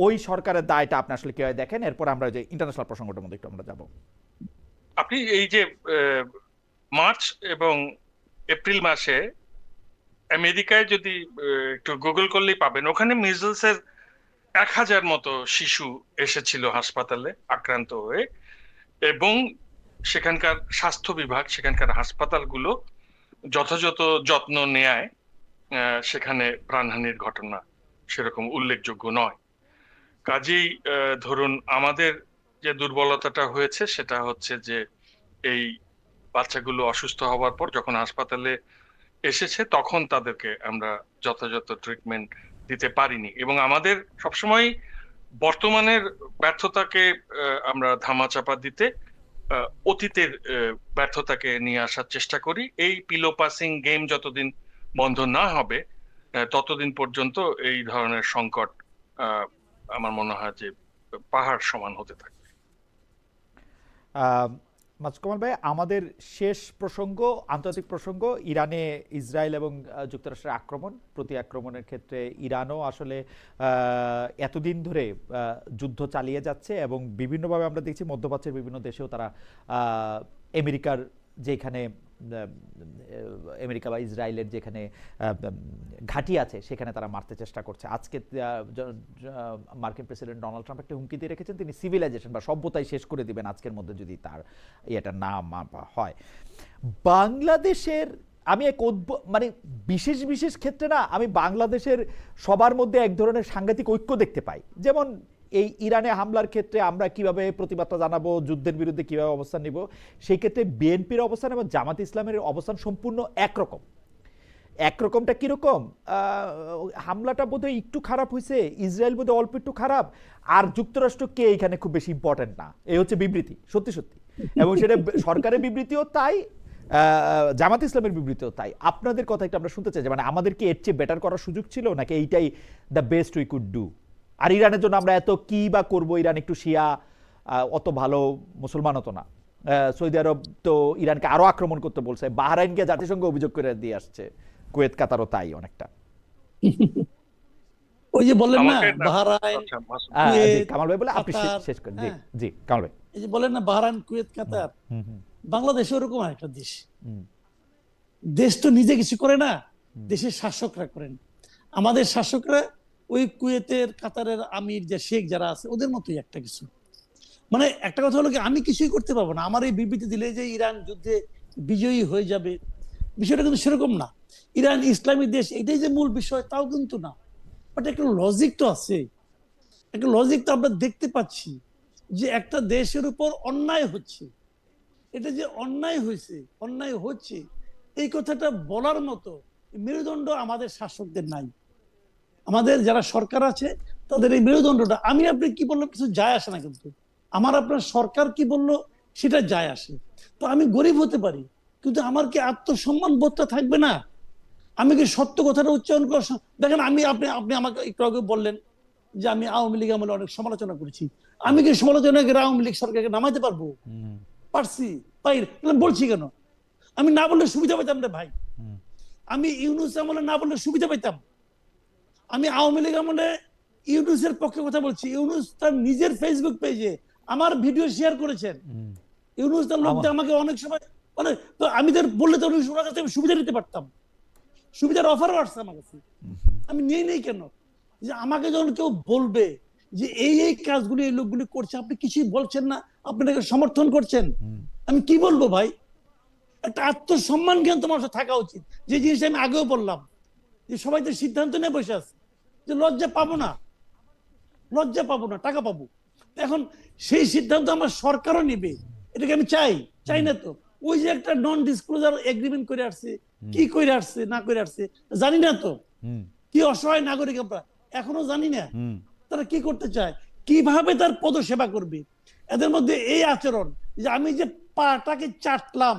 ওই সরকারের দায়টা আপনি আসলে কিভাবে দেখেন? এরপর আমরা যে ইন্টারন্যাশনাল প্রসঙ্গটার মধ্যে একটু আমরা যাব। আপনি এই যে মার্চ এবং এপ্রিল মাসে আমেরিকায় যদি একটু গুগল করলেই পাবেন, ওখানে মিজলসের 1000 মতো শিশু এসেছিল হাসপাতালে আক্রান্ত হয়ে, এবং সেখানকার স্বাস্থ্য বিভাগ, সেখানকার হাসপাতালগুলো যথাযথ যত্ন নেয়, সেখানে প্রাণহানির ঘটনা সেরকম উল্লেখযোগ্য নয়। কাজেই ধরুন আমাদের যে দুর্বলতাটা হয়েছে সেটা হচ্ছে যে এই বাচ্চাগুলো অসুস্থ হওয়ার পর যখন হাসপাতালে এসেছে তখন তাদেরকে আমরা যথাযথ ট্রিটমেন্ট দিতে পারিনি, এবং আমাদের সবসময় বর্তমানের ব্যর্থতাকে আমরা ধামাচাপা দিতে অতীতের ব্যর্থতাকে নিয়ে আসার চেষ্টা করি। এই পিলো পাসিং গেম যতদিন বন্ধ না হবে ততদিন পর্যন্ত এই ধরনের সংকট আমার মনে হয় যে পাহাড় সমান হতে থাকবে। মাসুদ কামাল ভাই, আমাদের শেষ প্রসঙ্গ, আন্তর্জাতিক প্রসঙ্গ, ইরানে ইসরায়েল এবং যুক্তরাষ্ট্রের আক্রমণ। প্রতি আক্রমণের ক্ষেত্রে ইরানও আসলে এতদিন ধরে যুদ্ধ চালিয়ে যাচ্ছে এবং বিভিন্নভাবে আমরা দেখছি মধ্যপ্রাচ্যের বিভিন্ন দেশেও তারা আমেরিকার যেখানে আমেরিকা বা ইসরায়েলের যেখানে ঘাঁটি আছে সেখানে তারা মারতে চেষ্টা করছে। আজকে মার্কিন প্রেসিডেন্ট ডোনাল্ড ট্রাম্প একটা হুমকি দিয়ে রেখেছেন, তিনি সিভিলাইজেশন বা সভ্যতাই শেষ করে দিবেন আজকের মধ্যে যদি তার এটা না হয়। বাংলাদেশের আমি এক মানে বিশেষ বিশেষ ক্ষেত্রে না, আমি বাংলাদেশের সবার মধ্যে এক ধরনের সাংঘাতিক ঐক্য দেখতে পাই। যেমন এই ইরানে হামলার ক্ষেত্রে আমরা কিভাবে প্রতিবাদটা জানাবো, যুদ্ধের বিরুদ্ধে কিভাবে অবস্থান নিব, সেই ক্ষেত্রে বিএনপির অবস্থান এবং জামাত ইসলামের অবস্থান সম্পূর্ণ একরকম। একরকমটা কিরকম, হামলাটা বোধহয় একটু খারাপ হয়েছে, ইসরায়েল বোধহয় অল্প একটু খারাপ, আর যুক্তরাষ্ট্র কে এখানে খুব বেশি ইম্পর্টেন্ট না, এই হচ্ছে বিবৃতি সত্যি সত্যি। এবং সেটা সরকারের বিবৃতিও তাই, জামাত ইসলামের বিবৃতিও তাই। আপনাদের কথা একটা আমরা শুনতে চাই যে মানে আমাদের কি এর চেয়ে বেটার করার সুযোগ ছিল নাকি এইটাই the best we could do? আর ইরানের জন্য আমরা এত কি বা করবো, ইরান একটু শিয়া, অত ভালো মুসলমানও তো না। সৌদি আরব তো ইরানকে আরো আক্রমণ করতে বলছে, বাহরাইনকে জাতিসংঘ অভিযোগ করে দিয়ে আসছে, কুয়েত কাতারও তাই অনেকটা। ওই যে বললেন না বাহরাইন, কামাল ভাই বলে আপনি শেষ করেন। জি জি কামাল ভাই, এই যে বলেন না বাহরাইন, কুয়েত, কাতার, বাংলাদেশ ওরকম একটা দেশ। দেশ তো নিজে কিছু করে না, দেশের শাসকরা করেন। আমাদের শাসকরা ওই কুয়েতের কাতারের আমির যে শেখ যারা আছে ওদের মতোই একটা কিছু। মানে একটা কথা হলো কি, আমি কিছুই করতে পারবো না, আমার এই বিবৃতি দিলে যে ইরান যুদ্ধে বিজয়ী হয়ে যাবে, বিষয়টা কিন্তু সেরকম না। ইরান ইসলামী দেশ এটাই যে মূল বিষয় তাও কিন্তু না, বাট একটা লজিক তো আছে, একটা লজিক তো আমরা দেখতে পাচ্ছি যে একটা দেশের উপর অন্যায় হচ্ছে, এটা যে অন্যায় হয়েছে, অন্যায় হচ্ছে, এই কথাটা বলার মতো মেরুদণ্ড আমাদের শাসকদের নাই। আমাদের যারা সরকার আছে তাদের এই মেরুদণ্ডটা, আমি আপনি কি বললাম কিছু যায় আসে না, কিন্তু আমার আপনার সরকার কি বললো সেটা যায় আসে। তো আমি গরিব হতে পারি, কিন্তু আমার কি আত্মসম্মান বোধটা থাকবে না? আমি কি সত্য কথাটা উচ্চারণ করার দেখেন, আমি আপনি আপনি আমাকে একটু আগে বললেন যে আমি আওয়ামী লীগ আমলে অনেক সমালোচনা করেছি, আমি কি সমালোচনা করে আওয়ামী লীগ সরকারকে নামাইতে পারবো? পারছি? পাই বলছি কেন? আমি না বললে সুবিধা পেতাম রে ভাই, আমি ইউনূস আমলে না বললে সুবিধা পেতাম। আমি আওয়ামী লীগ আমলে ইউনূসের পক্ষে কথা বলছি, ইউনূস তার নিজের ফেসবুক পেজে আমার ভিডিও শেয়ার করেছেন, ইউনূস তার লোকটা আমাকে অনেক সময় মানে, তো আমি তার বললে তো ওনার কাছে আমি সুবিধা নিতে পারতাম, সুবিধার অফারও আসছে আমার কাছে, আমি নিয়ে নেই কেন? যে আমাকে যখন কেউ বলবে যে এই কাজগুলি এই লোকগুলি করছে, আপনি কিছুই বলছেন না, আপনি তাকে সমর্থন করছেন, আমি কি বলবো ভাই? একটা আত্মসম্মান জ্ঞান তোমার থাকা উচিত, যে জিনিসটা আমি আগেও বললাম যে সবাই তো সিদ্ধান্ত নিয়ে বসে আছে যে লজ্জা পাবো না, লজ্জা পাবো না, টাকা পাবো। এখন সেই সিদ্ধান্ত আমার সরকারও নিবে, এটাকে আমি চাই? চাই না তো। ওই যে একটা নন ডিসক্লোজার এগ্রিমেন্ট করে আসছে, কি করে আসছে না করে আসছে জানি না তো, কি অসহায় নাগরিক আমরা এখনো জানি না তারা কি করতে চায়, কিভাবে তার পদসেবা করবে। এদের মধ্যে এই আচরণ যে আমি যে পাটাকে চাটলাম,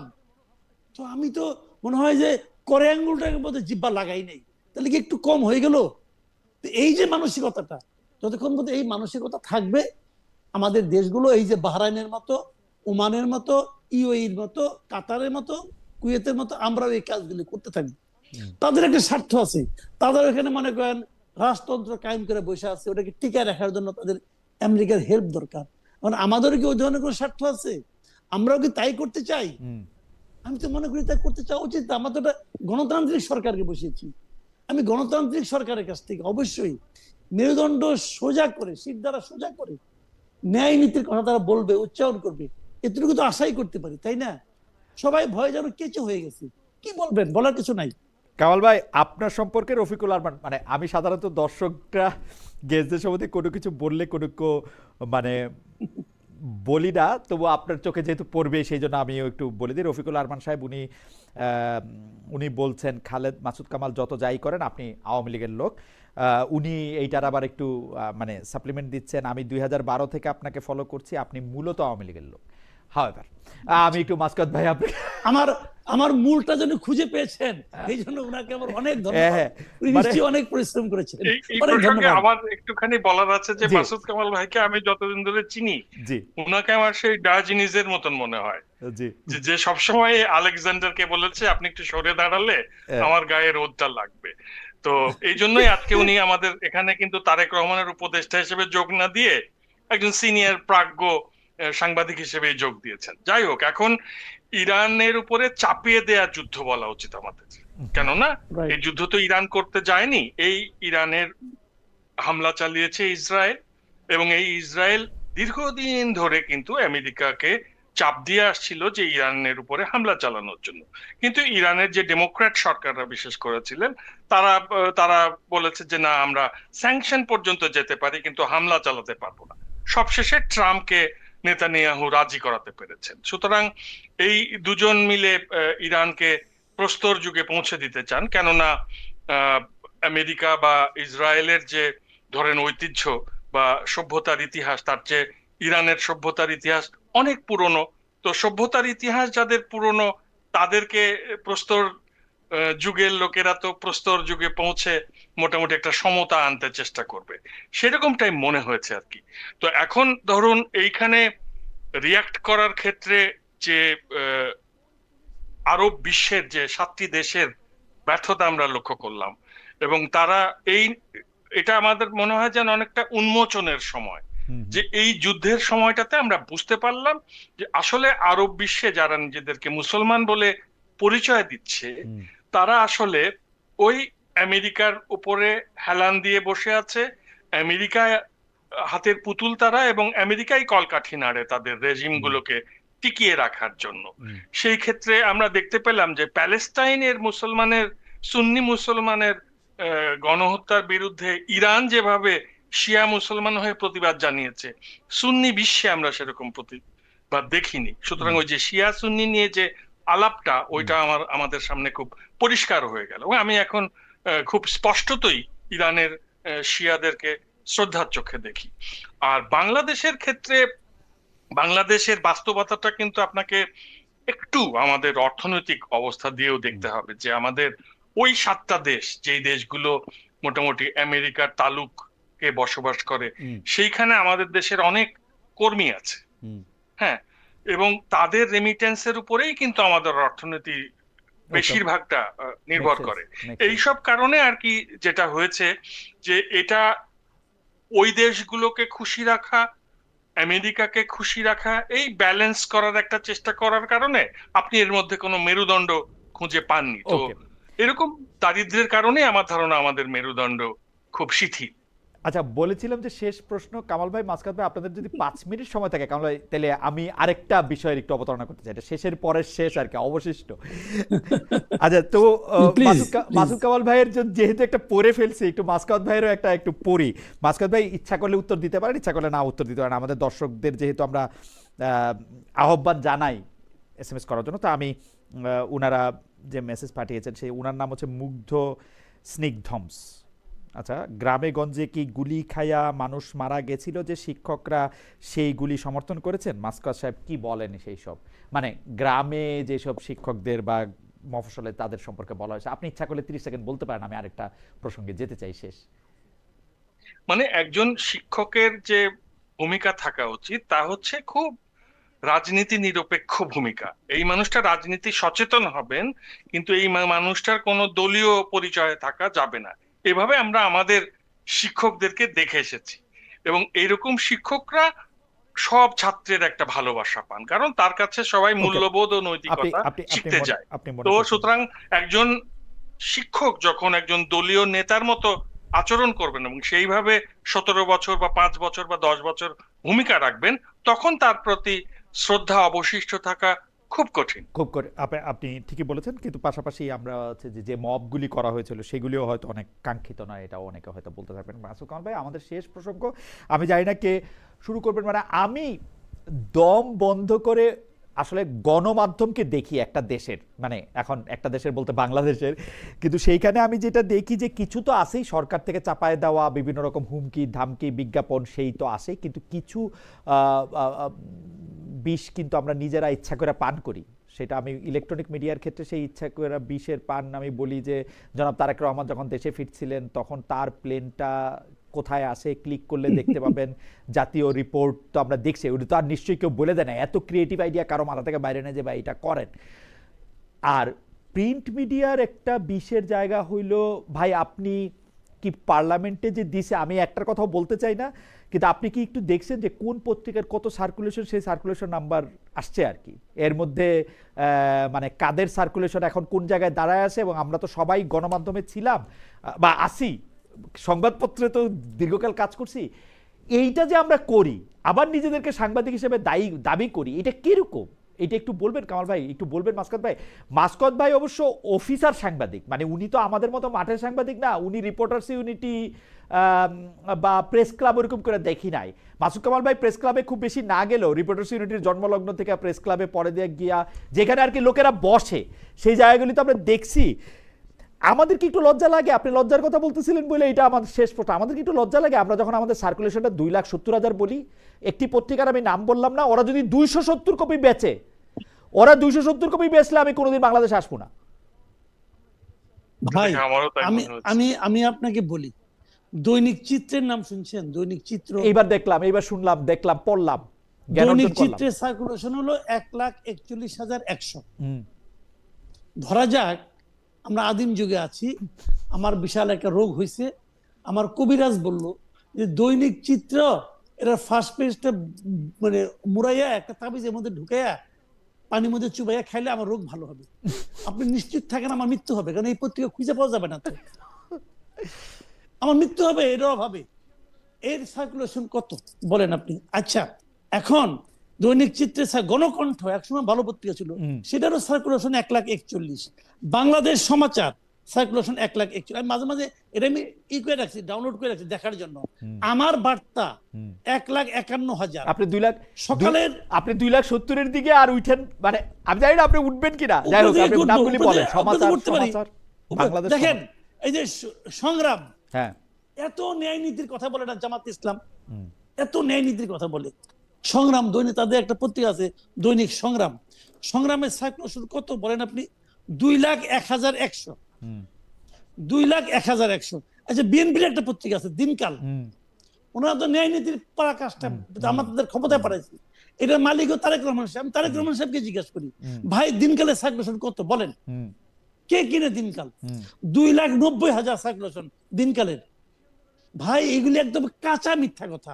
তো আমি তো মনে হয় যে করে আঙ্গুলটাকে মধ্যে জিব্বা লাগাই নেই, তাহলে কি একটু কম হয়ে গেল? এই যে মানসিকতাটা, যতক্ষণ পর্যন্ত এই মানসিকতা থাকবে, আমাদের দেশগুলো এই যে বাহরাইনের মতো, ওমানের মতো, ইউএইর মতো, কাতারের মতো, কুয়েতের মতো আমরাও এই কাজগুলি করতে থাকবো। তাদের একটা স্বার্থ আছে, তাদের এখানে মনে করেন রাজতন্ত্র কায়েম করে বসে আছে, ওটাকে টিকায় রাখার জন্য তাদের আমেরিকার হেল্প দরকার। কারণ আমাদেরও কি ওই ধরনের কোনো স্বার্থ আছে? আমরাও কি তাই করতে চাই? আমি তো মনে করি তাই করতে চাওয়া উচিত। আমরা তো একটা গণতান্ত্রিক সরকারকে বসিয়েছি, আমি গণতান্ত্রিক সরকারের কাছ থেকে অবশ্যই মেরুদণ্ড সোজা করে, শির দ্বারা সোজা করে ন্যায় নীতির কথা তারা বলবে, উচ্চারণ করবে, এটুকু তো আশাই করতে পারি, তাই না? সবাই ভয় যেন কেঁচো হয়ে গেছে, কি বলবেন, বলার কিছু নাই। কামাল ভাই, আপনার সম্পর্কে রফিকুল আরমান, মানে আমি সাধারণত দর্শকরা গেস্টদের সম্বন্ধে কোনো কিছু বললে কোনো মানে বলি না, তবু আপনার চোখে যেহেতু পড়বে সেই জন্য আমিও একটু বলে দিই। রফিকুল আরমান সাহেব উনি বলছেন খালেদ মাসুদ কামাল যত যাই করেন আপনি আওয়ামী লীগের লোক। উনি এইটার আবার একটু মানে সাপ্লিমেন্ট দিচ্ছেন, আমি 2012 থেকে আপনাকে ফলো করছি, আপনি মূলত আওয়ামী লীগের লোক। হাওয়েভার আমি একটু মাসকাত ভাই আপনাকে আমার মূলটা যেন খুঁজে পেয়েছেন, এই জন্য ওনাকে আমার অনেক ধন্যবাদ, উনি নিশ্চয়ই অনেক পরিশ্রম করেছেন। এই প্রসঙ্গে আমার একটুখানি বলার আছে যে মাসুদ কামাল ভাইকে আমি যতদিন ধরে চিনি, ওনাকে আমার সেই ডায়োজিনিসের মতন মনে হয়, যে সবসময় আলেকজান্ডারকে বলেছে আপনি একটু সরে দাঁড়ালে আমার গায়ে রোদটা লাগবে। তো এই জন্যই আজকে উনি আমাদের এখানে কিন্তু তারেক রহমানের উপদেষ্টা হিসেবে যোগ না দিয়ে একজন সিনিয়র প্রাজ্ঞ সাংবাদিক হিসেবে যোগ দিয়েছেন। যাই হোক, এখন ইরানের উপরে চাপিয়ে দেয়া যুদ্ধ বলা উচিত আমাদের, কেননা এই যুদ্ধ তো ইরান করতে যায়নি, এই ইরানের হামলা চালিয়েছে ইসরায়েল, এবং এই ইসরায়েল দীর্ঘদিন ধরে কিন্তু আমেরিকাকে চাপ দিয়ে আসছিল যে ইরানের উপরে হামলা চালানোর জন্য। কিন্তু ইরানের যে ডেমোক্র্যাট সরকাররা বিশেষ করেছিলেন, তারা বলেছে যে না, আমরা স্যাংশন পর্যন্ত যেতে পারি কিন্তু হামলা চালাতে পারবো না। সবশেষে ট্রাম্পকে নেতানিয়াহু রাজি করাতে পেরেছেন। সুতরাং এই দুজন মিলে ইরানকে প্রস্তর যুগে পৌঁছে দিতে চান, কেননা আমেরিকা বা ইসরায়েলের যে ধরেন ঐতিহ্য বা সভ্যতার ইতিহাস, তার চেয়ে ইরানের সভ্যতার ইতিহাস অনেক পুরনো। তো সভ্যতার ইতিহাস যাদের পুরনো, তাদেরকে প্রস্তর যুগের লোকেরা তো প্রস্তর যুগে পৌঁছে মোটামুটি একটা সমতা আনতে চেষ্টা করবে, সেরকমটাই মনে হয়েছে আর কি। তো এখন ধরুন এইখানে রিয়াক্ট করার ক্ষেত্রে যে আরব বিশ্বের যে 7টি দেশের ব্যর্থতা আমরা লক্ষ্য করলাম, এবং তারা এটা আমাদের মনে হয় যেন অনেকটা উন্মোচনের সময়, যে এই যুদ্ধের সময়টাতে আমরা বুঝতে পারলাম যে আসলে আরব বিশ্বে যারা নিজেদেরকে মুসলমান বলে পরিচয় দিচ্ছে, তারা আসলে ওই আমেরিকার উপরে হেলান দিয়ে বসে আছে, আমেরিকা হাতের পুতুল তারা, এবং আমেরিকাই কলকাঠি নাড়ে তাদের রেজিম গুলোকে টিকিয়ে রাখার জন্য। সেই ক্ষেত্রে আমরা দেখতে পেলাম যে প্যালেস্টাইনের সুন্নি মুসলমানের গণহত্যার বিরুদ্ধে ইরান যেভাবে শিয়া মুসলমান হয়ে প্রতিবাদ জানিয়েছে, সুন্নি বিশ্বে আমরা সেরকম প্রতিবাদ দেখিনি। সুতরাং ওই যে শিয়া সুন্নি নিয়ে যে আলাপটা, ওইটা আমাদের সামনে খুব পরিষ্কার হয়ে গেল। এবং আমি এখন খুব স্পষ্টতই ইরানের শিয়াদেরকে শ্রদ্ধার চোখে দেখি। আর বাংলাদেশের ক্ষেত্রে বাংলাদেশের বাস্তবতাটা কিন্তু আপনাকে একটু আমাদের অর্থনৈতিক অবস্থা দিয়েও দেখতে হবে, যে আমাদের ওই 7টা দেশ, যেই দেশগুলো মোটামুটি আমেরিকার তালুকে বসবাস করে, সেইখানে আমাদের দেশের অনেক কর্মী আছে, হ্যাঁ, এবং তাদের রেমিটেন্সের উপরেই কিন্তু আমাদের অর্থনীতি বেশিরভাগটা নির্ভর করে। এইসব কারণে আর কি যেটা হয়েছে, যে এটা ওই দেশগুলোকে খুশি রাখা, আমেরিকাকে খুশি রাখা, এই ব্যালেন্স করার একটা চেষ্টা করার কারণে আপনি এর মধ্যে কোনো মেরুদণ্ড খুঁজে পাননি। তো এরকম দারিদ্র্যের কারণে আমার ধারণা আমাদের মেরুদণ্ড খুব শিথিল। আচ্ছা, বলেছিলাম যে শেষ প্রশ্ন কামাল ভাই, মাসকাত ভাই, আপনাদের যদি 5 মিনিট সময় থাকে কামাল ভাই, তাহলে আমি আরেকটা বিষয়ের একটু অবতারণা করতে চাই, এটা শেষের পরের শেষ আর কি, অবশিষ্ট। আচ্ছা, তো মাসুদ কামাল ভাইয়ের যেহেতু একটা পড়ে ফেলছি, একটু মাসকাত ভাইয়েরও একটু পড়ি। মাসকাত ভাই ইচ্ছা করলে উত্তর দিতে পারেন, ইচ্ছা করলে না উত্তর দিতে পারেন। আমাদের দর্শকদের যেহেতু আমরা আহ্বান জানাই SMS করার জন্য, তো আমি উনারা যে মেসেজ পাঠিয়েছেন, সেই উনার নাম হচ্ছে মুগ্ধ স্নিগ্ধমস। আচ্ছা, গ্রামে গঞ্জে কি গুলি খায়া মানুষ মারা গেছিল যে শিক্ষকরা সেই গুলি সমর্থন করেছেন? মাসকাত সাহেব কি বলেন সেই সব, মানে গ্রামে যেসব শিক্ষকদের বা মফস্বলে তাদের সম্পর্কে বলা হয়েছে? আপনি ইচ্ছা করলে 30 সেকেন্ড বলতে পারেন, আমি আরেকটা প্রসঙ্গে যেতে চাই শেষ। মানে একজন শিক্ষকের যে ভূমিকা থাকা উচিত তা হচ্ছে খুব রাজনীতি নিরপেক্ষ ভূমিকা। এই মানুষটা রাজনীতি সচেতন হবেন, কিন্তু এই মানুষটার কোনো দলীয় পরিচয়ে থাকা যাবে না। এভাবে আমরা আমাদের শিক্ষকদেরকে দেখে এসেছি, এবং এইরকম শিক্ষকরা সব ছাত্রের একটা ভালোবাসা পান, কারণ তার কাছে সবাই মূল্যবোধ ও নৈতিকতা শিখতে যায়। তো সুতরাং একজন শিক্ষক যখন একজন দলীয় নেতার মতো আচরণ করবেন এবং সেইভাবে 17 বছর বা 5 বছর বা 10 বছর ভূমিকা রাখবেন, তখন তার প্রতি শ্রদ্ধা অবশিষ্ট থাকা খুব কঠিন। আপনি ঠিকই বলেছেন, কিন্তু পাশাপাশি আমরা যে মবগুলি করা হয়েছিল সেগুলিও হয়তো অনেক কাঙ্ক্ষিত নয়, এটাও অনেকে হয়তো বলতে থাকবেন। মাসুদ কামাল ভাই, আমাদের শেষ প্রসঙ্গ, আমি জানি না কে শুরু করবেন। মানে আমি দম বন্ধ করে আসলে গণমাধ্যমকে দেখি একটা দেশের, মানে এখন একটা দেশের বলতে বাংলাদেশের, কিন্তু সেইখানে আমি যেটা দেখি যে কিছু তো আসেই সরকার থেকে চাপায় দেওয়া বিভিন্ন রকম হুমকি ধামকি বিজ্ঞাপন, সেই তো আসে, কিন্তু কিছু বিষ কিন্তু আমরা নিজেরা ইচ্ছা করে পান করি। সেটা আমি ইলেকট্রনিক মিডিয়ার ক্ষেত্রে সেই ইচ্ছা করে বিষের পান আমি বলি যে জনাব তারেক রহমান যখন দেশে ফিরছিলেন তখন তার প্লেনটা কোথায় আসে ক্লিক করলে দেখতে পাবেন জাতীয় রিপোর্ট, তো আমরা দেখছি, ওটা তো আর নিশ্চয়ই কেউ বলে দেয় না, এত ক্রিয়েটিভ আইডিয়া কারো মাথা থেকে বাইরে নেই যে ভাই এটা করেন। আর প্রিন্ট মিডিয়ার একটা বিষের জায়গা হইল, ভাই আপনি কি পার্লামেন্টে যে দিছে, আমি একটার কথাও বলতে চাই না, কিন্তু আপনি কি একটু দেখছেন যে কোন পত্রিকার কত সার্কুলেশন, সেই সার্কুলেশন নাম্বার আসছে আর কি, এর মধ্যে মানে কাদের সার্কুলেশন এখন কোন জায়গায় দাঁড়ায় আছে? এবং আমরা তো সবাই গণমাধ্যমে ছিলাম বা আসি, সংবাদপত্রে তো দীর্ঘকাল কাজ করছি, এইটা যে আমরা করি আবার নিজেদেরকে সাংবাদিক হিসেবে দাবি করি, এটা কিরকম? এটা একটু বলবেন কামাল ভাই, একটু বলবেন মাসকাত ভাই। মাসকাত ভাই অবশ্য অফিসার সাংবাদিক, মানে উনি তো আমাদের মতো মাঠের সাংবাদিক না, উনি রিপোর্টার্স ইউনিটি বা প্রেস ক্লাব ওরকম করে দেখি নাই। মাসুদ কামাল ভাই প্রেস ক্লাবে খুব বেশি না গেলেও রিপোর্টার্স ইউনিটির জন্মলগ্ন থেকে প্রেস ক্লাবে পরে দিয়ে গিয়া যেখানে আর কি লোকেরা বসে সেই জায়গাগুলি তো আমরা দেখছি। আমাদের কি একটু লজ্জা লাগে? আপনি লজ্জার কথা বলতেছিলেন বলে এটা আমাদের শেষ প্রশ্ন, আমাদের কি একটু লজ্জা লাগে আমরা যখন আমাদের সার্কুলেশনটা 2,70,000 বলি, একটি পত্রিকার আমি নাম বললাম না, ওরা যদি 270 কপি বেচে, ওরা 270 কপি বেচলে আমি কোনোদিন বাংলাদেশে আসবো না। ভাই আমি আপনাকে বলি, দৈনিক চিত্রের নাম শুনছেন? দৈনিক চিত্র এইবার দেখলাম, এইবার শুনলাম, দেখলাম, পড়লাম। দৈনিক চিত্রের সার্কুলেশন হলো 1,41,100। ধরা যাক আমরা আদিম যুগে আছি, আমার বিশাল একটা রোগ হয়েছে, আমার কবিরাজ বলল যে দৈনিক চিত্র এরা ফার্স্ট পেজটা মানে মুড়াইয়া একটা তাবিজের মধ্যে ঢুকাইয়া পানির মধ্যে চুবাইয়া খাইলে আমার রোগ ভালো হবে। আপনি নিশ্চিত থাকেন আমার মৃত্যু হবে, কারণ এই পত্রিকা খুঁজে পাওয়া যাবে না। তো আমার মৃত্যু হবে এটাও ভাবে। এর সার্কুলেশন কত বলেন আপনি? আচ্ছা, এখন দৈনিক চিত্রে গণকণ্ঠ একসময় ভালো পত্রিকা ছিল, সেটারও সার্কুলেশন 1,41,000। বাংলাদেশ সমাচার সার্কুলেশন 1,41,000। আমি মাঝে মাঝে এটা আমি করে রাখছি, ডাউনলোড করে রাখছি দেখার জন্য। আমার বার্তা 1,51,000। আপনি 2 লাখ সকালের, আপনি 2,70,000-এর দিকে আর উঠেন, মানে আমি জানি না আপনি উঠবেন কিনা। যাই হোক, আপনি নামগুলি বলেন। সমাচার বাংলাদেশ দেখেন এই যে সংগ্রাম, হ্যাঁ, এত ন্যায় নীতির কথা বলে না জামাত ইসলাম, এত ন্যায় নীতির কথা বলে। সংগ্রাম দৈনিক, তাদের একটা পত্রিকা আছে দৈনিক সংগ্রাম, সংগ্রামের সার্কুলেশন কত বলেন আপনি? 2,01,100। 2,01,100। আচ্ছা, বিএনপির একটা পত্রিকা আছে দিনকাল, ওনারা তো ন্যায় নীতির পরাকাষ্ঠা আমাদের ক্ষমতায় পাঠাইছে, এটার মালিকও তারেক রহমান সাহেব। আমি তারেক রহমান সাহেবকে জিজ্ঞেস করি, ভাই দিনকালের সার্কুলেশন কত বলেন? কে কিনে দিনকাল? 2,90,000 সার্কুলেশন দিনকালের। ভাই এগুলি একদম কাঁচা মিথ্যা কথা,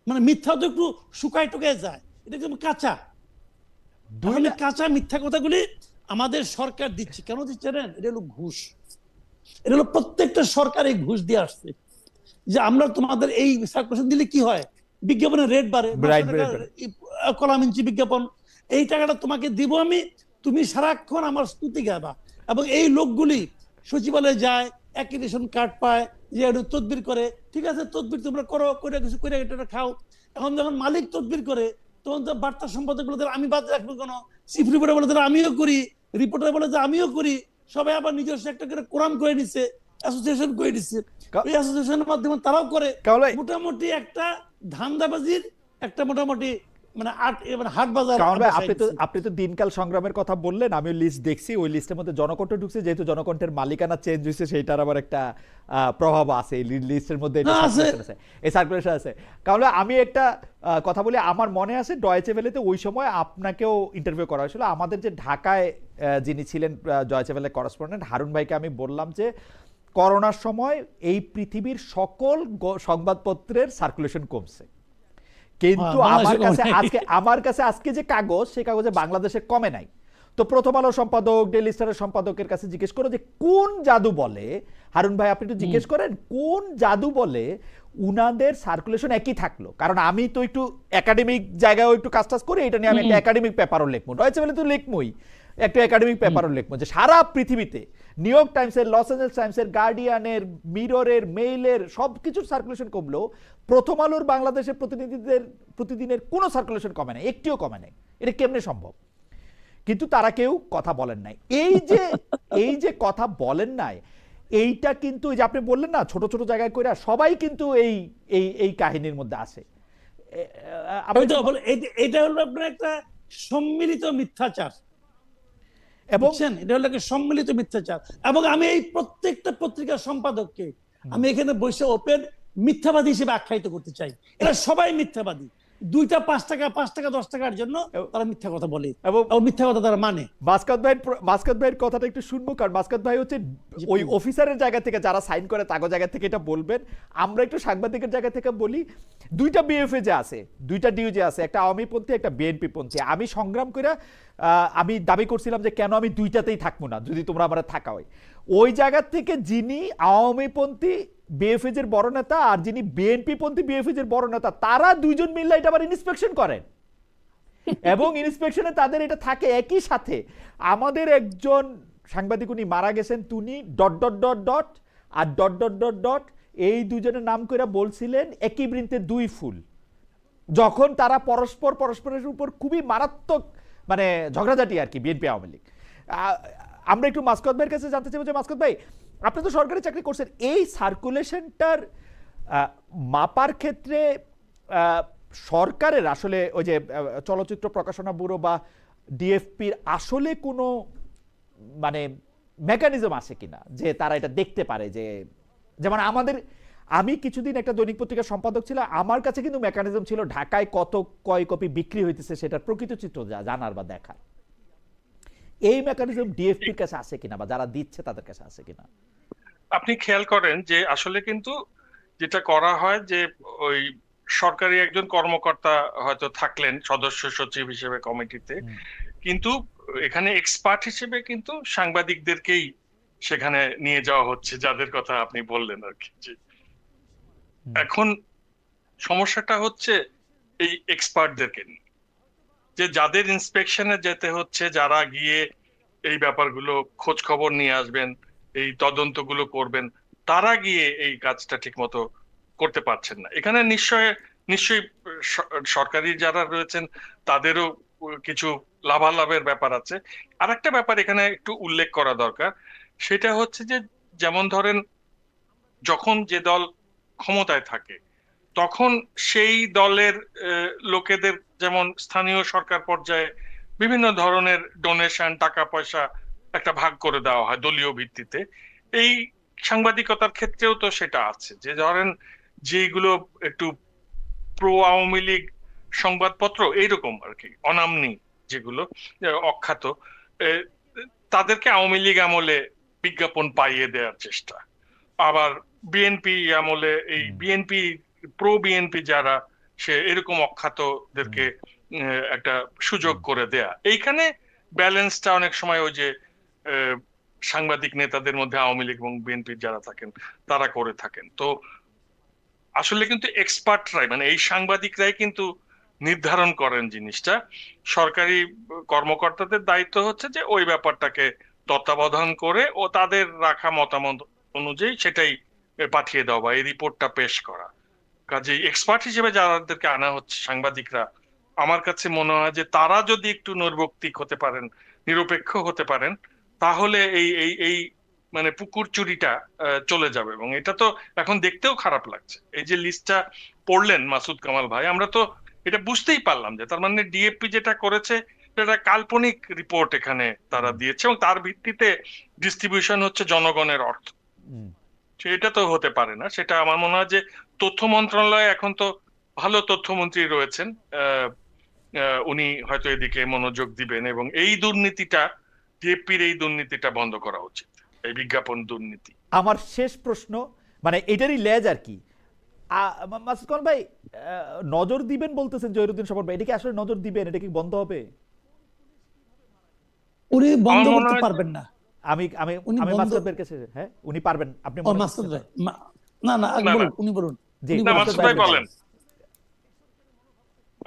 মানে মিথ্যা তো একটু শুকায় টুকায় যায়, এটা একদম কাঁচা। তাহলে কাঁচা মিথ্যা কথাগুলি আমাদের সরকার দিচ্ছে, কেন দিচ্ছে জানেন? এটা হলো ঘুষ। এটা হলো প্রত্যেকটা সরকার এই ঘুষ দিয়ে আসছে, যে আমরা তোমাদের এই সার্কুলেশন দিলে কি হয়, বিজ্ঞাপনের রেট বাড়ে, কলাম ইঞ্চি বিজ্ঞাপন, এই টাকাটা তোমাকে দিব আমি, তুমি সারাক্ষণ আমার স্তুতি গাবা। এবং এই লোকগুলি সচিবালয়ে যায়, অ্যাক্রিডিটেশন কার্ড পায়, যে তদবির করে, ঠিক আছে তদবির তোমরা করো, করে কিছু করে এটা খাও। এখন যখন মালিক তদবির করে, তখন তো বার্তা সম্পাদক বলে আমি বাদ রাখবো কেন, চিফ রিপোর্টার বলে আমিও করি, রিপোর্টার বলে যে আমিও করি, সবাই আবার নিজস্ব একটা করে কোরআন করে নিচ্ছে, অ্যাসোসিয়েশন করে দিচ্ছে, ওই অ্যাসোসিয়েশনের মাধ্যমে তারাও করে। মোটামুটি একটা ধান্দাবাজির একটা মোটামুটি মানে হাট বাজার। আপনি তো দিনকাল সংগ্রামের কথা বললেন, আমি লিস্ট দেখছি, ওই লিস্টের মধ্যে জনকণ্ঠ ঢুকছে, যেহেতু জনকণ্ঠের মালিকানা চেঞ্জ হয়েছে, সেইটার আবার একটা প্রভাব আছে এই লিস্টের মধ্যে, এই সার্কুলেশন আছে। কারণ আমি একটা কথা বলি, আমার মনে আছে ডয়েচে ভেলেতে ওই সময় আপনাকেও ইন্টারভিউ করা হয়েছিল। আমাদের যে ঢাকায় যিনি ছিলেন ডয়েচে ভেলে করেসপন্ডেন্ট হারুন ভাইকে আমি বললাম যে করোনার সময় এই পৃথিবীর সকল সংবাদপত্রের সার্কুলেশন কমছে, কিন্তু আমার কাছে আজকে যে কাগজ, সেই কাগজে বাংলাদেশে কমে নাই। তো প্রথম আলো সম্পাদক, ডেইলি স্টারের সম্পাদকের কাছে জিজ্ঞেস করো যে কোন জাদু বলে, হারুন ভাই আপনি একটু জিজ্ঞেস করেন কোন জাদু বলে উনাদের সার্কুলেশন একই থাকলো। কারণ আমি তো একটু একাডেমিক জায়গায় একটু কাজ টাজ করি, এটা নিয়ে আমি একটা একাডেমিক পেপারও লিখবো, রয়েছে বলে তো লিখবই, একটা একাডেমিক পেপারও লিখবো যে সারা পৃথিবীতে নিউ ইয়র্ক টাইমসের, লস অ্যাঞ্জেলেস টাইমসের, গার্ডিয়ানের, মিররের, মেইলের সব কিছুর সার্কুলেশন কমলো, প্রথম আলোর বাংলাদেশের প্রতিনিধিদের প্রতিদিনের কোনো সার্কুলেশন কমে নাই, একটিও কমে নাই। এটা কেমনে সম্ভব? কিন্তু তারা কেউ কথা বলেন নাই। এই যে কথা বলেন নাই, এইটা কিন্তু যে আপনি বললেন না ছোট ছোট জায়গায় কইরা, সবাই কিন্তু এই কাহিনীর মধ্যে আসে। এটা হলো আপনার একটা সম্মিলিত মিথ্যাচার, এবং এটা হলো একটা সম্মিলিত মিথ্যাচার। এবং আমি এই প্রত্যেকটা পত্রিকার সম্পাদককে আমি এখানে বসে ওপেন মিথ্যাবাদী হিসেবে আখ্যায়িত করতে চাই। এরা সবাই মিথ্যাবাদী, 2টা 5 টাকা 5 টাকা 10 টাকার জন্য তারা মিথ্যা কথা বলে এবং মিথ্যা কথা তারা মানে। মাসকাত ভাইয়ের কথাটা একটু শুনবো, কারণ মাসকাত ভাই হচ্ছে ওই অফিসারের জায়গা থেকে, যারা সাইন করে তাগো জায়গা থেকে এটা বলবেন। আমরা একটু সাংবাদিকের জায়গা থেকে বলি, 2টা বিএফএ যে আছে, 2টা ডিউ যে আছে, একটা আওয়ামী পন্থী একটা বিএনপি পন্থী। আমি সংগ্রাম করে আমি দাবি করছিলাম যে কেন আমি 2টাতেই থাকবো না, যদি তোমরা আমার থাকা হয়। ওই জায়গা থেকে যিনি আওয়ামী পন্থী বিএফএজের বড় নেতা আর যিনি বিএনপি পন্থী বিএফএজের বড় নেতা, তারা দুইজন মিলে এটা আবার ইন্সপেকশন করেন, এবং ইন্সপেকশনে তাদের এটা থাকে একই সাথে। আমাদের একজন সাংবাদিক উনি মারা গেছেন, তিনি ... আর ... এই দুজনের নাম করে বলছিলেন একই বৃন্তে 2 ফুল। যখন তারা পরস্পরের উপর খুবই মারাত্মক মানে ঝগড়াঝাটি আর কি, বিএনপি আওয়ামী লীগ। আমরা একটু মাসকাত ভাইয়ের কাছে জানতে চাইবো যে মাসকাত ভাই, আপনি তো সরকারি চাকরি করছেন, এই সার্কুলেশনটার মাপার ক্ষেত্রে সরকারের আসলে ওই যে চলচ্চিত্র প্রকাশনা ব্যুরো বা ডিএফপির আসলে কোনো মানে মেকানিজম আছে কিনা যে তারা এটা দেখতে পারে? যে যেমন আমি কিছুদিন একটা দৈনিক পত্রিকার সম্পাদক ছিলাম, আমার কাছে কিন্তু মেকানিজম ছিল ঢাকায় কয় কপি বিক্রি হইতেছে সেটার প্রকৃত চিত্র জানার বা দেখার। এই মেকানিজম ডিএফপির কাছে আছে কিনা বা যারা দিচ্ছে তাদের কাছে আছে কিনা? আপনি খেয়াল করেন যে আসলে কিন্তু যেটা করা হয় যে ওই সরকারি একজন কর্মকর্তা হয়তো থাকলেন সদস্য সচিব হিসেবে কমিটিতে, কিন্তু এখানে এক্সপার্ট হিসেবে কিন্তু সাংবাদিকদেরকেই সেখানে নিয়ে যাওয়া হচ্ছে, যাদের কথা আপনি বললেন আর কি। যে এখন সমস্যাটা হচ্ছে এই এক্সপার্টদেরকে নিয়ে, যে যাদের ইন্সপেকশনে যেতে হচ্ছে, যারা গিয়ে এই ব্যাপারগুলো খোঁজ খবর নিয়ে আসবেন, এই তদন্তগুলো করবেন, তারা গিয়ে এই কাজটা ঠিক মতো করতে পারছেন না। এখানে নিশ্চয়ই সরকারি যারা রয়েছেন তাদেরও কিছু লাভালাভের ব্যাপার আছে। আর একটা ব্যাপার এখানে একটু উল্লেখ করা দরকার, সেটা হচ্ছে যে যেমন ধরেন যখন যে দল ক্ষমতায় থাকে তখন সেই দলের লোকেদের যেমন স্থানীয় সরকার পর্যায়ে বিভিন্ন ধরনের ডোনেশন, টাকা পয়সা একটা ভাগ করে দেওয়া হয় দলীয় ভিত্তিতে। এই সাংবাদিকতার ক্ষেত্রেও তো সেটা আছে, যে ধরেন যেগুলো একটু প্রো আওয়ামী লীগ সংবাদপত্র এইরকম আর কি, অনামনি যেগুলো অখ্যাত, আহ, তাদেরকে আওয়ামী লীগ আমলে বিজ্ঞাপন পাইয়ে দেওয়ার চেষ্টা। আবার বিএনপি আমলে এই বিএনপি প্রো বিএনপি যারা, সে এরকম অখ্যাতদেরকে একটা সুযোগ করে দেয়া। এইখানে ব্যালেন্সটা অনেক সময় ওই যে সাংবাদিক নেতাদের মধ্যে আওয়ামী লীগ এবং বিএনপির যারা থাকেন তারা করে থাকেন। তো আসলে কিন্তু এক্সপার্টরাই, মানে এই সাংবাদিকরাই কিন্তু নির্ধারণ করেন জিনিসটা। সরকারি কর্মকর্তাদের দায়িত্ব হচ্ছে যে ওই ব্যাপারটাকে তত্ত্বাবধান করে ও তাদের রাখা মতামত অনুযায়ী সেটাই পাঠিয়ে দেওয়া বা এই রিপোর্টটা পেশ করা। কাজেই এক্সপার্ট হিসেবে যাদেরকে আনা হচ্ছে সাংবাদিকরা, আমার কাছে মনে হয় যে তারা যদি একটু নৈর্ব্যক্তিক হতে পারেন, নিরপেক্ষ হতে পারেন, তাহলে এই এই এই মানে পুকুর চুরিটা চলে যাবে। এবং এটা তো এখন দেখতেও খারাপ লাগছে। এই যে লিস্টটা পড়লেন মাসুদ কামাল ভাই, আমরা তো এটা বুঝতেই পারলাম যে তার মানে ডিএপি যেটা করেছে সেটা কাল্পনিক রিপোর্ট এখানে তারা দিয়েছে, এবং তার ভিত্তিতে ডিস্ট্রিবিউশন হচ্ছে জনগণের অর্থ। সেটা তো হতে পারে না। সেটা আমার মনে হয় যে তথ্য মন্ত্রণালয়ে এখন তো ভালো তথ্যমন্ত্রী রয়েছেন, উনি হয়তো এদিকে মনোযোগ দিবেন এবং এই দুর্নীতিটা, ডিএপির এই দুর্নীতিটা বন্ধ করা উচিত, এই বিজ্ঞাপন দুর্নীতি। আমার শেষ প্রশ্ন, মানে এটারই লেজ আর কি, মাসুদ খান ভাই, নজর দিবেন বলতেছেন জহিরুদ্দিন স্বপন ভাই, এটা কি আসলে নজর দিবেন? এটা কি বন্ধ হবে? উনি বন্ধ করতে পারবেন না। আমি আমি আমি মাসুদ ভাইয়ের কাছে, হ্যাঁ উনি পারবেন, আপনি ও মাসুদ ভাই, না না বলুন, উনি বলুন। জি মাসুদ ভাই বলেন,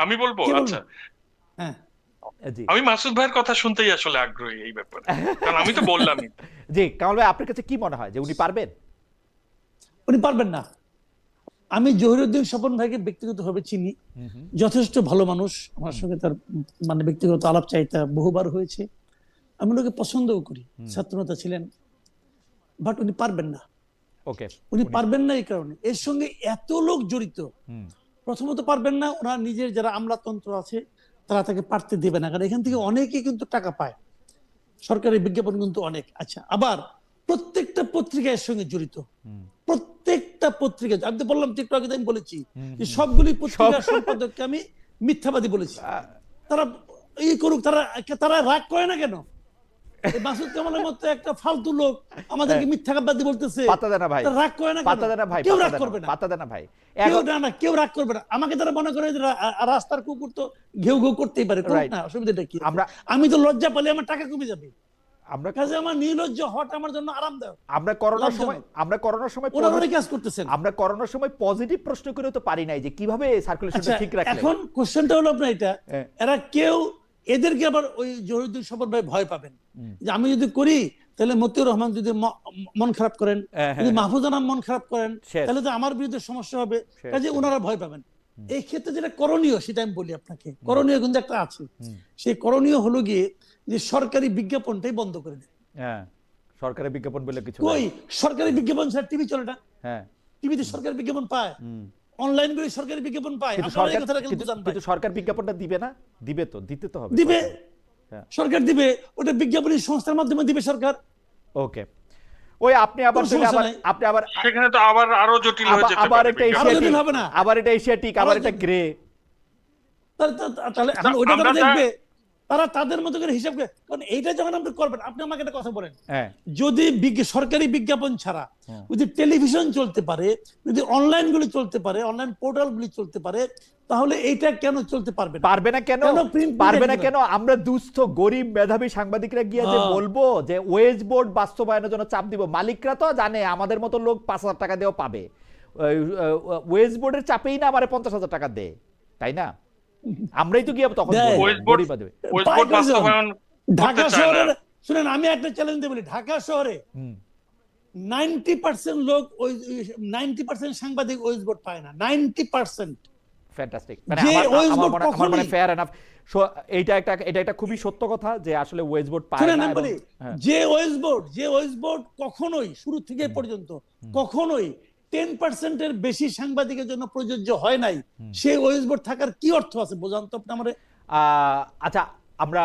আমি বলবো। আচ্ছা, হ্যাঁ জি, আমি মাসুদ ভাইয়ের কথা শুনতেই আসলে আগ্রহী এই ব্যাপারে, কারণ আমি তো বললামই। জি কামাল ভাই, আপনার কাছে কি মনে হয় যে উনি পারবেন? উনি পারবেন না। আমি জহিরুদ্দিন স্বপন ভাইকে ব্যক্তিগতভাবে চিনি, যথেষ্ট ভালো মানুষ। আমার সঙ্গে তার মানে ব্যক্তিগত আলাপ চাইতা বহুবার হয়েছে। আমি ওনাকে পছন্দও করি, ছাত্রনেতা ছিলেন। বাট উনি পারবেন না। ওকে, উনি পারবেন না এই কারণে, এর সঙ্গে এত লোক জড়িত। প্রথমত পারবেন না, ওনার নিজের যারা আমলাতন্ত্র আছে তারা তাকে পারতে দেবে না, কারণ এখান থেকে অনেকে কিন্তু টাকা পায়, সরকারি বিজ্ঞাপন কিন্তু অনেক। আচ্ছা, আবার প্রত্যেকটা পত্রিকা এর সঙ্গে জড়িত, প্রত্যেকটা পত্রিকা। আমি তো বললাম একটু আগে, আমি বলেছি যে সবগুলি পত্রিকার সম্পাদককে আমি মিথ্যাবাদী বলেছি। তারা এই করুক, তারা রাগ করে না কেন? মাসুদ কামালের মতো একটা ফালতু লোক আমাদেরকে মিথ্যাবাদী বলতেছে, পাতা দেনা ভাই, রাগ করে না, পাতা দেনা ভাই, কেউ রাগ করবে না, পাতা দেনা ভাই, কেউ রাগ করবে না। আমাকে তারা মনে করে যে রাস্তার কুকুর তো ঘেউ ঘেউ করতেই পারে, না, অসুবিধাটা কি? আমি তো লজ্জা পেলে আমার টাকা কমে যাবে। আমরা কাজে আমার নির্লজ্জ হওয়াটা আমার জন্য আরামদায়ক। আমরা করোনার সময় ওরা অনেক কাজ করতেছেন। আমরা করোনার সময় পজিটিভ প্রশ্ন করে তো পারি নাই যে কিভাবে সার্কুলেশনটা ঠিক রাখলেন। এখন কোশ্চেনটা হলো আপনার এটা, এরা কেউ এদেরকে আবার ওই জহিরুদ্দিন স্বপন ভাই ভয় পাবেন যে আমি যদি করি তাহলে মতিউর রহমান যদি মন খারাপ করেন, যদি মাহফুজ আনাম মন খারাপ করেন, তাহলে তো আমার বিরুদ্ধে সমস্যা হবে। কাজে ওনারা ভয় পাবেন। এই ক্ষেত্রে যেটা করণীয় সেটা আমি বলি আপনাকে, করণীয় কিন্তু একটা আছে। সেই করণীয় হলো গিয়ে যে সরকারি বিজ্ঞাপনটাই বন্ধ করে দেন। হ্যাঁ, সরকারি বিজ্ঞাপন বলে কিছু কই? সরকারি বিজ্ঞাপন স্যার টিভি চলে না? হ্যাঁ, টিভিতে সরকারি বিজ্ঞাপন পায়, অনলাইন করে সরকারি বিজ্ঞাপন পায়। কিন্তু সরকার বিজ্ঞাপনটা দিবে না? দিবে তো, দিতে তো হবে। দিবে, সরকার দিবে, ওটা বিজ্ঞাপনী সংস্থার মাধ্যমে দিবে সরকার। ওকে, ওই আপনি আবার সেখানে তো আবার আরো জটিল হয়ে যেতে পারে, আবার এটা এশিয়াটিক হবে না, আবার এটা এশিয়াটিক, আবার এটা গ্রে। তাহলে এখন ওটা তারা দেখবে, তারা তাদের মতো করে হিসাব করে, কারণ এইটা যখন আপনি করবেন, আপনি আমাকে একটা কথা বলেন, হ্যাঁ যদি সরকারি বিজ্ঞাপন ছাড়া যদি টেলিভিশন চলতে পারে, যদি অনলাইন গুলি চলতে পারে, অনলাইন পোর্টাল গুলি চলতে পারে, তাহলে এইটা কেন চলতে পারবে না? পারবে না কেন? পারবে না কেন? আমরা দুস্থ গরিব মেধাবী সাংবাদিকরা গিয়ে যে বলবো যে ওয়েজ বোর্ড বাস্তবায়নের জন্য চাপ দিব, মালিকরা তো জানে আমাদের মতো লোক ৫,০০০ টাকা দিয়েও পাবে, ওয়েজ বোর্ডের চাপেই না আমারে ৫০,০০০ টাকা দেয়, তাই না? আমরাই তো গিয়ে তখন ঢাকা শহরে, শুনেন আমি একটা চ্যালেঞ্জ দিয়ে বলি, ঢাকা শহরে 90% লোক, 90% সাংবাদিক ওয়েজ বোর্ড পায় না, 90%। ফ্যান্টাস্টিক, মানে আমার মানে ফেয়ার এনাফ। এইটা একটা খুবই সত্য কথা যে আসলে ওয়েজ বোর্ড পায় না। যে ওয়েজ বোর্ড কখনোই শুরু থেকে পর্যন্ত কখনোই 10% এর বেশি সাংবাদিকের জন্য প্রযোজ্য হয় নাই, সেই ওয়েজ বোর্ড থাকার কি অর্থ আছে বোঝান তো আপনি আমারে। আচ্ছা, আমরা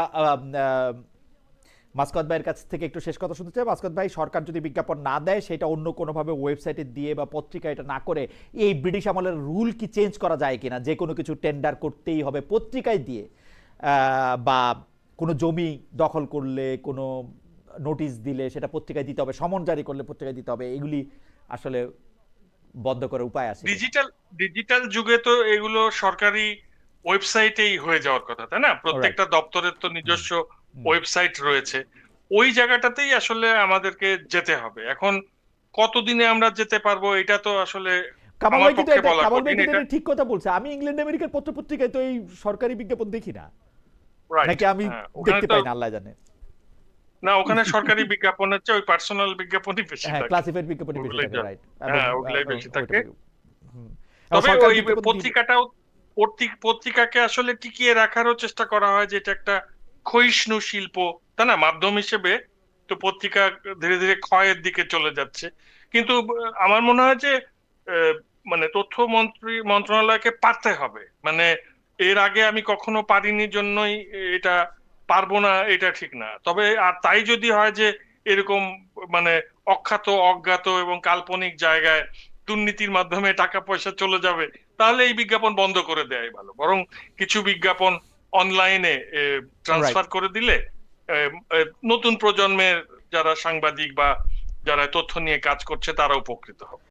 মাসকাত ভাইয়ের কাছ থেকে একটু শেষ কথা শুনতে চাই। মাসকাত ভাই, সরকার যদি বিজ্ঞাপন না দেয়, সেটা অন্য কোনোভাবে ওয়েবসাইটে দিয়ে বা পত্রিকা এটা না করে, এই ব্রিটিশ আমলের রুল কি চেঞ্জ করা যায় কিনা, যে কোনো কিছু টেন্ডার করতেই হবে পত্রিকায় দিয়ে, বা কোনো জমি দখল করলে কোনো নোটিশ দিলে সেটা পত্রিকায় দিতে হবে, সমন জারি করলে পত্রিকায় দিতে হবে, এগুলি আসলে বন্ধ করার উপায় আছে? ডিজিটাল যুগে তো এগুলো সরকারি ওয়েবসাইটেই হয়ে যাওয়ার কথা, তাই না? প্রত্যেকটা দপ্তরের তো নিজস্ব ওয়েবসাইট রয়েছে, ওই জায়গাটাতেই আসলে আমাদেরকে যেতে হবে। এখন কতদিনে আমরা যেতে পারবো এটা তো আসলে আমার পক্ষে বলা কঠিন। এটা ঠিক কথা বলছে। আমি ইংল্যান্ড আমেরিকার পত্রিকায় তো এই সরকারি বিজ্ঞাপন দেখি না, নাকি আমি দেখতে পাই না, আল্লাহ জানে। না, ওখানে সরকারি বিজ্ঞাপনের চেয়ে ওই পার্সোনাল বিজ্ঞাপনই বেশি থাকে, ক্লাসিফাইড বিজ্ঞাপনই বেশি থাকে, রাইট? হ্যাঁ, ওগুলাই বেশি থাকে। তবে ওই পত্রিকাকে আসলে টিকিয়ে রাখারও চেষ্টা করা হয়, যে এটা একটা ক্ষয়িষ্ণু শিল্প, তাই না? মাধ্যম হিসেবে তো পত্রিকা ধীরে ধীরে ক্ষয়ের দিকে চলে যাচ্ছে। কিন্তু আমার মনে হয় যে মানে তথ্য মন্ত্রণালয়কে পারতে হবে, মানে এর আগে আমি কখনো পারিনি জন্যই এটা পারবো না, এটা ঠিক না। তবে আর তাই যদি হয় যে এরকম মানে অখ্যাত, অজ্ঞাত এবং কাল্পনিক জায়গায় দুর্নীতির মাধ্যমে টাকা পয়সা চলে যাবে, তাহলে এই বিজ্ঞাপন বন্ধ করে দেয়াই ভালো। বরং কিছু বিজ্ঞাপন অনলাইনে ট্রান্সফার করে দিলে নতুন প্রজন্মের যারা সাংবাদিক বা যারা তথ্য নিয়ে কাজ করছে তারা উপকৃত হবে।